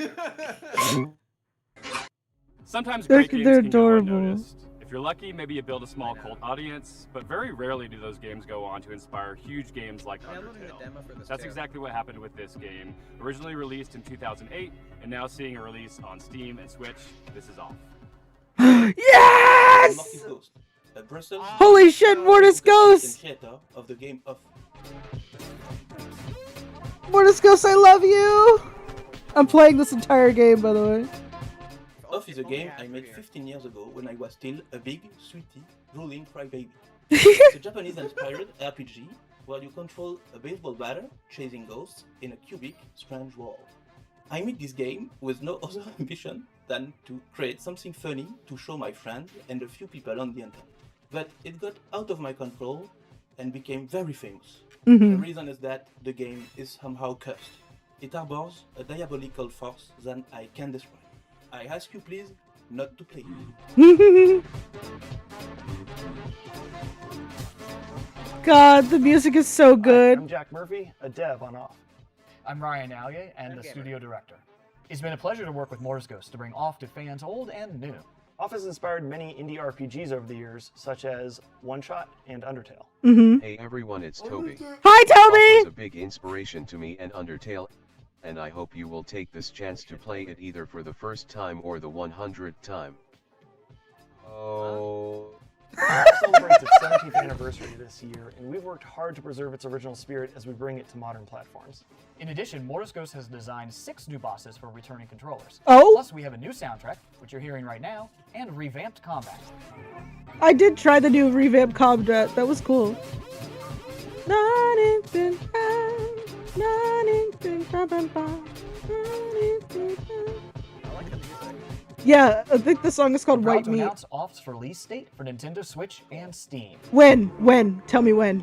Sometimes They're- great games they're can go adorable. unnoticed. If you're lucky, maybe you build a small cult audience, but very rarely do those games go on to inspire huge games like Undertale. That's exactly what happened with this game. Originally released in 2008, and now seeing a release on Steam and Switch, this is off. Yes! Holy shit, Mortis Ghost! Of the game of Mortis Ghost, I love you! I'm playing this entire game, by the way. Off is a game I made 15 years ago when I was still a big, sweetie, drooling crybaby. It's a Japanese-inspired RPG where you control a baseball batter chasing ghosts in a cubic, strange world. I made this game with no other ambition than to create something funny to show my friends and a few people on the internet. But it got out of my control and became very famous. The reason is that the game is somehow cursed. It harbors a diabolical force that I can describe. I ask you please not to play. God, the music is so good. I'm Jack Murphy, a dev on Off. I'm Ryan Allier, and the studio director. It's been a pleasure to work with Mortis Ghost to bring Off to fans old and new. Off has inspired many indie RPGs over the years, such as One Shot and Undertale. Hey everyone, it's Toby. Hi, Toby! Off was a big inspiration to me and Undertale, and I hope you will take this chance to play it either for the first time or the 100th time. Oh. Off celebrates its 17th anniversary this year, and we've worked hard to preserve its original spirit as we bring it to modern platforms. In addition, Mortis Ghost has designed 6 new bosses for returning controllers. Oh? Plus, we have a new soundtrack, which you're hearing right now, and revamped combat. I did try the new revamp combat. That was cool. Yeah, I think the song is called We're proud White to Meat. announce Off's release date for Nintendo Switch and Steam. When? Tell me when.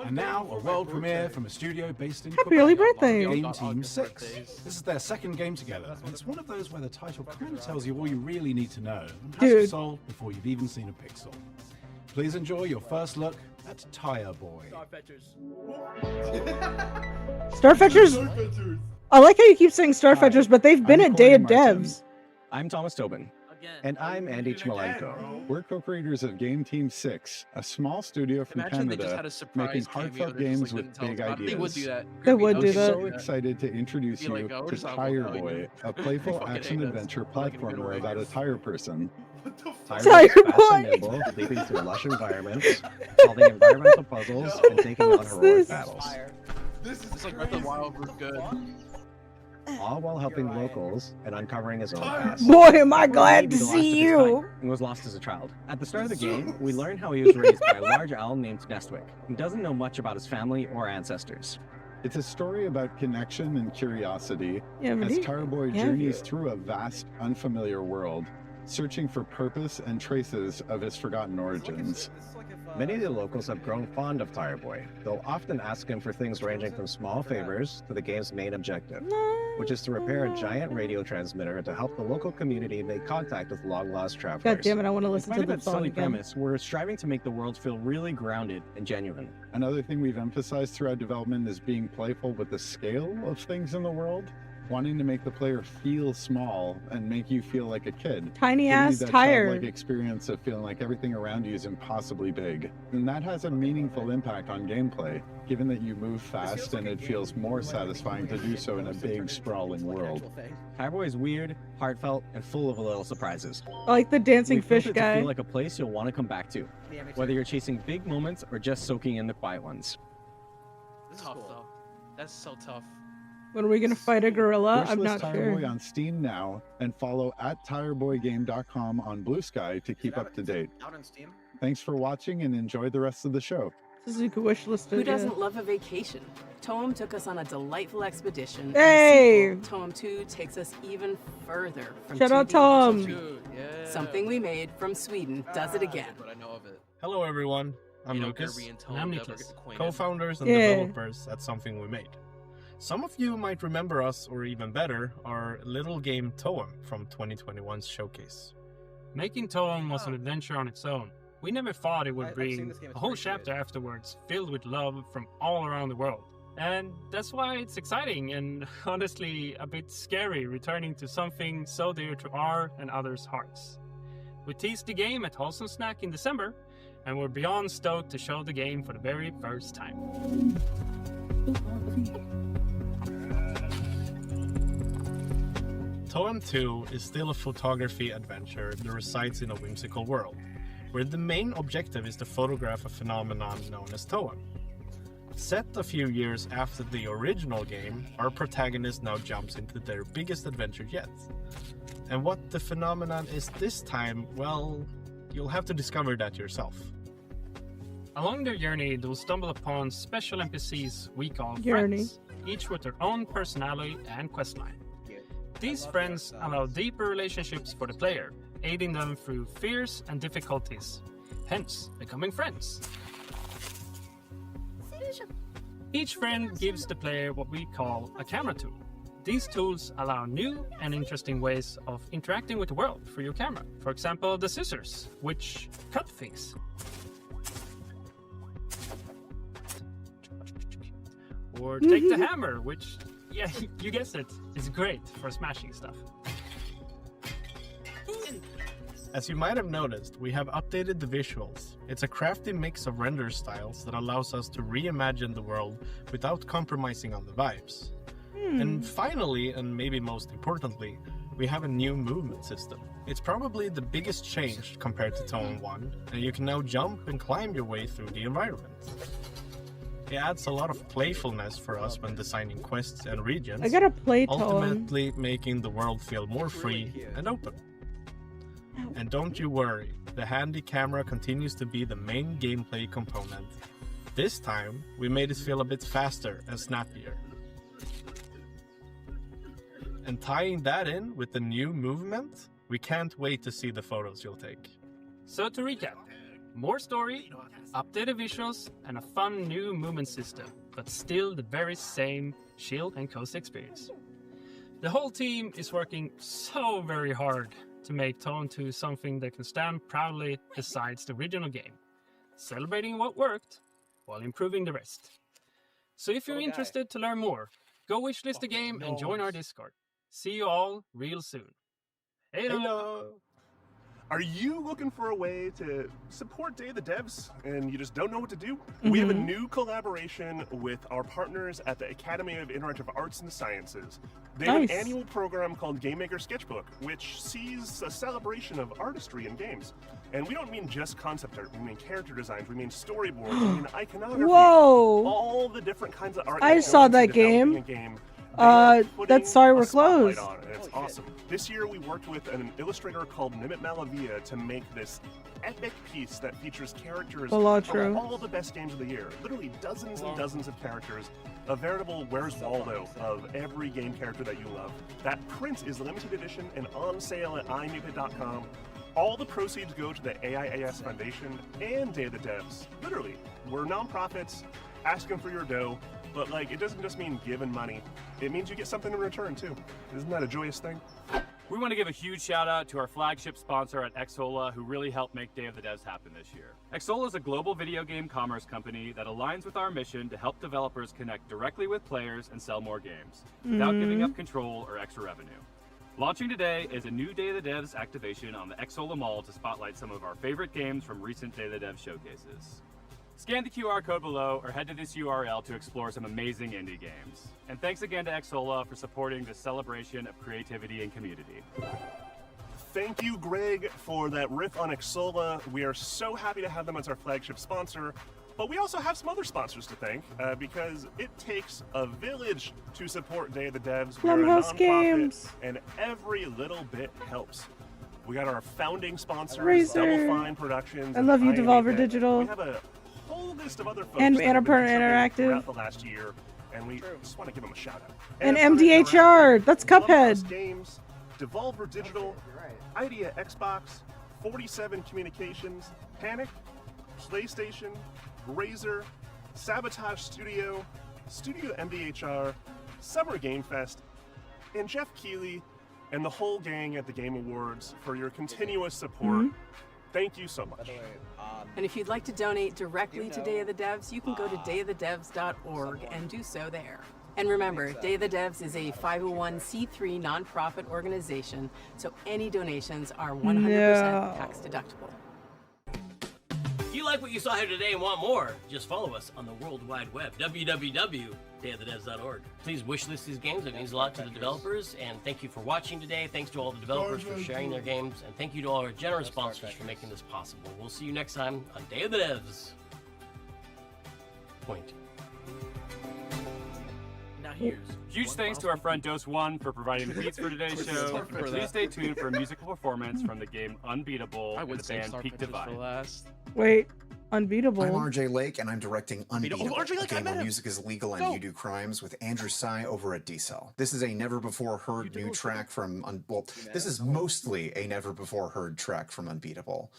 And now, a world premiere from a studio based in Happy Quebec. early birthday. Game Team 6. This is their second game together, and it's one of those where the title kind of tells you all you really need to know, and has to solve before you've even seen a pixel. Please enjoy your first look at Tire Boy. Starfetchers. I like how you keep saying Starfetchers, but they've been at Day of Devs. I'm Thomas Tobin. And I'm Andy Chmalenko. We're co-creators of Game Team 6, a small studio from Canada making heartfelt games with big ideas. They would do that. They would do that. We're so excited to introduce you to Tire Boy, a playful action-adventure platformer about a tire person. Tire Boy! Nimble, leaping through lush environments, solving environmental puzzles, and taking on heroic battles. This is like Breath of the Wild for good. All while helping locals and uncovering his own past. Boy, am I glad to see you! And was lost as a child. At the start of the game, we learn how he was raised by a large owl named Nestwick, who doesn't know much about his family or ancestors. It's a story about connection and curiosity Yeah, as really? Tire Boy Yeah. journeys through a vast, unfamiliar world, searching for purpose and traces of his forgotten origins. Many of the locals have grown fond of Tire Boy. They'll often ask him for things ranging from small favors to the game's main objective, which is to repair a giant radio transmitter to help the local community make contact with long-lost travelers. God damn it, I want to listen to In spite the of its song silly again. premise, we're striving to make the world feel really grounded and genuine. Another thing we've emphasized throughout development is being playful with the scale of things in the world, wanting to make the player feel small and make you feel like a kid. Tiny Giving you ass that tire. childlike experience of feeling like everything around you is impossibly big. And that has a meaningful impact on gameplay, given that you move fast and it feels more satisfying to do so in a big, sprawling world. Tire Boy is weird, heartfelt, and full of little surprises. I like the dancing We've built fish it to guy. feel like a place you'll want to come back to, whether you're chasing big moments or just soaking in the quiet ones. Tough though. That's so tough. When are we gonna fight a gorilla? Wish I'm list not Tire sure. Boy on Steam now, and follow @tireboygame.com on Blue Sky to keep up to date. Out on Steam? Thanks for watching and enjoy the rest of the show. This is a good wish list. Who doesn't love a vacation? Toem took us on a delightful expedition. and the Hey! sequel, Toem 2 takes us even further from Shout out 2D Tom. to something we made from Sweden does it again. But I know of it. Hello everyone, I'm You know, Lucas, Gary and Tom and I'm never Niklas, get acquainted. co-founders and Yeah. developers at Something We Made. Some of you might remember us, or even better, our little game Toem from 2021's showcase. Making Toem was an adventure on its own. We never thought it would I've bring seen this game, it's a whole pretty chapter afterwards filled with love from all around the world. And that's why it's exciting and honestly a bit scary returning to something so dear to our and others' hearts. We teased the game at Wholesome Snack in December, and we're beyond stoked to show the game for the very first time. Toem 2 is still a photography adventure that resides in a whimsical world, where the main objective is to photograph a phenomenon known as Toem. Set a few years after the original game, our protagonist now jumps into their biggest adventure yet. And what the phenomenon is this time, well, you'll have to discover that yourself. Along their journey, they'll stumble upon special NPCs we call friends, each with their own personality and questline. These friends allow deeper relationships for the player, aiding them through fears and difficulties, hence becoming friends. Each friend gives the player what we call a camera tool. These tools allow new and interesting ways of interacting with the world through your camera. For example, the scissors, which cut things. Or take the hammer, which, yeah, you guessed it, is great for smashing stuff. As you might have noticed, we have updated the visuals. It's a crafty mix of render styles that allows us to reimagine the world without compromising on the vibes. And finally, and maybe most importantly, we have a new movement system. It's probably the biggest change compared to Toem 1, and you can now jump and climb your way through the environment. It adds a lot of playfulness for us when designing quests and regions, I gotta play Toem. ultimately making the world feel more free and open. And don't you worry, the handy camera continues to be the main gameplay component. This time, we made it feel a bit faster and snappier. And tying that in with the new movement, we can't wait to see the photos you'll take. So to recap, More story, updated visuals, and a fun new movement system, but still the very same chill and cozy experience. The whole team is working so very hard to make Tone 2 something that can stand proudly besides the original game, celebrating what worked while improving the rest. So if you're interested to learn more, go wishlist the game and join our Discord. See you all real soon. Hello! Are you looking for a way to support Day of the Devs and you just don't know what to do? We have a new collaboration with our partners at the Academy of Interactive Arts and Sciences. They have an annual program called Game Maker Sketchbook, which sees a celebration of artistry in games. And we don't mean just concept art, we mean character designs, we mean storyboards, we mean iconography. Whoa! All the different kinds of art. I saw that game. That's Sorry We're Closed. It's awesome. This year we worked with an illustrator called Nimit Malavia to make this epic piece that features characters from all the best games of the year. Literally dozens and dozens of characters. A veritable Where's Waldo of every game character that you love. That print is limited edition and on sale at iMakeIt.com. All the proceeds go to the AIAS Foundation and Day of the Devs. Literally, we're nonprofits asking for your dough. But like, it doesn't just mean giving money. It means you get something in return too. Isn't that a joyous thing? We want to give a huge shout out to our flagship sponsor at Xsola, who really helped make Day of the Devs happen this year. Xsola is a global video game commerce company that aligns with our mission to help developers connect directly with players and sell more games, without giving up control or extra revenue. Launching today is a new Day of the Devs activation on the Xsola Mall to spotlight some of our favorite games from recent Day of the Devs showcases. Scan the QR code below or head to this URL to explore some amazing indie games. And thanks again to Xsola for supporting this celebration of creativity and community. Thank you, Greg, for that riff on Xsola. We are so happy to have them as our flagship sponsor. But we also have some other sponsors to thank because it takes a village to support Day of the Devs. We're a nonprofit, Games. And every little bit helps. We got our founding sponsors, Razor. Double Fine Productions. I love you, Devolver Digital. We have a whole list of other folks And that have been Annapurna contributing Interactive. throughout the last year, and we just want to give them a shout out. And Annapurna MDHR, that's Interactive, Cuphead. Games, Devolver Digital, Idea Xbox, 47 Communications, Panic, PlayStation, Razer, Sabotage Studio, Studio MDHR, Summer Game Fest, and Jeff Keighley and the whole gang at the Game Awards for your continuous support. Thank you so much. And if you'd like to donate directly to Day of the Devs, you can go to dayofthedevs.org and do so there. And remember, Day of the Devs is a 501c3 nonprofit organization, so any donations are 100% tax deductible. If you like what you saw here today and want more, just follow us on the World Wide Web, www.dayofthedevs.org. Please wishlist these games. It means a lot to the developers, and thank you for watching today. Thanks to all the developers for sharing their games, and thank you to all our generous sponsors for making this possible. We'll see you next time on Day of the Devs. Point. Huge thanks to our friend Dose One for providing the beats for today's show. And please stay tuned for a musical performance from the game Unbeatable and the band Peak Divide. Wait, Unbeatable. I'm RJ Lake, and I'm directing Unbeatable, RJ Lake, a game where music is legal and you do crimes, with Andrew Tsai over at D-Cell. This is a never-before-heard new track from, this is mostly a never-before-heard track from Unbeatable.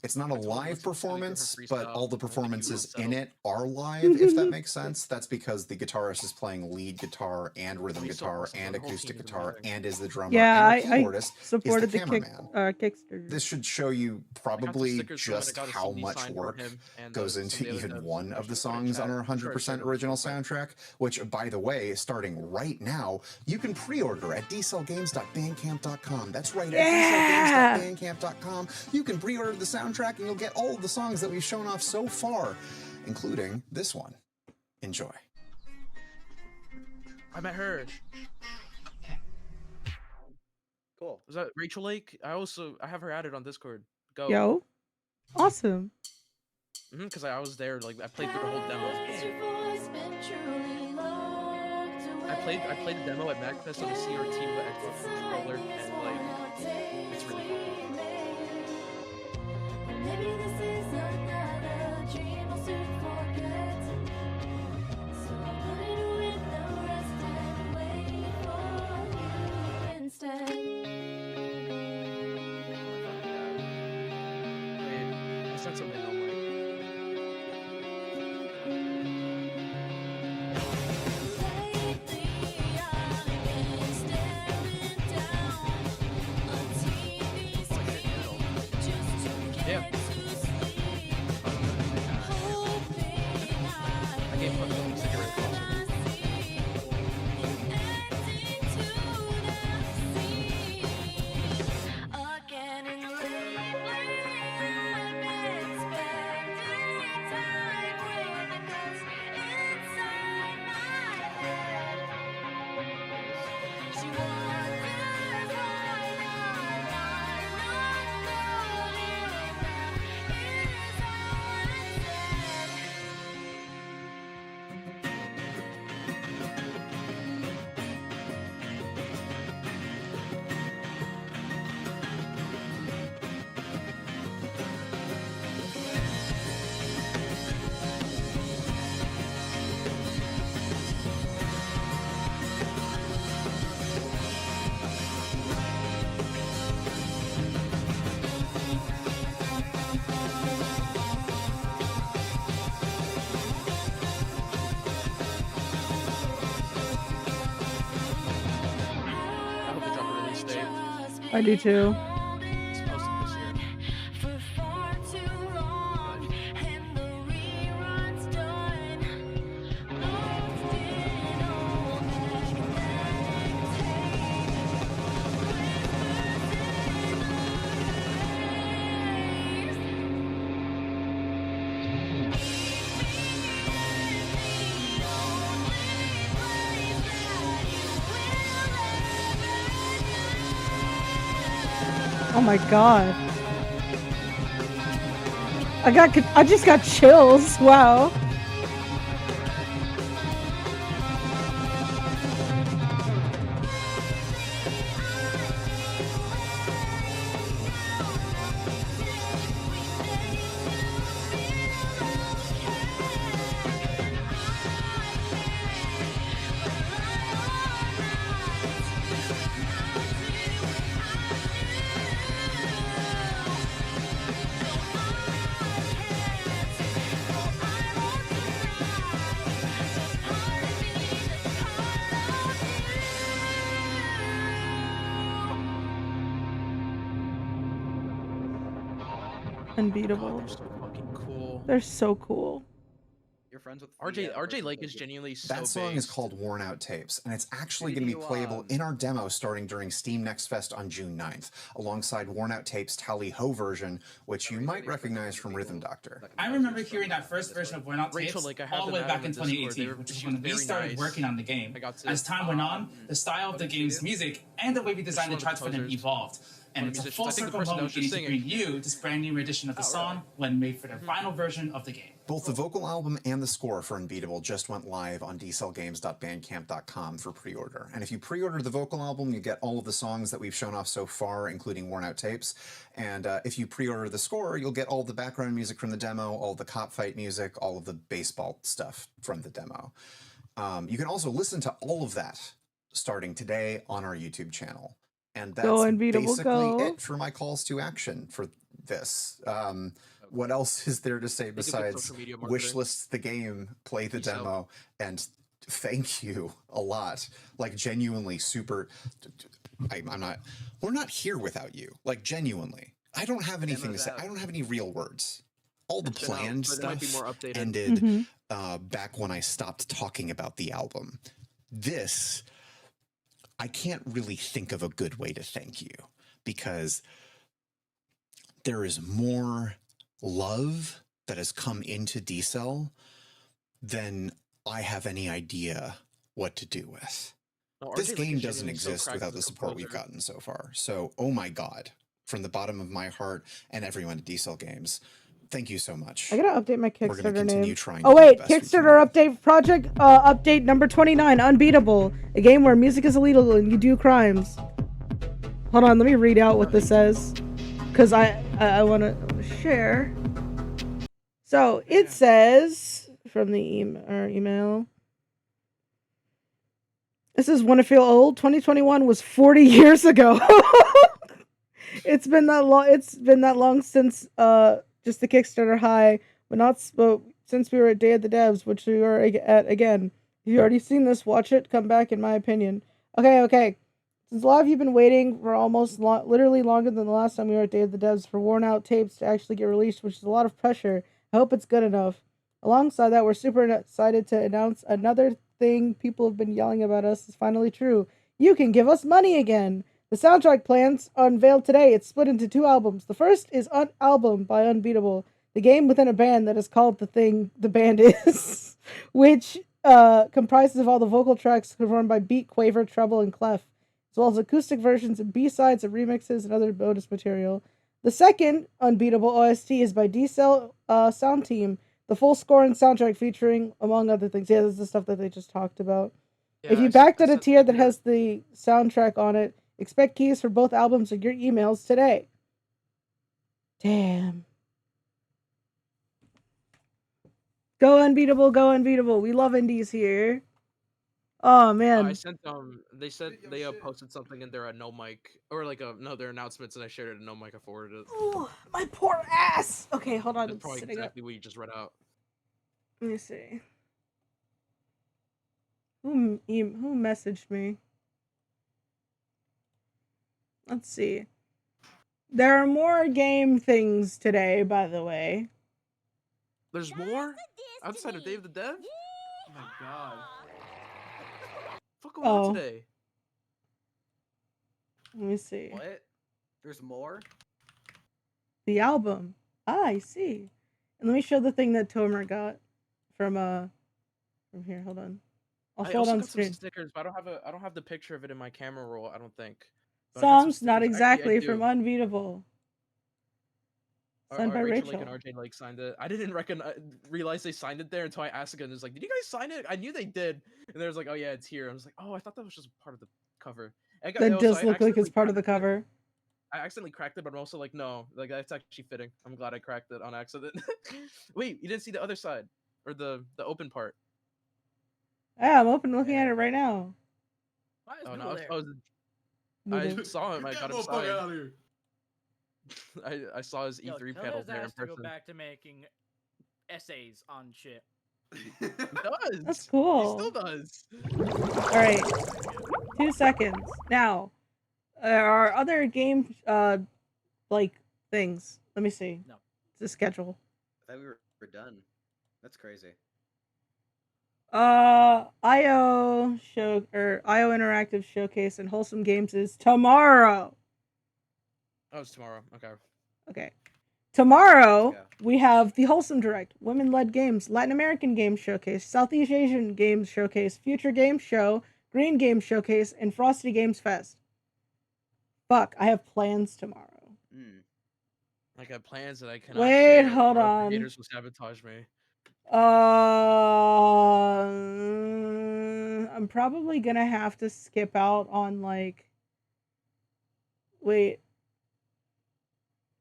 It's not a live performance, but all the performances in it are live, if that makes sense. That's because the guitarist is playing lead guitar and rhythm guitar and acoustic guitar and is the drummer and the keyboardist supported is the the cameraman. Kickstarter. This should show you probably just how much work goes into even one of the songs on our 100% original soundtrack, which, by the way, starting right now, you can pre-order at dcellgames.bandcamp.com. That's right, at dcellgames.bandcamp.com. You can pre-order the soundtrack and you'll get all of the songs that we've shown off so far, including this one. Enjoy. I met her. Cool. Was that Rachel Lake? I have her added on Discord. Go. Yo. Awesome. Because I was there, like I played through the whole demo. I played the demo at MagFest on the CRT with Xbox controller, and like it's really cool. Maybe this is another dream I'll soon forget. So I'll put it with the rest and wait for you instead. I sent something on my game from the cigarette culture. I hope they drop a release date. I do too. It's posted this year. Oh my god. I just got chills. Wow. Unbeatable. They're so fucking cool. They're so cool. You're friends with RJ Lake is genuinely so That song big. is called Worn Out Tapes, and it's actually going to be playable in our demo starting during Steam Next Fest on June 9th, alongside Worn Out Tapes' Tally Ho version, which you might recognize from Rhythm Doctor. I remember hearing that first version of Worn Out Tapes Rachel, like, I have all the them way out back on in the Discord. 2018, which is She when was we very started nice. working on the game. I got to, As time went on, the style of the game's music and the way we designed the one of the charts for them composers. evolved. And One of it's the a full musicians. I think the circle person that moment was just getting to bring you this brand new edition of the song when made for the final version of the game. Both the vocal album and the score for Unbeatable just went live on dcellgames.bandcamp.com for pre-order. And if you pre-order the vocal album, you get all of the songs that we've shown off so far, including Worn Out Tapes. And if you pre-order the score, you'll get all the background music from the demo, all the cop fight music, all of the baseball stuff from the demo. You can also listen to all of that starting today on our YouTube channel. And that's Go Unbeatable, basically go. it for my calls to action for this. What else is there to say besides social media marketing. wishlist the game, play the Peace out. demo, and thank you a lot. Like genuinely super. I'm not. We're not here without you. Like genuinely, I don't have anything to say. I don't have any real words. All the It's been out, planned but it might be stuff more updated. ended Mhm. back when I stopped talking about the album. This, I can't really think of a good way to thank you because there is more love that has come into D-Cell than I have any idea what to do with. No, This RJ Lake game is doesn't genuinely so exist cracked without as the a support we've composer. gotten so far. So, oh my God, from the bottom of my heart and everyone at D-Cell Games, thank you so much. I gotta update my We're gonna Kickstarter continue name. trying Oh to do wait, the best we Kickstarter update project update number 29, Unbeatable, a game where music is illegal and you do crimes. Hold on, let me read out what this says, cause I want to share. So it says from the email. This is "Wanna Feel Old." 2021 was 40 years ago. It's been that long. It's been that long since just the Kickstarter high, but since we were at Day of the Devs, which we are at again. If you've already seen this, watch it. Come back, in my opinion. Okay. Since a lot of you have been waiting for almost literally longer than the last time we were at Day of the Devs for Worn Out Tapes to actually get released, which is a lot of pressure. I hope it's good enough. Alongside that, we're super excited to announce another thing people have been yelling about us is finally true. You can give us money again! The soundtrack plans unveiled today. It's split into 2 albums. The first is Album by Unbeatable, the game within a band that is called the thing the band is, which comprises of all the vocal tracks performed by beat, quaver, treble, and clef, as well as acoustic versions and B-sides and remixes and other bonus material. The second Unbeatable OST is by D-Cell Sound Team, the full score and soundtrack featuring, among other things. Yeah, this is the stuff that they just talked about. Yeah, if you backed at a tier that has the soundtrack on it, expect keys for both albums in your emails today. Damn. Go Unbeatable, go Unbeatable. We love indies here. Oh, man. I sent they said they posted something in their no mic or like their announcements, and I shared it in no mic. I forwarded it. Oh, my poor ass. Okay, hold on. That's probably exactly what you just read out. Let me see. Who messaged me? Let's see. There are more game things today, by the way. There's more outside of Dave the Dev. Oh my god. Fuck going on today? Let me see. What? There's more? The album. I see. And let me show the thing that Tomer got from here. Hold on. I'll I show it also on got screen. some stickers, but I don't have the picture of it in my camera roll. I don't think. But I got some Songs, not stickers. Actually, exactly, I from do. Unbeatable. Signed by Rachel Rachel. Lake and RJ like signed it. I didn't realize they signed it there until I asked again. It's like, did you guys sign it? I knew they did. And they was like, oh yeah, it's here. I was like, oh, I thought that was just part of the cover. That does look like it's part of the cover. I accidentally cracked it, but I'm also like, no, like that's actually fitting. I'm glad I cracked it on accident. Wait, you didn't see the other side or the open part? Yeah, I'm looking at it right now. Why is oh Noodle no, there? I Noodle. saw him. I Get got that him motherfucker signed. out of here. I saw his Yo, E3 tell panel his there in ass to go person. back to making essays on shit. He does. That's cool. He still does. All right. 2 seconds. Now, there are other game, like, things. Let me see. No. The schedule. I thought we were done. That's crazy. IO Interactive Showcase and Wholesome Games is tomorrow. Oh, it's tomorrow. Okay. Okay. Tomorrow, we have the Wholesome Direct, Women-Led Games, Latin American Games Showcase, Southeast Asian Games Showcase, Future Games Show, Green Games Showcase, and Frosty Games Fest. Fuck, I have plans tomorrow. I got plans that I cannot Wait, share. hold or on. Creators will sabotage me. I'm probably gonna have to skip out on, like... Wait.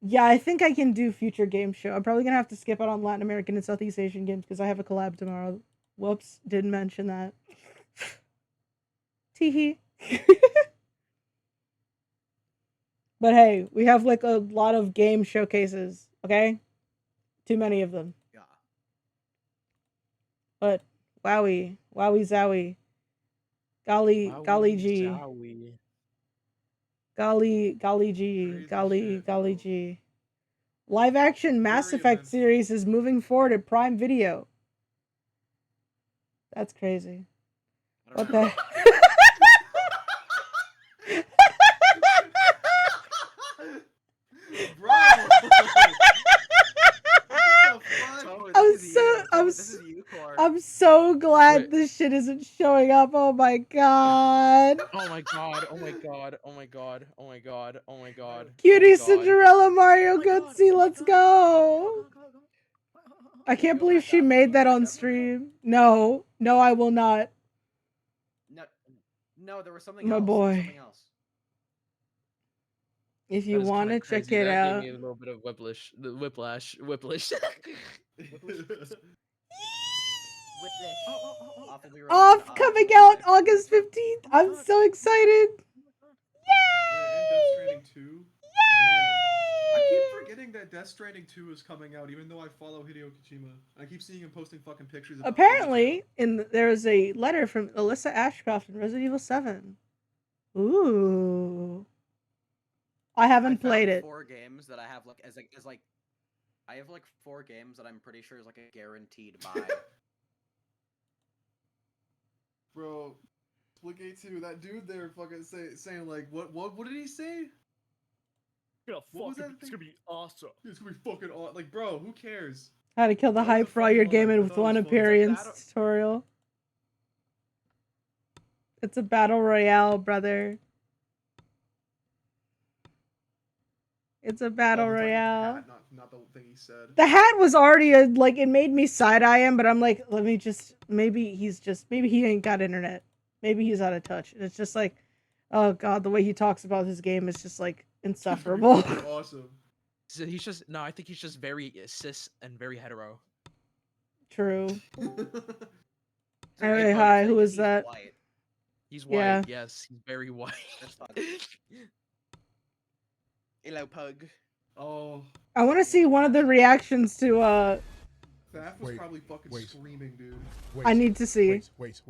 Yeah, I think I can do Future Game Show. I'm probably gonna have to skip out on Latin American and Southeast Asian games because I have a collab tomorrow. Whoops, didn't mention that. Teehee. But hey, we have like a lot of game showcases, okay? Too many of them. Yeah. But wowie zowie. Golly G. Zowie. Golly G. Live action Mass Effect series is moving forward at Prime Video. That's crazy. What the Bro. I'm so glad this shit isn't showing up. Oh my god. Oh my god. Oh my god. Oh my god. Oh my god. Oh my god. Cutie Cinderella Mario Gutsy, let's go. I can't believe she made that on stream. No, I will not. No, there was something My else. boy. There was something else. If you want to check it That out. gave me a little bit of whiplash. Off coming out August 15th. I'm so excited. Death Stranding 2? Man, I keep forgetting that Death Stranding 2 is coming out, even though I follow Hideo Kojima. I keep seeing him posting fucking pictures about Apparently, there's a letter from Alyssa Ashcroft in Resident Evil 7. Ooh. I haven't played it. 4 games that I have as like I have like 4 games that I'm pretty sure is like a guaranteed buy. Bro, Splitgate 2, that dude there fucking saying like, what did he say? What was that it's gonna be awesome. It's gonna be fucking awesome. Like, bro, who cares? How to kill the hype for all your gaming with one appearance tutorial. It's a battle royale, brother. It's a battle royale. Hat, not the thing he said. The hat was already like, it made me side-eye him, but I'm like, maybe he ain't got internet. Maybe he's out of touch. And it's just like, oh god, the way he talks about his game is just like insufferable. Awesome. So he's just I think he's just very cis and very hetero. True. Hey, hi, who is that? White. He's white, Yeah. yes, he's very white. That's fun. Hello, pug. Oh. I want to see one of the reactions to Faf was probably fucking screaming, dude. I need to see. Wait.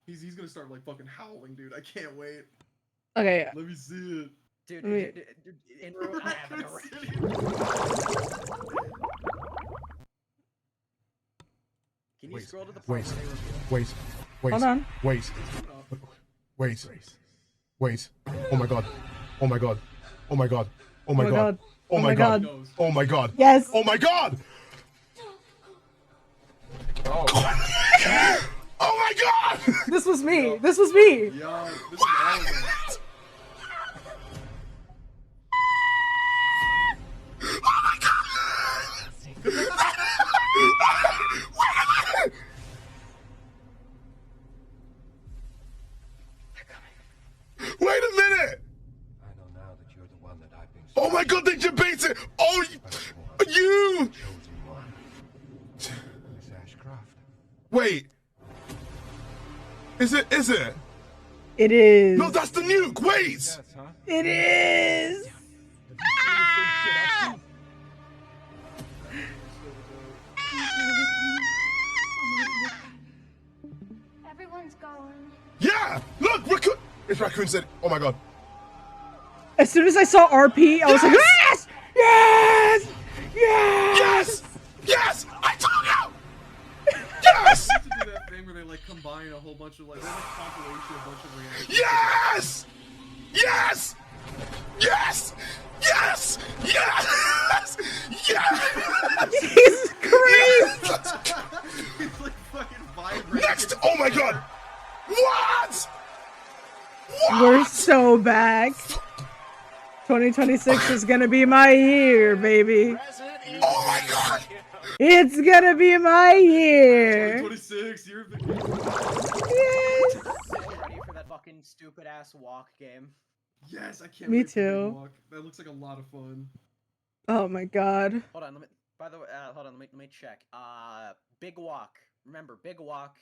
He's gonna start like fucking howling, dude. I can't wait. Okay. Let me see it. Dude, Wait. in Can you scroll to the part Wait. Hold on. Wait. Oh my god. Oh my god. Oh my god. Oh my god. Oh my god. Oh my god. Yes. Oh my god. Oh. Oh my god. This was me. This was me. Yo, this is awesome. Wait a minute! I know now that you're the one that I've been. Oh my god, they debated it! Oh, you! Miss Ashcroft. Wait. Is it? It is. No, that's the nuke! Wait! It is. Everyone's gone. Yeah! Look! Raccoon! It's Raccoon City. Oh my god. As soon as I saw RP, I was like, yes! Yes! Yes! Yes! I told you! Yes! To do that thing where they like combine a whole bunch of like compilation, a bunch of reactions. Yes! Yes! Yes! Yes! Yes! Yes! Jesus Christ! It's like fucking vibrating. Next! Oh my god! What? We're so back. 2026 is gonna be my year, baby. Oh my god! It's gonna be my year. 26, you're Yes. so ready for that fucking stupid ass walk game. Yes, I can't Me wait for too. Big Walk. That looks like a lot of fun. Oh my god. Hold on, by the way, hold on, let me check. Big Walk. Remember, Big Walk.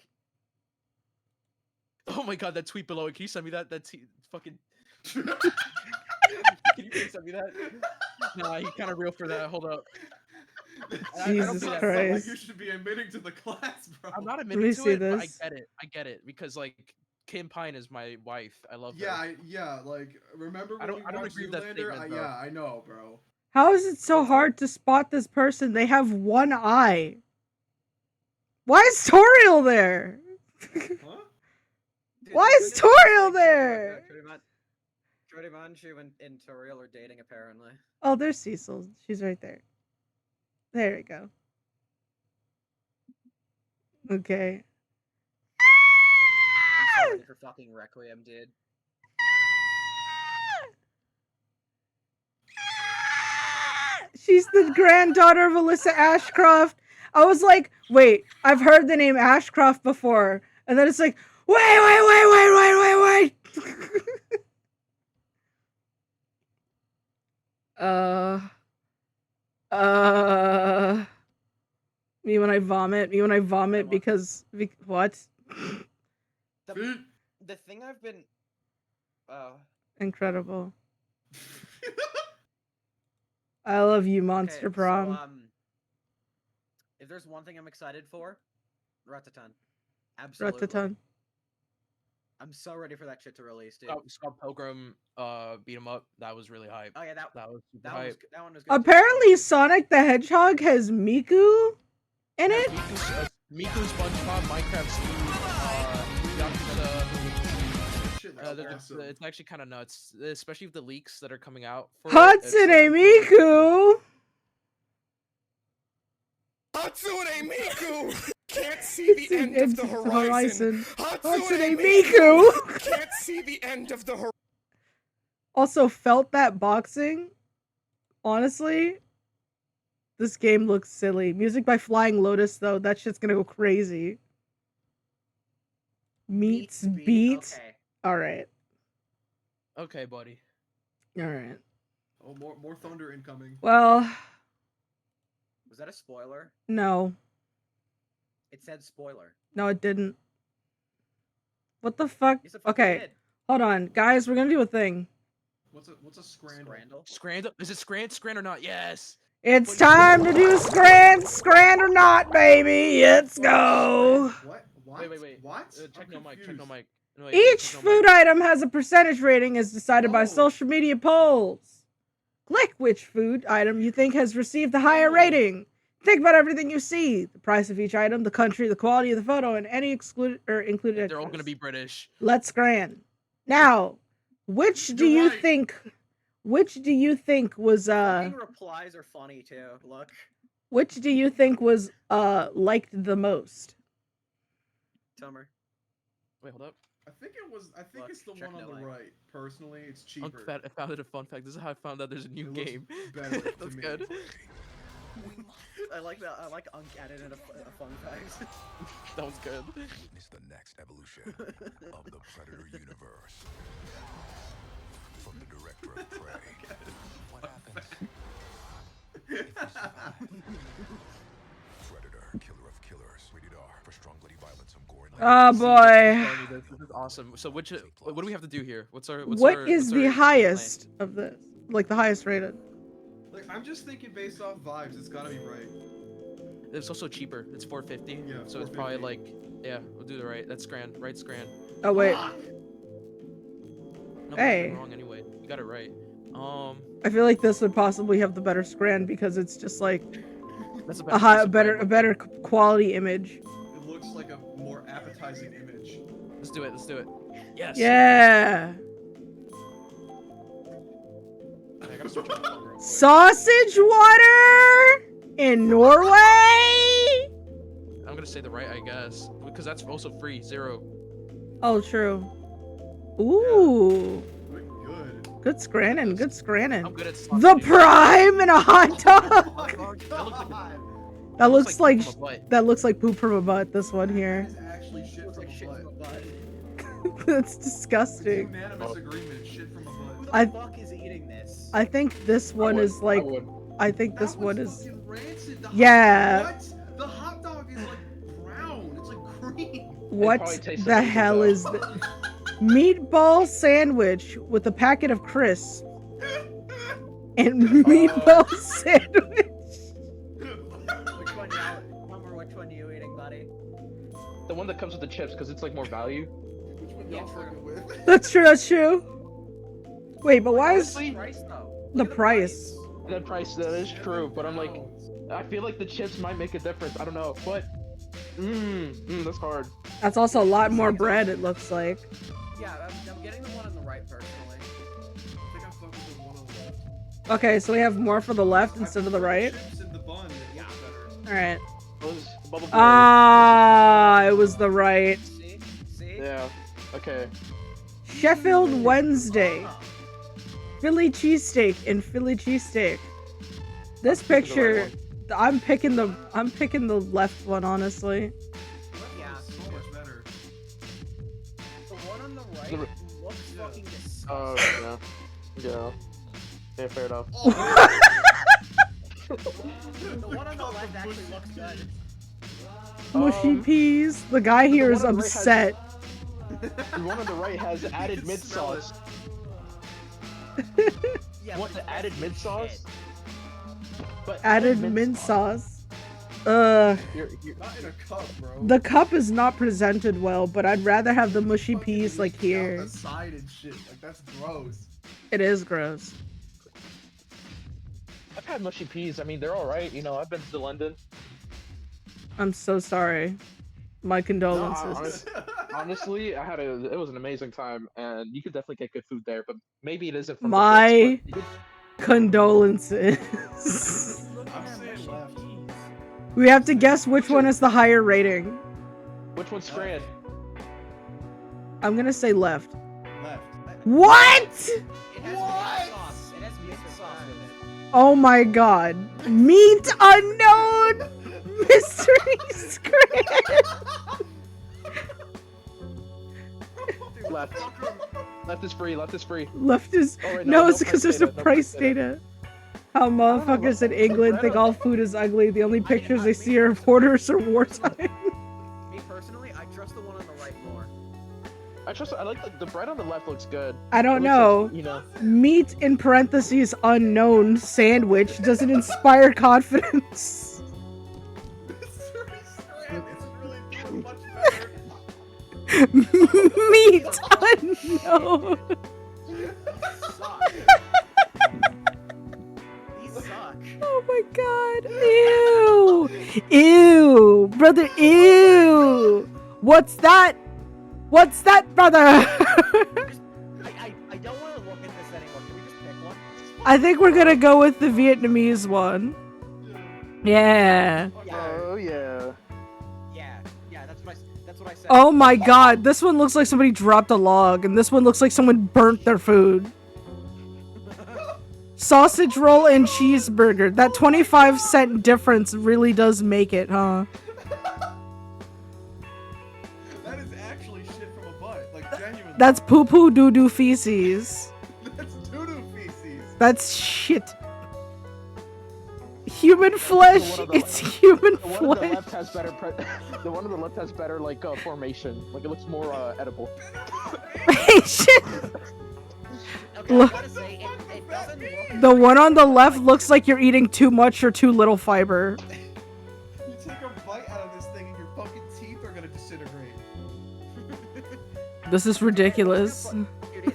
Oh my god, that tweet below. Can you send me that? Fucking. Can you please send me that? Nah, he kind of real for that. Hold up. Jesus Like Christ. you should be admitting to the class, bro. I'm not me admitting to see it, but this. I get it because like Kim Pine is my wife. I love her. Yeah, like remember when I don't we agree watched with that Zoolander? statement, though. Yeah, I know, bro. How is it so hard to spot this person? They have one eye. Why is Toriel there? Why is Toriel there? Jody Manchu and Toriel are dating apparently. Oh, there's Cecil. She's right there. There we go. Okay. I'm sorry for fucking Requiem, dude. She's the granddaughter of Alyssa Ashcroft. I was like, wait, I've heard the name Ashcroft before. And then it's like, wait. Me when I vomit because what? The thing I've been Incredible. I love you, Monster okay, Prom. So, if there's one thing I'm excited for, Rataton. Absolutely. Rataton. I'm so ready for that shit to release, dude. Scott Pilgrim beat 'em up. That was really hype. Oh yeah, that was super that one was hype. that one was good. Apparently, Sonic the Hedgehog has Miku in it. Miku, SpongeBob, Minecraft, Steve, it's actually kind of nuts, especially with the leaks that are coming out. For Hatsune Miku. Hatsune Miku can't see the end of the horizon. Hatsune Miku can't see the end of the horizon. Also felt that boxing. Honestly, this game looks silly. Music by Flying Lotus, though, that shit's gonna go crazy. Meets beat. Okay. All right. Okay, buddy. All right. Oh, more thunder incoming. Well, Was that a spoiler? no, It said spoiler. no, it didn't. What the fuck? Yes, it fucking Okay, did. hold on, guys. We're gonna do a thing. What's a scrandle? Scrand? Is it Scrand or not? Yes. It's time to do Scrand or not, baby. Let's go. What? Wait. What? Check no mic. Check no mic. No, wait, Each check no mic. food item has a percentage rating as decided by social media polls. Click which food item you think has received the higher rating. Think about everything you see: the price of each item, the country, the quality of the photo, and any excluded or included. They're all extras. gonna be British. Let's Scran. Now, which do you think? Which do you think was Fucking replies are funny too. Look. Which do you think was liked the most? Tomer. Wait, hold up. I think Look, it's the check one on no the mic. right. Personally, it's cheaper. I found it a fun fact. This is how I found out there's a new It looks game. better to That's me. good. I like that. I like Unk added in a fun fact. That was good. It's the next evolution of the Predator universe. From the director of Prey. What happens if you survive? Predator, killer of killers. Rated R for strong bloody violence and gore. Oh boy. This is awesome. So what do we have to do here? What's our What is the highest of this? Like the highest rated? Like, I'm just thinking based off vibes, it's gotta be right. It's also cheaper. It's $4.50. Yeah, So it's probably $4.50. like, yeah, we'll do the right. That's Scran. Right Scran. Oh wait. No, Hey. I'm wrong anyway. You got it right. I feel like this would possibly have the better Scran because it's just like That's a better quality image. It looks like a more appetizing image. Let's do it. Let's do it. Yes. Yeah. I gotta search on the phone real quick. Sausage water in Norway. I'm gonna say the right, I guess, because that's also free. 0. Oh, true. Ooh. Good. Good Scrannin'. Good Scrannin'. I'm good at The Prime and a hot dog. That looks looks like like poop from a butt. that looks like poop from a butt. This one here. It's actually shit from a butt. That's disgusting. Unanimous agreement, shit from a butt. Who the I- fuck is eating this? I think this one would, is like. I would. I think this That one was is. fucking rancid. The Yeah. What? The hot dog is like brown. It's like green. What probably tastes the amazing, hell though. is this? Meatball sandwich with a packet of crisps. And meatball sandwich. Which one y'all? Remember which one you eating, buddy? The one that comes with the chips, because it's like more value. Which one y'all fucking with? That's true. That's true. Wait, but why is The price though. the price? That price, that is true, but I'm like, I feel like the chips might make a difference. I don't know, but that's hard. That's also a lot more bread. It looks like. Yeah, I'm getting the one on the right personally. I think I'm fucking with the one on the left. Okay, so we have more for the left instead of the right. Chips in the bun. It looks better. All right. Those bubble boy. Ah, it was the right. See? See? Yeah. Okay. Sheffield Wednesday. Philly cheesesteak and Philly cheesesteak. This picture, I'm picking the left one, honestly. Yeah. So much better. The one on the right looks fucking disgusting. Oh yeah. Yeah, fair enough. The one on the left actually looks good. Mushy peas. The guy here is one on the right has- upset. The one on the right has added mint sauce. Yeah, What, but the added mint sauce? But Added mint sauce. Not in a cup, bro. The cup is not presented well, but I'd rather have the mushy peas like Out here. the side and shit. Like that's gross. It is gross. I've had mushy peas. I mean, they're all right. You know, I've been to London. I'm so sorry. My condolences. Honestly, it was an amazing time, and you could definitely get good food there. But maybe it isn't from My the Brits, condolences. I'm saying left. We have to guess which one is the higher rating. Which one's Fran? I'm gonna say left. Left. What? It has sauce. It has meat sauce with it. Oh my god. Meat unknown mystery scram. Left. Left is free. Left is free. Left is Oh, wait, no, no it's because price there's no data, no price price data. data. How motherfuckers in England think all food is ugly. The only pictures they see are of hoarders or wartime. Me personally, I trust the one on the right more. I like the bread on the left looks good. I don't It looks know. like, you know. Meat in parentheses unknown sandwich doesn't inspire confidence. Meat unknown. These suck. Oh my god. Ew. Ew. Brother, ew. What's that? What's that, brother? I don't want to look at this anymore. Can we just pick one? I think we're gonna go with the Vietnamese one. Yeah. Oh yeah. Yeah, that's what I said. Oh my god, this one looks like somebody dropped a log, and this one looks like someone burnt their food. Sausage roll and cheeseburger. That 25-cent difference really does make it, huh? That is actually shit from a butt. Like genuinely. That's poo-poo doo-doo feces. That's doo-doo feces. That's shit. Human flesh. It's human The one on the flesh. left has better. The one on the left has better like formation. Like it looks more edible. Hey, shit. Okay, I gotta say, it doesn't look. The one on the left looks like you're eating too much or too little fiber. You take a bite out of this thing and your fucking teeth are gonna disintegrate. This is ridiculous. Dude,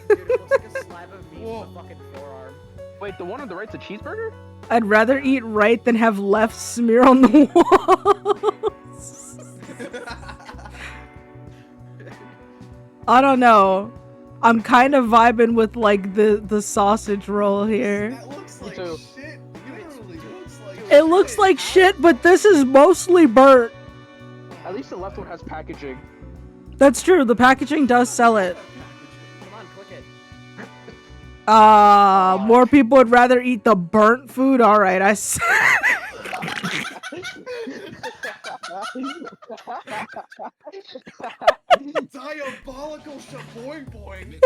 it looks like a slab of meat with a fucking forearm. Wait, the one on the right's a cheeseburger? I'd rather eat right than have left smear on the walls. I don't know. I'm kind of vibing with like the sausage roll here. That looks like shit. Literally looks like It looks like shit, but this is mostly burnt. At least the left one has packaging. That's true. The packaging does sell it. Come on, click it. More people would rather eat the burnt food. All right, I s- Diabolical shaboing boing.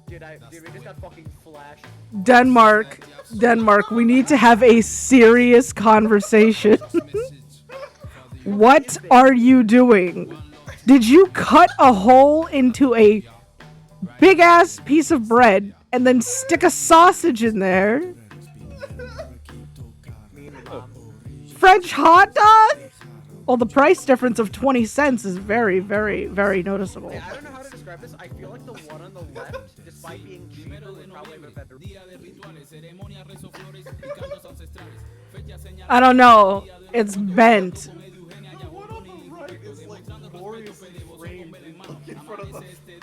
Dude, we just got fucking flashed. Denmark, we need to have a serious conversation. What are you doing? Did you cut a hole into a big ass piece of bread and then stick a sausage in there? French hot dog? Well, the price difference of 20 cents is very, very, very noticeable. I don't know how to describe this. I feel like the one on the left, despite being cheaper, would probably have a better. I don't know. It's bent.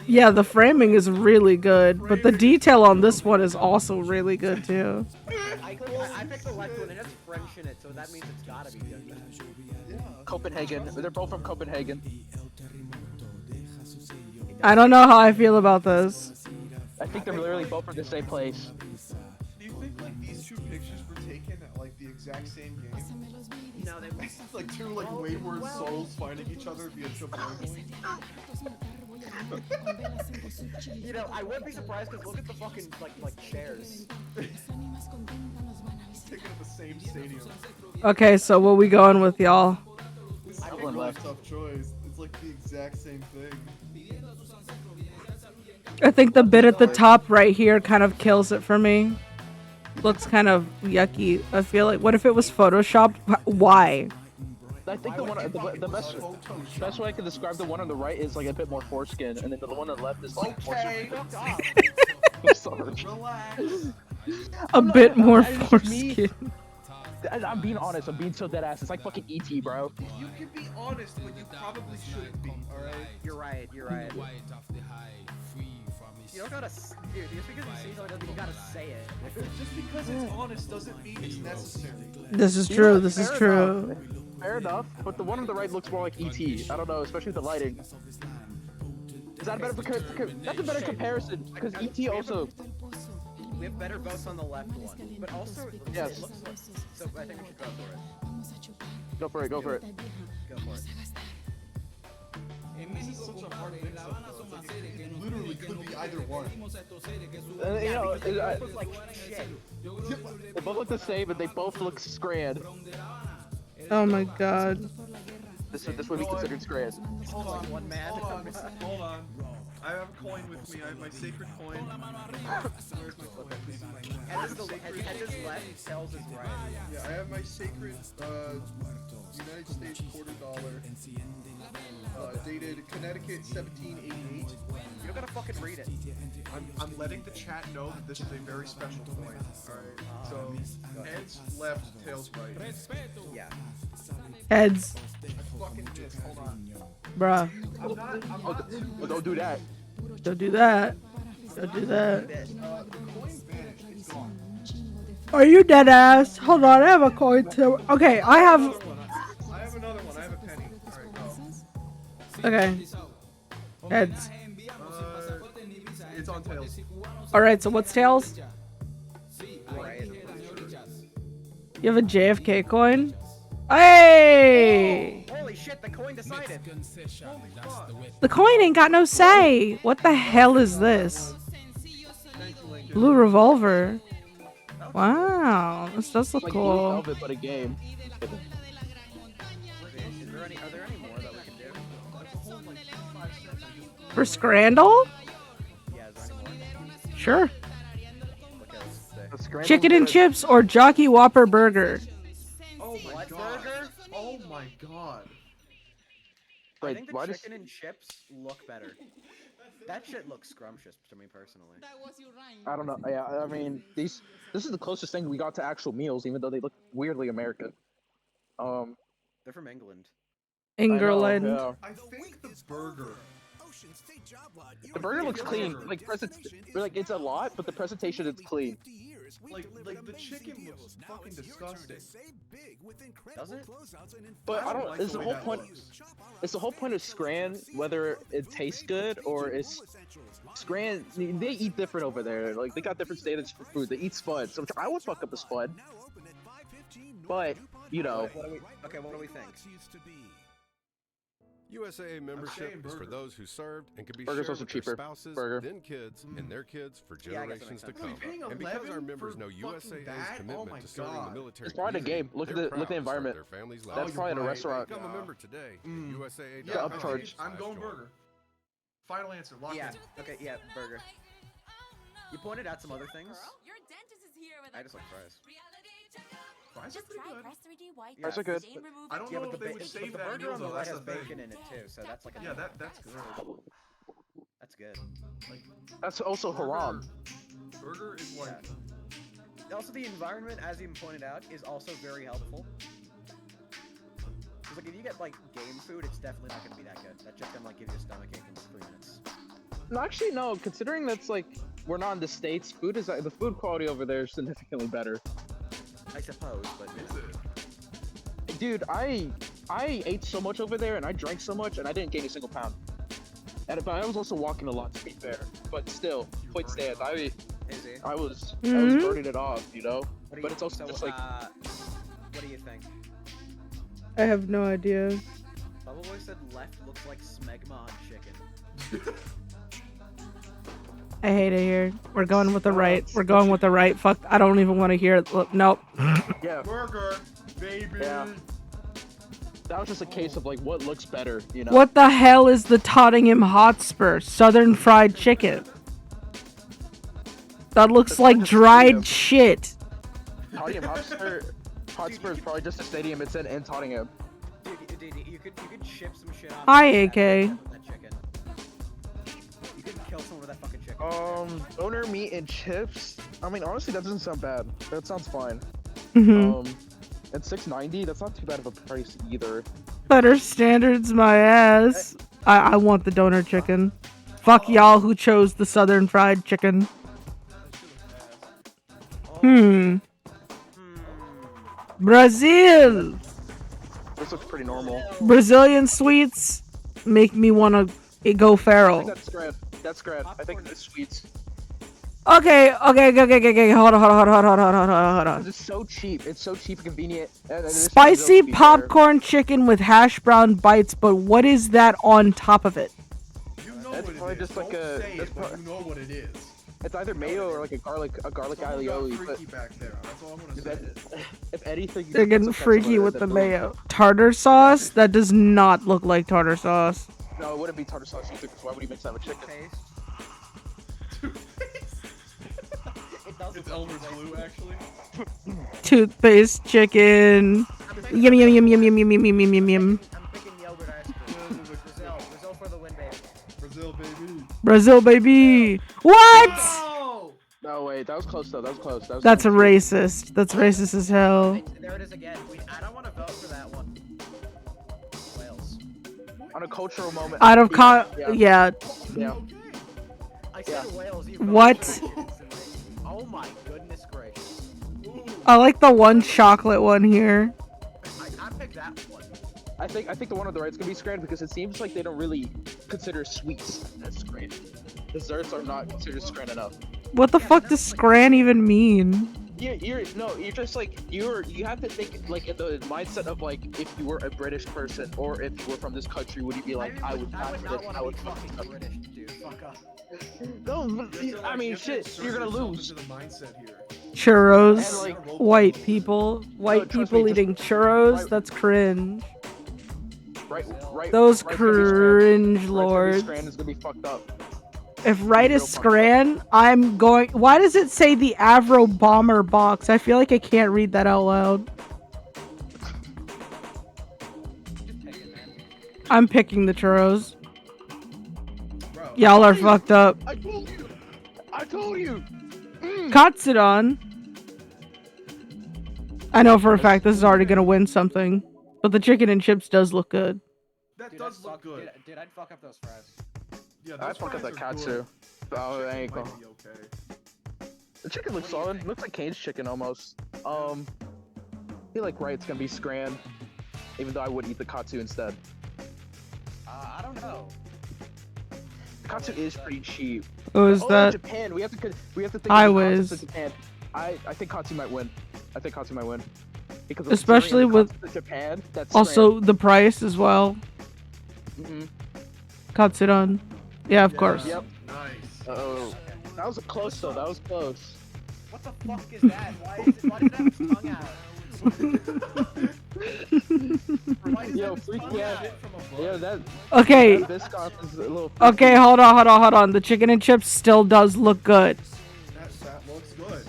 Yeah, the framing is really good, but the detail on this one is also really good too. I picked the left one. It has French in it, so that means it's gotta be good. Copenhagen. They're both from Copenhagen. I don't know how I feel about this. I think they're literally both from the same place. Do you think like these two pictures were taken at like the exact same game? No, they It's like two like wayward souls finding each other via shaboing. You know, I wouldn't be surprised because look at the fucking like chairs. Taken at the same stadium. Okay, so what we going with, y'all? This is a really tough choice. It's like the exact same thing. I think the bit at the top right here kind of kills it for me. looks kind of yucky. I feel like, what if it was photoshopped? Why? I think the best way I can describe the one on the right is like a bit more foreskin, and then the one on the left is like Okay. I'm sorry. Relax. A bit more it's just me. foreskin. I'm being honest. I'm being so dead ass. It's like fucking ET, bro. You can be honest, but you probably shouldn't be. All right. You're right. You're right. You don't gotta, dude. Just because you say something doesn't mean you gotta say it. Just because it's honest doesn't mean it's necessary. This is true. This is true. Fair enough, but the one on the right looks more like ET. I don't know, especially with the lighting. Is that a better? That's a better comparison because ET also. We have better votes on the left one, but also Yes. it looks like, so I think we should go for it. Go for it. Go for it. Go for it. And this is such a hard mix-up, though. It's like it literally could be either one. You know, because they both look like shit. they both look the same, and they both look scrand. Oh my god. This would be considered scrand. Hold on, one man. Hold on. I have a coin with me. I have my sacred coin. Where's my coin? Head is left, tails is right. Yeah, I have my sacred United States $quarter, dated Connecticut 1788. You don't gotta fucking read it. I'm letting the chat know that this is a very special coin. Alright, so heads left, tails right. Yeah. Heads. I fucking missed. Hold on. Bruh. Don't do that. Don't do that. Don't do that. The coin vanished. It's gone. Are you dead ass? Hold on, I have a coin too. Okay, I have. I have another one. I have a penny. Alright, go. Okay. Heads. It's on tails. Alright, so what's tails? Right. You have a JFK coin? Hey! Holy shit, the coin decided. Holy fuck. The coin ain't got no say. What the hell is this? Blue revolver. Wow, this does look Like cool. Blue Velvet, but a game. Are there any more that we can do? For Scrandle? Yeah, is there any more? Sure. Okay, let's see. Chicken and chips or Jockey Whopper burger? Oh my god. Burger? Oh my god. I think the chicken and chips look better. That shit looks scrumptious to me personally. I don't know. Yeah, I mean, this is the closest thing we got to actual meals, even though they look weirdly American. They're from England. England. Yeah. I think the burger. The burger looks clean. Like it's a lot, but the presentation is clean. Like the chicken looks fucking disgusting. Does it? But I don't. like It's the the way whole that point. looks. It's the whole point of Scran, whether it tastes good or it's Scran. They eat different over there. Like they got different standards for food. They eat spud, so I would fuck up a spud. But you know. What do we think? USAA membership is for those who served and can be Burger's shared also with their cheaper. spouses, Burger. then kids, and their kids for Yeah, I guess that generations makes to sense. come. Paying And because our 11 members for know fucking USAA's that? commitment Oh my to serving the God. military It's part of the community, game. Look at they're the proud to serve environment. their families' That's lives. probably in a right. restaurant. Become a member today. USAA. Yeah, upcharge. I'm going burger. Final answer. Lock Yeah. in. Okay. Yeah. Burger. You pointed out some other things. I just like fries. Fries are pretty good. Fries are good. I don't Yeah, know but if they would but save the that burger meal on the though. right That's has the thing. bacon in it too, so that's like a Yeah, that's good. That's good. Like That's also haram. burger is like. Also, the environment, as you pointed out, is also very helpful. Cause like if you get like game food, it's definitely not gonna be that good. That just gonna like give you a stomachache in 3 minutes. No, actually, no. Considering that's like we're not in the States, the food quality over there is significantly better. I suppose, but Dude, I ate so much over there and I drank so much and I didn't gain a single pound. But I was also walking a lot to be fair. But still, point stands. I was burning it off, you know. But it's also just like. What do you think? I have no idea. Bubble Boy said left looks like smegma on chicken. I hate it here. We're going with the right. We're going with the right. Fuck. I don't even want to hear it. Look, nope. Yeah. Burger, baby. Yeah. That was just a case of like what looks better, you know. What the hell is the Tottenham Hotspur Southern Fried Chicken? That looks like dried shit. Tottenham Hotspur is probably just a stadium. It's in Tottenham. Dude, you could ship some shit off. Hi, that AK. with that chicken. You could kill someone with that fucking chicken. Owner meat and chips. I mean, honestly, that doesn't sound bad. That sounds fine. Mhm. And $6.90. That's not too bad of a price either. Better standards, my ass. I want the donor chicken. Fuck y'all who chose the southern fried chicken. Brazil. This looks pretty normal. Brazilian sweets make me want to go I feral. think that's Scrad. That's Scrad. I think it's sweets. Okay. Hold on. It's so cheap. It's so cheap and convenient. Spicy popcorn chicken with hash brown bites, but what is that on top of it? That's probably just like a. That's You know what it is. It's either mayo or like a garlic aioli. But Back there. That's all I'm gonna say. if anything, you They're put getting some ketchup freaky on it, with then the boom. mayo. Tartar sauce? That does not look like tartar sauce. No, it wouldn't be tartar sauce either. Because why would you mix that with chicken? It's Elmer's glue, actually. Toothpaste chicken. Yum yum yum yum yum yum yum yum yum yum. I'm picking yogurt ice cream. Brazil for the win, baby. Brazil, baby. Brazil, baby. What? No, wait, that was close though. That was close. That was That's close. racist. That's racist as hell. There it is again. I don't want to vote for that one. Wales. On a cultural moment. Out of yeah. Yeah. I said Wales. You voted What? for it instantly. Oh my goodness gracious. I like the one chocolate one here. I picked that one. I think the one on the right is gonna be Scrad because it seems like they don't really consider sweets as Scrad. Desserts are not considered Scrad enough. What the fuck does scran even mean? You're just like you have to think like in the mindset of like if you were a British person or if you were from this country, would you be like I would not British, I would fucking British, dude. Fuck off. No, but, I mean shit, you're gonna lose. Churros. And, like, White people. White trust people me, just- eating churros. That's cringe. Right. Those right's gonna be Scran. cringe Right's lords. gonna be Scran is gonna be fucked up. If right is scran, I'm going. Why does it say the Avro Bomber box? I feel like I can't read that out loud. I'm picking the churros. Y'all are fucked up. I told you. I told you. Katsudon. I know for a fact this is already gonna win something, but the chicken and chips does look good. That does look good. Dude, I'd fuck up those fries. Yeah, I fuck up that katsu. Oh, there you go. The chicken looks solid. Looks like Kane's chicken almost. I feel like right, it's gonna be Scran, even though I would eat the katsu instead. I don't know. Katsu is pretty cheap. Oh, is that- Japan? We have to think I of the concepts was. of Japan. I think Katsu might win. I think Katsu might win. Because Especially with Japan, that's also the price as well. Katsudon. Yeah, of course. Yep. Nice. Oh, that was close though. That was close. What the fuck is that? Why does it have its tongue out? Yo, freak yeah. Yeah, that. Okay. That Biscoff is a little. Okay, hold on. The chicken and chips still does look good. That looks good.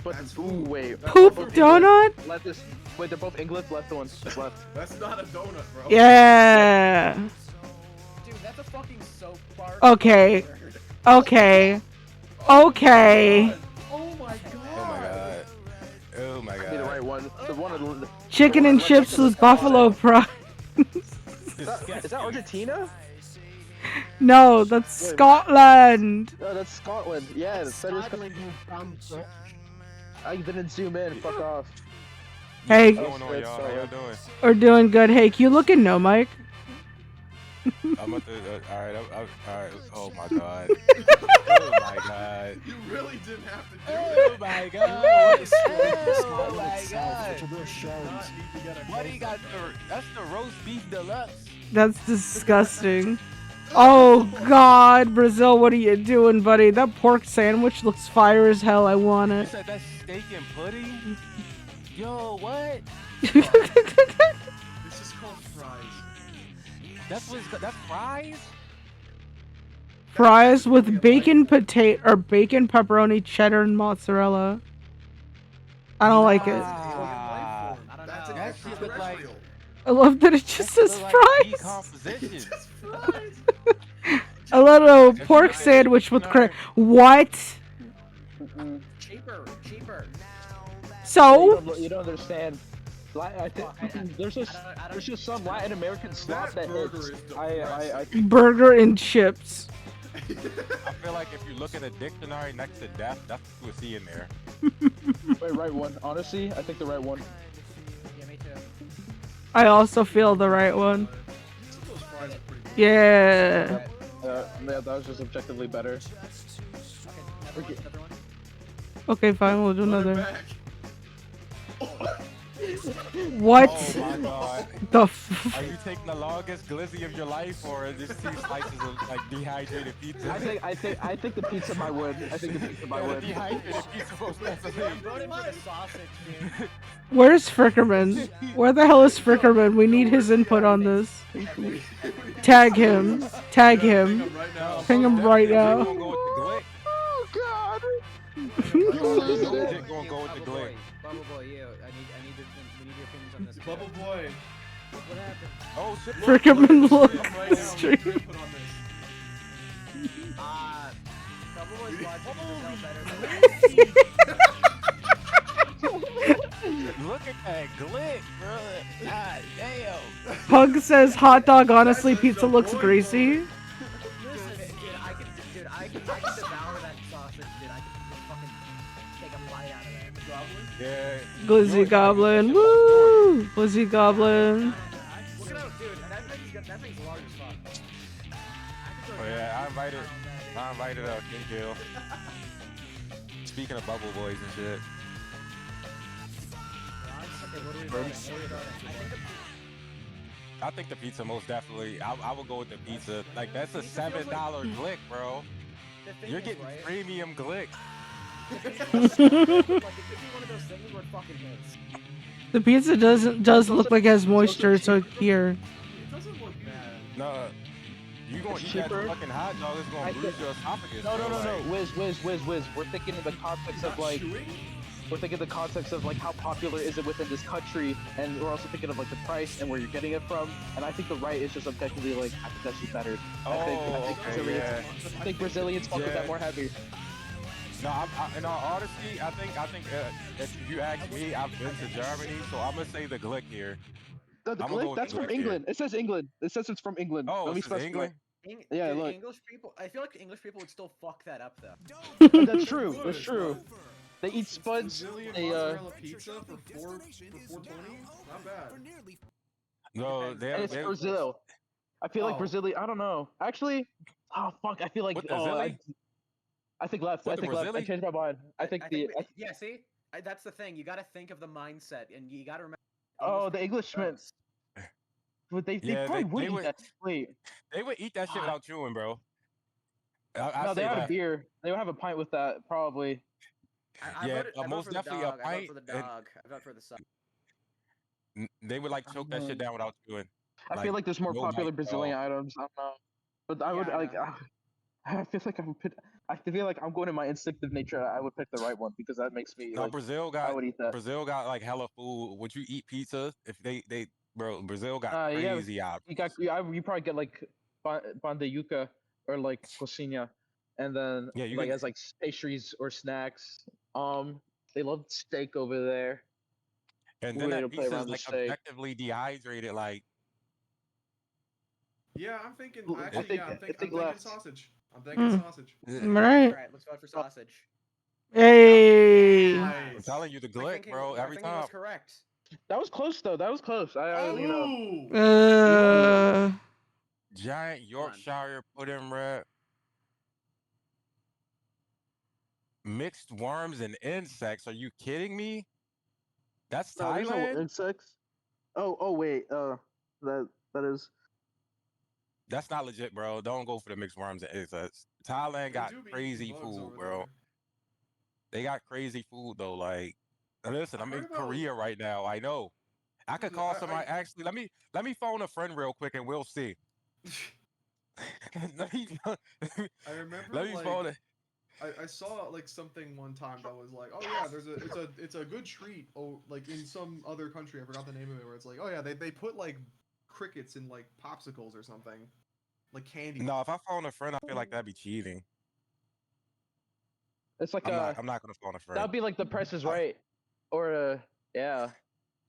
But ooh, wait. Poop donut? Let this. Wait, they're both English. Left the ones just left. That's not a donut, bro. Yeah. Dude, that's a fucking soap bar. Okay. Okay. Okay. Oh my god. Oh my god. Be the right one. The one of the. Chicken and chips with buffalo fries. Is that Argentina? No, that's Wait. Scotland. No, that's Scotland. Yeah, Scotland. I didn't zoom in. Fuck off. Hey, What's going on, y'all? How y'all doing? we're doing good. Hey, you looking no, Mike? I'm at the. Alright, alright. Oh my god. Oh my god. You really didn't have to do Oh that. my god. Oh my god. What do you got? That's the roast beef deluxe. That's disgusting. Oh God, Brazil, what are you doing, buddy? That pork sandwich looks fire as hell. I want You it. said that's steak and pudding? Yo, what? This is called fries. That's fries? Fries with bacon potato or bacon pepperoni cheddar and mozzarella. I don't like it. That's an That shit look like extraterrestrial. I love that it just says like fries. decomposition. Just fries. A little pork sandwich with what? Cheaper. So? You don't understand. I think there's just some Latin American slop that hits. I Burger and chips. I feel like if you look at a dictionary next to death, that's what you would see in there. Wait, right one. Honestly, I think the right one. Yeah, me too. I also feel the right one. Yeah. Yeah, that was just objectively better. Okay, fine, we'll do another. What? Oh my god. The Are you taking the longest glizzy of your life, or just 2 slices of like dehydrated pizza? I think the pizza might win. I think the pizza might win. Dehydrated pizza most definitely. I'm voting for the sausage, dude. Where's Frickerman? Where the hell is Frickerman? We need his input on this. Tag him. Tag him. Ping him right now. Oh god. Legit gonna go with the glick. Bubble boy, you. We need your opinions on this. Bubble boy. What happened? Oh shit. Frickerman look Right now, stream. input on this. Bubble boy's logic is better. Look at that glick, bro. God damn. Pug says hot dog honestly pizza looks greasy. Listen, dude, I can devour that sausage, dude. I can just fucking take a bite out of that. Yeah. Glizzy Goblin. Woo! Glizzy Goblin. Look it up, dude. That thing's large as fuck. Oh yeah, I invited King Kill. Speaking of bubble boys and shit. Okay, what are we voting? I think the pizza most definitely. I would go with the pizza. Like that's a $7 glick, bro. You're getting premium glick. Like, it could be one of those things where it fucking hits. The pizza does look like it has moisture, so here. It doesn't look bad. No, you gonna eat that fucking hot dog? It's gonna bruise your esophagus. No. Like, Whiz. We're thinking in the context of like. We're thinking the context of like how popular is it within this country, and we're also thinking of like the price and where you're getting it from. And I think the right is just objectively like I think that's just better. I think Brazilians fuck with that more heavy. No, in all honesty, I think if you ask me, I've been to Germany, so I'm gonna say the glick here. The glick, that's from England. It says England. It says it's from England. Oh, Let me it's specify. England? Yeah, Dude, look. English people. I feel like the English people would still fuck that up though. That's true. That's true. They eat spuds. Brazilian They mozzarella pizza for $4.20. Not bad. No, and it's Brazil. I feel like Brazilian. I don't know. Actually, oh fuck. I feel like I think left. I think left. I changed my mind. I think yeah. See, that's the thing. You got to think of the mindset, and you got to remember. Oh, the Englishmen. But they probably would eat that. Wait. They would eat that shit without chewing, bro. No, they have a beer. They would have a pint with that, probably. Most definitely a pint. I vote for the dog. I vote for the son. They would like choke that shit down without chewing. I feel like there's more popular Brazilian items. I don't know, but I would like. I feel like I would pick. I feel like I'm going to my instinctive nature. I would pick the right one because that makes me. No, like, Brazil got. I would eat that. Brazil got like hella food. Would you eat pizza if they bro? Brazil got crazy options. You probably get like bandejuca or like coxinha, and then like as like pastries or snacks. They love steak over there. And then that pizza is like objectively dehydrated, like. Yeah, I'm thinking. I Actually, think- I'm I thinking think left. sausage. I'm thinking sausage. Right. Alright, let's vote for sausage. Hey. I'm telling you, the glick, bro. Every time. Was correct. That was close though. That was close. Giant Yorkshire pudding wrap. Mixed worms and insects. Are you kidding me? That's there's no Thailand. insects. Oh wait. That is. That's not legit, bro. Don't go for the mixed worms and insects. Thailand got crazy food, bro. They got crazy food though. Like, listen, I'm in Korea right now. I know. I could call somebody. Actually, let me phone a friend real quick and we'll see. I remember. Let me phone it. I saw like like something one time that was like, oh yeah, it's a good treat. Oh, like in some other country, I forgot the name of it, where it's like, oh yeah, they put like crickets in like popsicles or something, like candy. No, if I phone a friend, I feel like that'd be cheating. It's like I'm not gonna phone a friend. that'd be like The Price is Right, or yeah,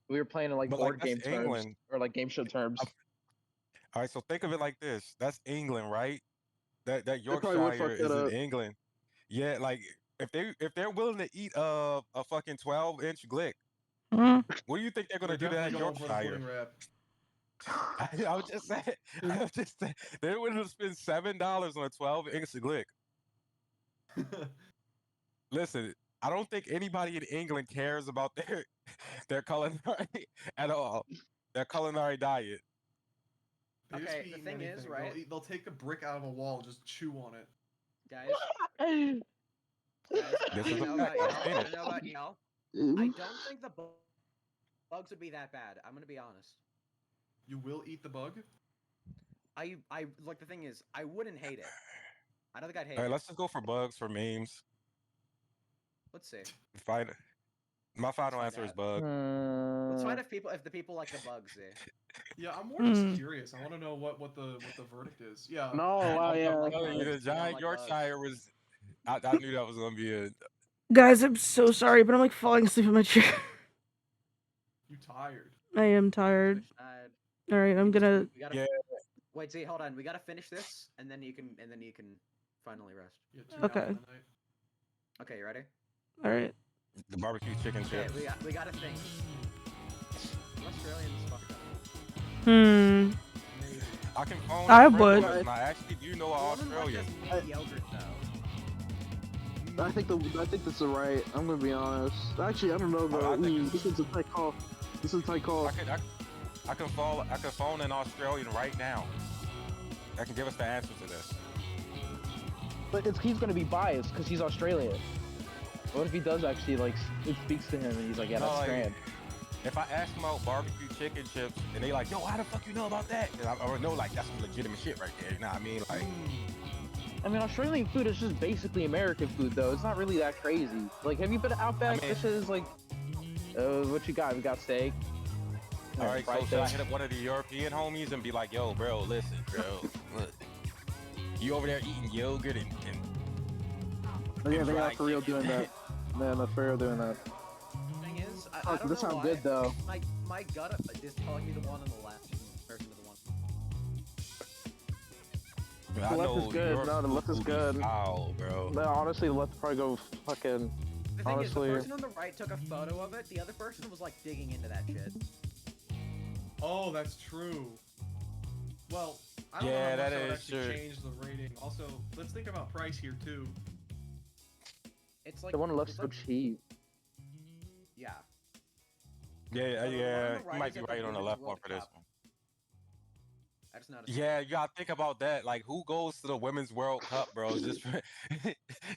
we were playing in like But, board like, game that's terms England. or like game show terms. All right, so think of it like this: that's England, right? That probably would Yorkshire fuck that is in up. England. Yeah, like if they're willing to eat a fucking 12-inch glick, Mm. what do you think they're gonna do to that Going for the Yorkshire? pudding wrap. I was just saying. I was just saying. They're willing to spend $7 on a 12-inch glick. Listen, I don't think anybody in England cares about their culinary at all. Their culinary diet. They just Okay, be the eating thing is, anything. right? They'll take a brick out of a wall, and just chew on it. Guys, This I is a don't know about fact. y'all. I've seen I it. don't know about y'all. I don't think the bugs would be that bad. I'm gonna be honest. You will eat the bug? I like the thing is, I wouldn't hate it. I don't think I'd hate All right, it. let's just go for bugs for memes. Let's see. My final find answer is out. bug. Let's find if the people like the bugs. Yeah, I'm more just curious. I want to know what the verdict is. Yeah. No, wow, yeah. The giant Yorkshire was. I knew that was gonna be a. Guys, I'm so sorry, but I'm like falling asleep in my chair. You tired? I am tired. All right, I'm gonna. We gotta, Wait, see, hold on. We gotta finish this, and then you can finally rest. Yeah, Okay. Okay, you ready? All right. The barbecue chicken Okay, chips. we gotta think. Australians fucked up. I can phone. I a friend would. on this, and I actually do know an Australian. Yogurt though. I think that's the right. I'm gonna be honest. Actually, I don't know though. This is a tight call. This is a tight call. I can phone an Australian right now. That can give us the answer to this. But he's gonna be biased because he's Australian. What if he does actually like it speaks to him and he's like, yeah, that's grand. If I ask them about barbecue chicken chips and they like, yo, how the fuck you know about that? And I already know like that's some legitimate shit right there. You know what I mean? Like, I mean, Australian food is just basically American food though. It's not really that crazy. Like, have you been to Outback? This is like, what you got? We got steak. all right, so should I hit up one of the European homies and be like, yo, bro, listen, bro, look, you over there eating yogurt and Oh, yeah, they are for real doing that. Man, they're for real doing that. Thing is, I Oh, don't this know sounds why. good though. My gut is telling me the one on the left version of the one. I The left know is good. your No, the left is food be good. foul, bro. No, honestly, the left would probably go fucking. The thing Honestly. is, the person on the right took a photo of it. The other person was like digging into that shit. Oh, that's true. Well, I don't know Yeah, how much that that would is actually true. change the rating. Also, let's think about price here too. It's like The one left's it's so like, cheap. yeah. Yeah, So the one on the you right might is be at the right on the Women's left World one for this Cup. one. I just noticed. Yeah, you gotta think about that. Like, who goes to the Women's World Cup, bro? Just for,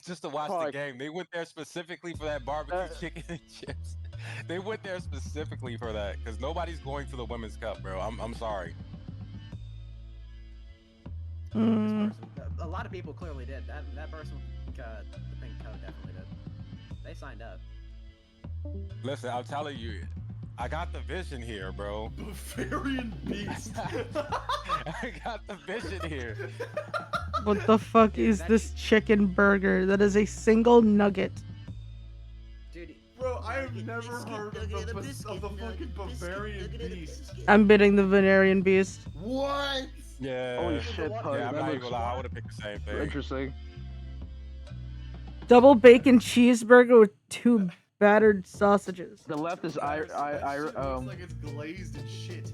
just to watch the Like- game. They went there specifically for that barbecue chicken and chips. They went there specifically for that because nobody's going to the Women's Cup, bro. I'm sorry. A lot of people clearly did. That person with the pink coat definitely did. They signed up. Listen, I'm telling you, I got the vision here, bro. Bavarian beast. I got the vision here. What the fuck is this chicken burger? That is a single nugget. Dude, bro, I have never heard of the fucking Bavarian beast. I'm bidding the Venerian beast. What? Yeah. Holy shit, Pug, Yeah, I'm that not even looks gonna lie. I would have picked the same thing. Interesting. Double bacon cheeseburger with 2 battered sausages. The left is Looks like it's glazed and shit.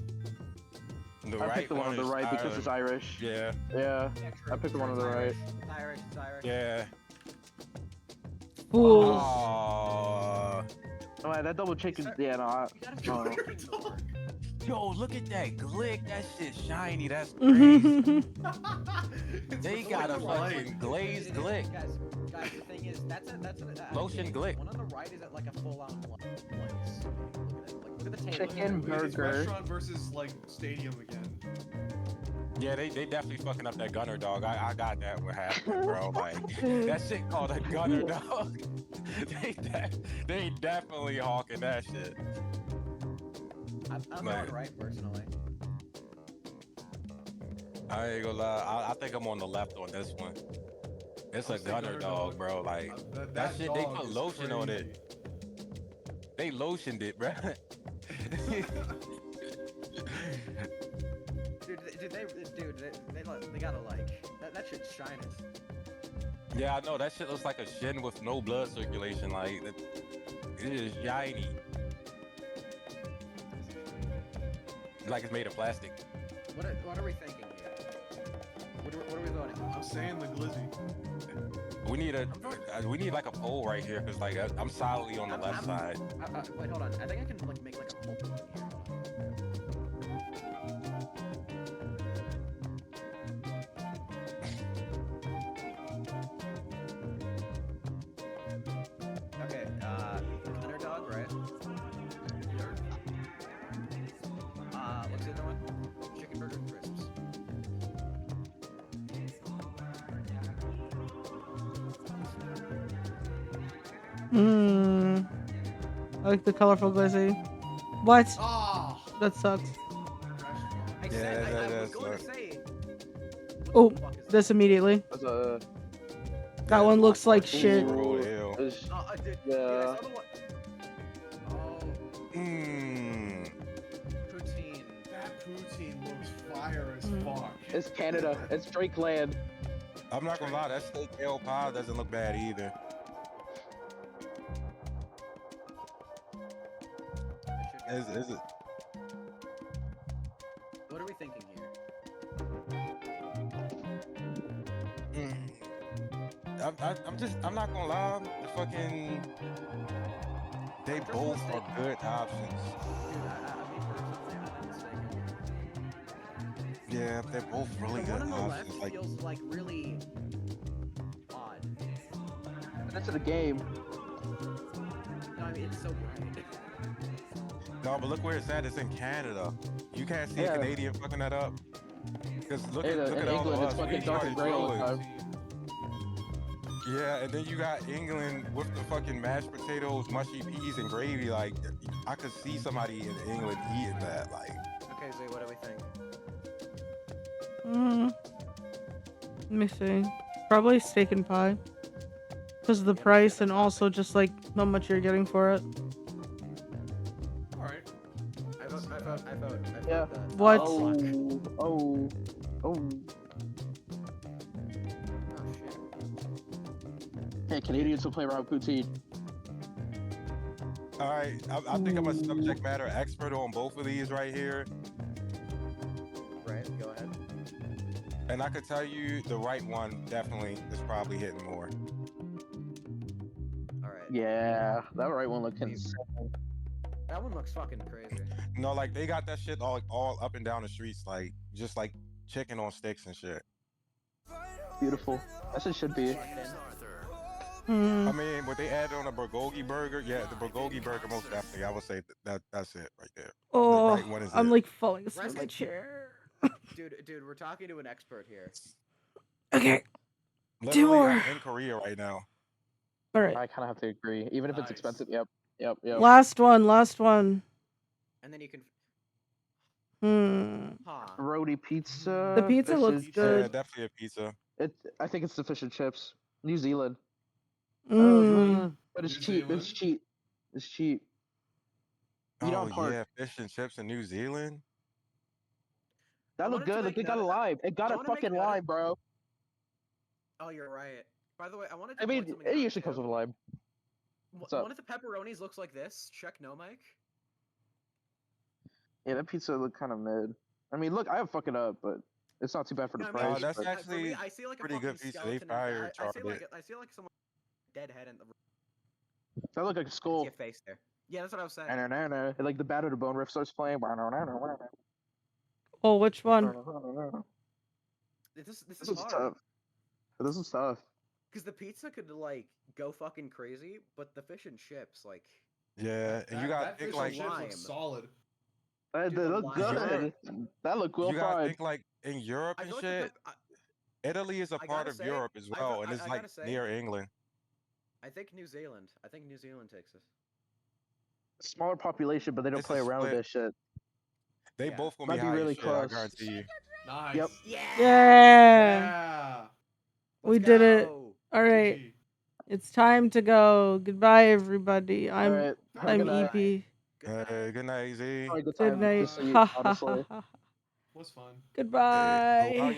The I right picked the one on the is right because it's Ireland. Irish. Yeah. Yeah. I picked the one on the right. It's Irish. It's Irish. Yeah. Fools. Aw. Oh, man, that double chicken. Yeah, no. Yo, look at that glick. That shit shiny. That's crazy. They got a fucking glazed glick. Guys, the thing is, that's a Lotion glick. One on the right is at like a full-on place. Look at the table. Chicken It's burger. restaurant versus like stadium again. Yeah, they definitely fucking up that gunner dog. I got that what happened, bro. Like that shit called a gunner dog. they definitely hawking that shit. I'm Like, going right personally. I ain't gonna lie. I think I'm on the left on this one. It's a gunner dog, bro. Like that shit. They put lotion on it. They lotioned it, bro. They gotta like that shit's shining. Yeah, I know that shit looks like a shin with no blood circulation. Like it is shiny. Like it's made of plastic. What are we thinking here? What are we voting? I'm saying the glizzy. We need like a poll right here because like I'm solidly on the left side. Wait, hold on. I think I can like make like a poll here. Okay, underdog, right? What's the other one? Chicken burger crisps. I like the colorful glizzy. What? Oh. That sucks. I was going to say. Oh, this immediately. That one looks like shit. Dude, Yeah. I saw the one. Poutine. That poutine looks fire as fuck. It's Canada. It's Drake land. I'm not gonna lie, that steak ale pie doesn't look bad either. Is it? What are we thinking here? I'm not gonna lie, they both are good options. Yeah, they're both really good The one on the options. left feels like really odd. That's the game. No, I mean it's so bright. No, but look where it's at. It's in Canada. You can't see Yeah. a Canadian fucking that up. Because look In at all England, of it's us. fucking We dark and started gray all the trolling. time. Yeah, and then you got England with the fucking mashed potatoes, mushy peas, and gravy. Like, I could see somebody in England eating that. Like, Okay, Zay, what do we think? Let me see. Probably steak and pie. Because of the price and also just like how much you're getting for it. Alright. I vote. Yeah. What? Oh. Hey, Canadians will play around with poutine. all right, I think I'm a subject matter expert on both of these right here. Right, go ahead. And I could tell you the right one definitely is probably hitting more. Alright. Yeah, that right one looks insane. That one looks fucking crazy. No, like they got that shit all up and down the streets, like just like chicken on sticks and shit. Beautiful. That's what it should be. I mean, what they added on a bulgogi burger, yeah, the bulgogi burger most definitely. I would say that's it right there. Oh, the right one is I'm it. like falling asleep in my chair. Dude, we're talking to an expert here. Okay. Literally, more. I'm in Korea right now. All right. I kind of have to agree, even if it's expensive. Yep. Last one. And then you can. Roti pizza. The pizza fish looks and good. Yeah, definitely a pizza. I think it's the fish and chips. New Zealand. But it's New cheap. Zealand? It's cheap. It's cheap. You Oh don't park. yeah, fish and chips in New Zealand. That looked good. Look, it got a lime. It got a fucking lime, bro. Oh, you're right. By the way, I wanted to. I mean, point something it out, usually comes too. with a lime. What's up? One of the pepperonis looks like this. Check no, Mike. Yeah, that pizza looked kind of mid. I mean, look, I have fucking up, but it's not too bad for the No, I price. mean, Oh, that's but- actually for me, I see like a pretty good fucking pizza. They skeleton. fire I see charred it. someone dead head in the. That looked like a I skull. see a face there. Yeah, that's what I was saying. And like the Battle the Bone riff starts playing. Oh, which one? This This is is hard. tough. This is tough. Because the pizza could like go fucking crazy, but the fish and chips like. Yeah, and you got that think fish like and chips looks solid. They look good. That look well You gotta fried. think like in Europe I and feel like the shit. Italy is a I part gotta of say, Europe as well, and it's I like gotta say, near England. I think New Zealand. I think New Zealand takes this. Smaller population, but they don't It's play a around with split. this shit. They both gonna Might be be high really as shit. I close. guarantee you. Nice. Yep. Yeah. We did it. go. All right. It's time to go. Goodbye, everybody. All right. Have a I'm good night. EP. Good night, Z. Probably a good Good time night. to sleep, Ha ha honestly. ha ha. Was fun. Goodbye. How y'all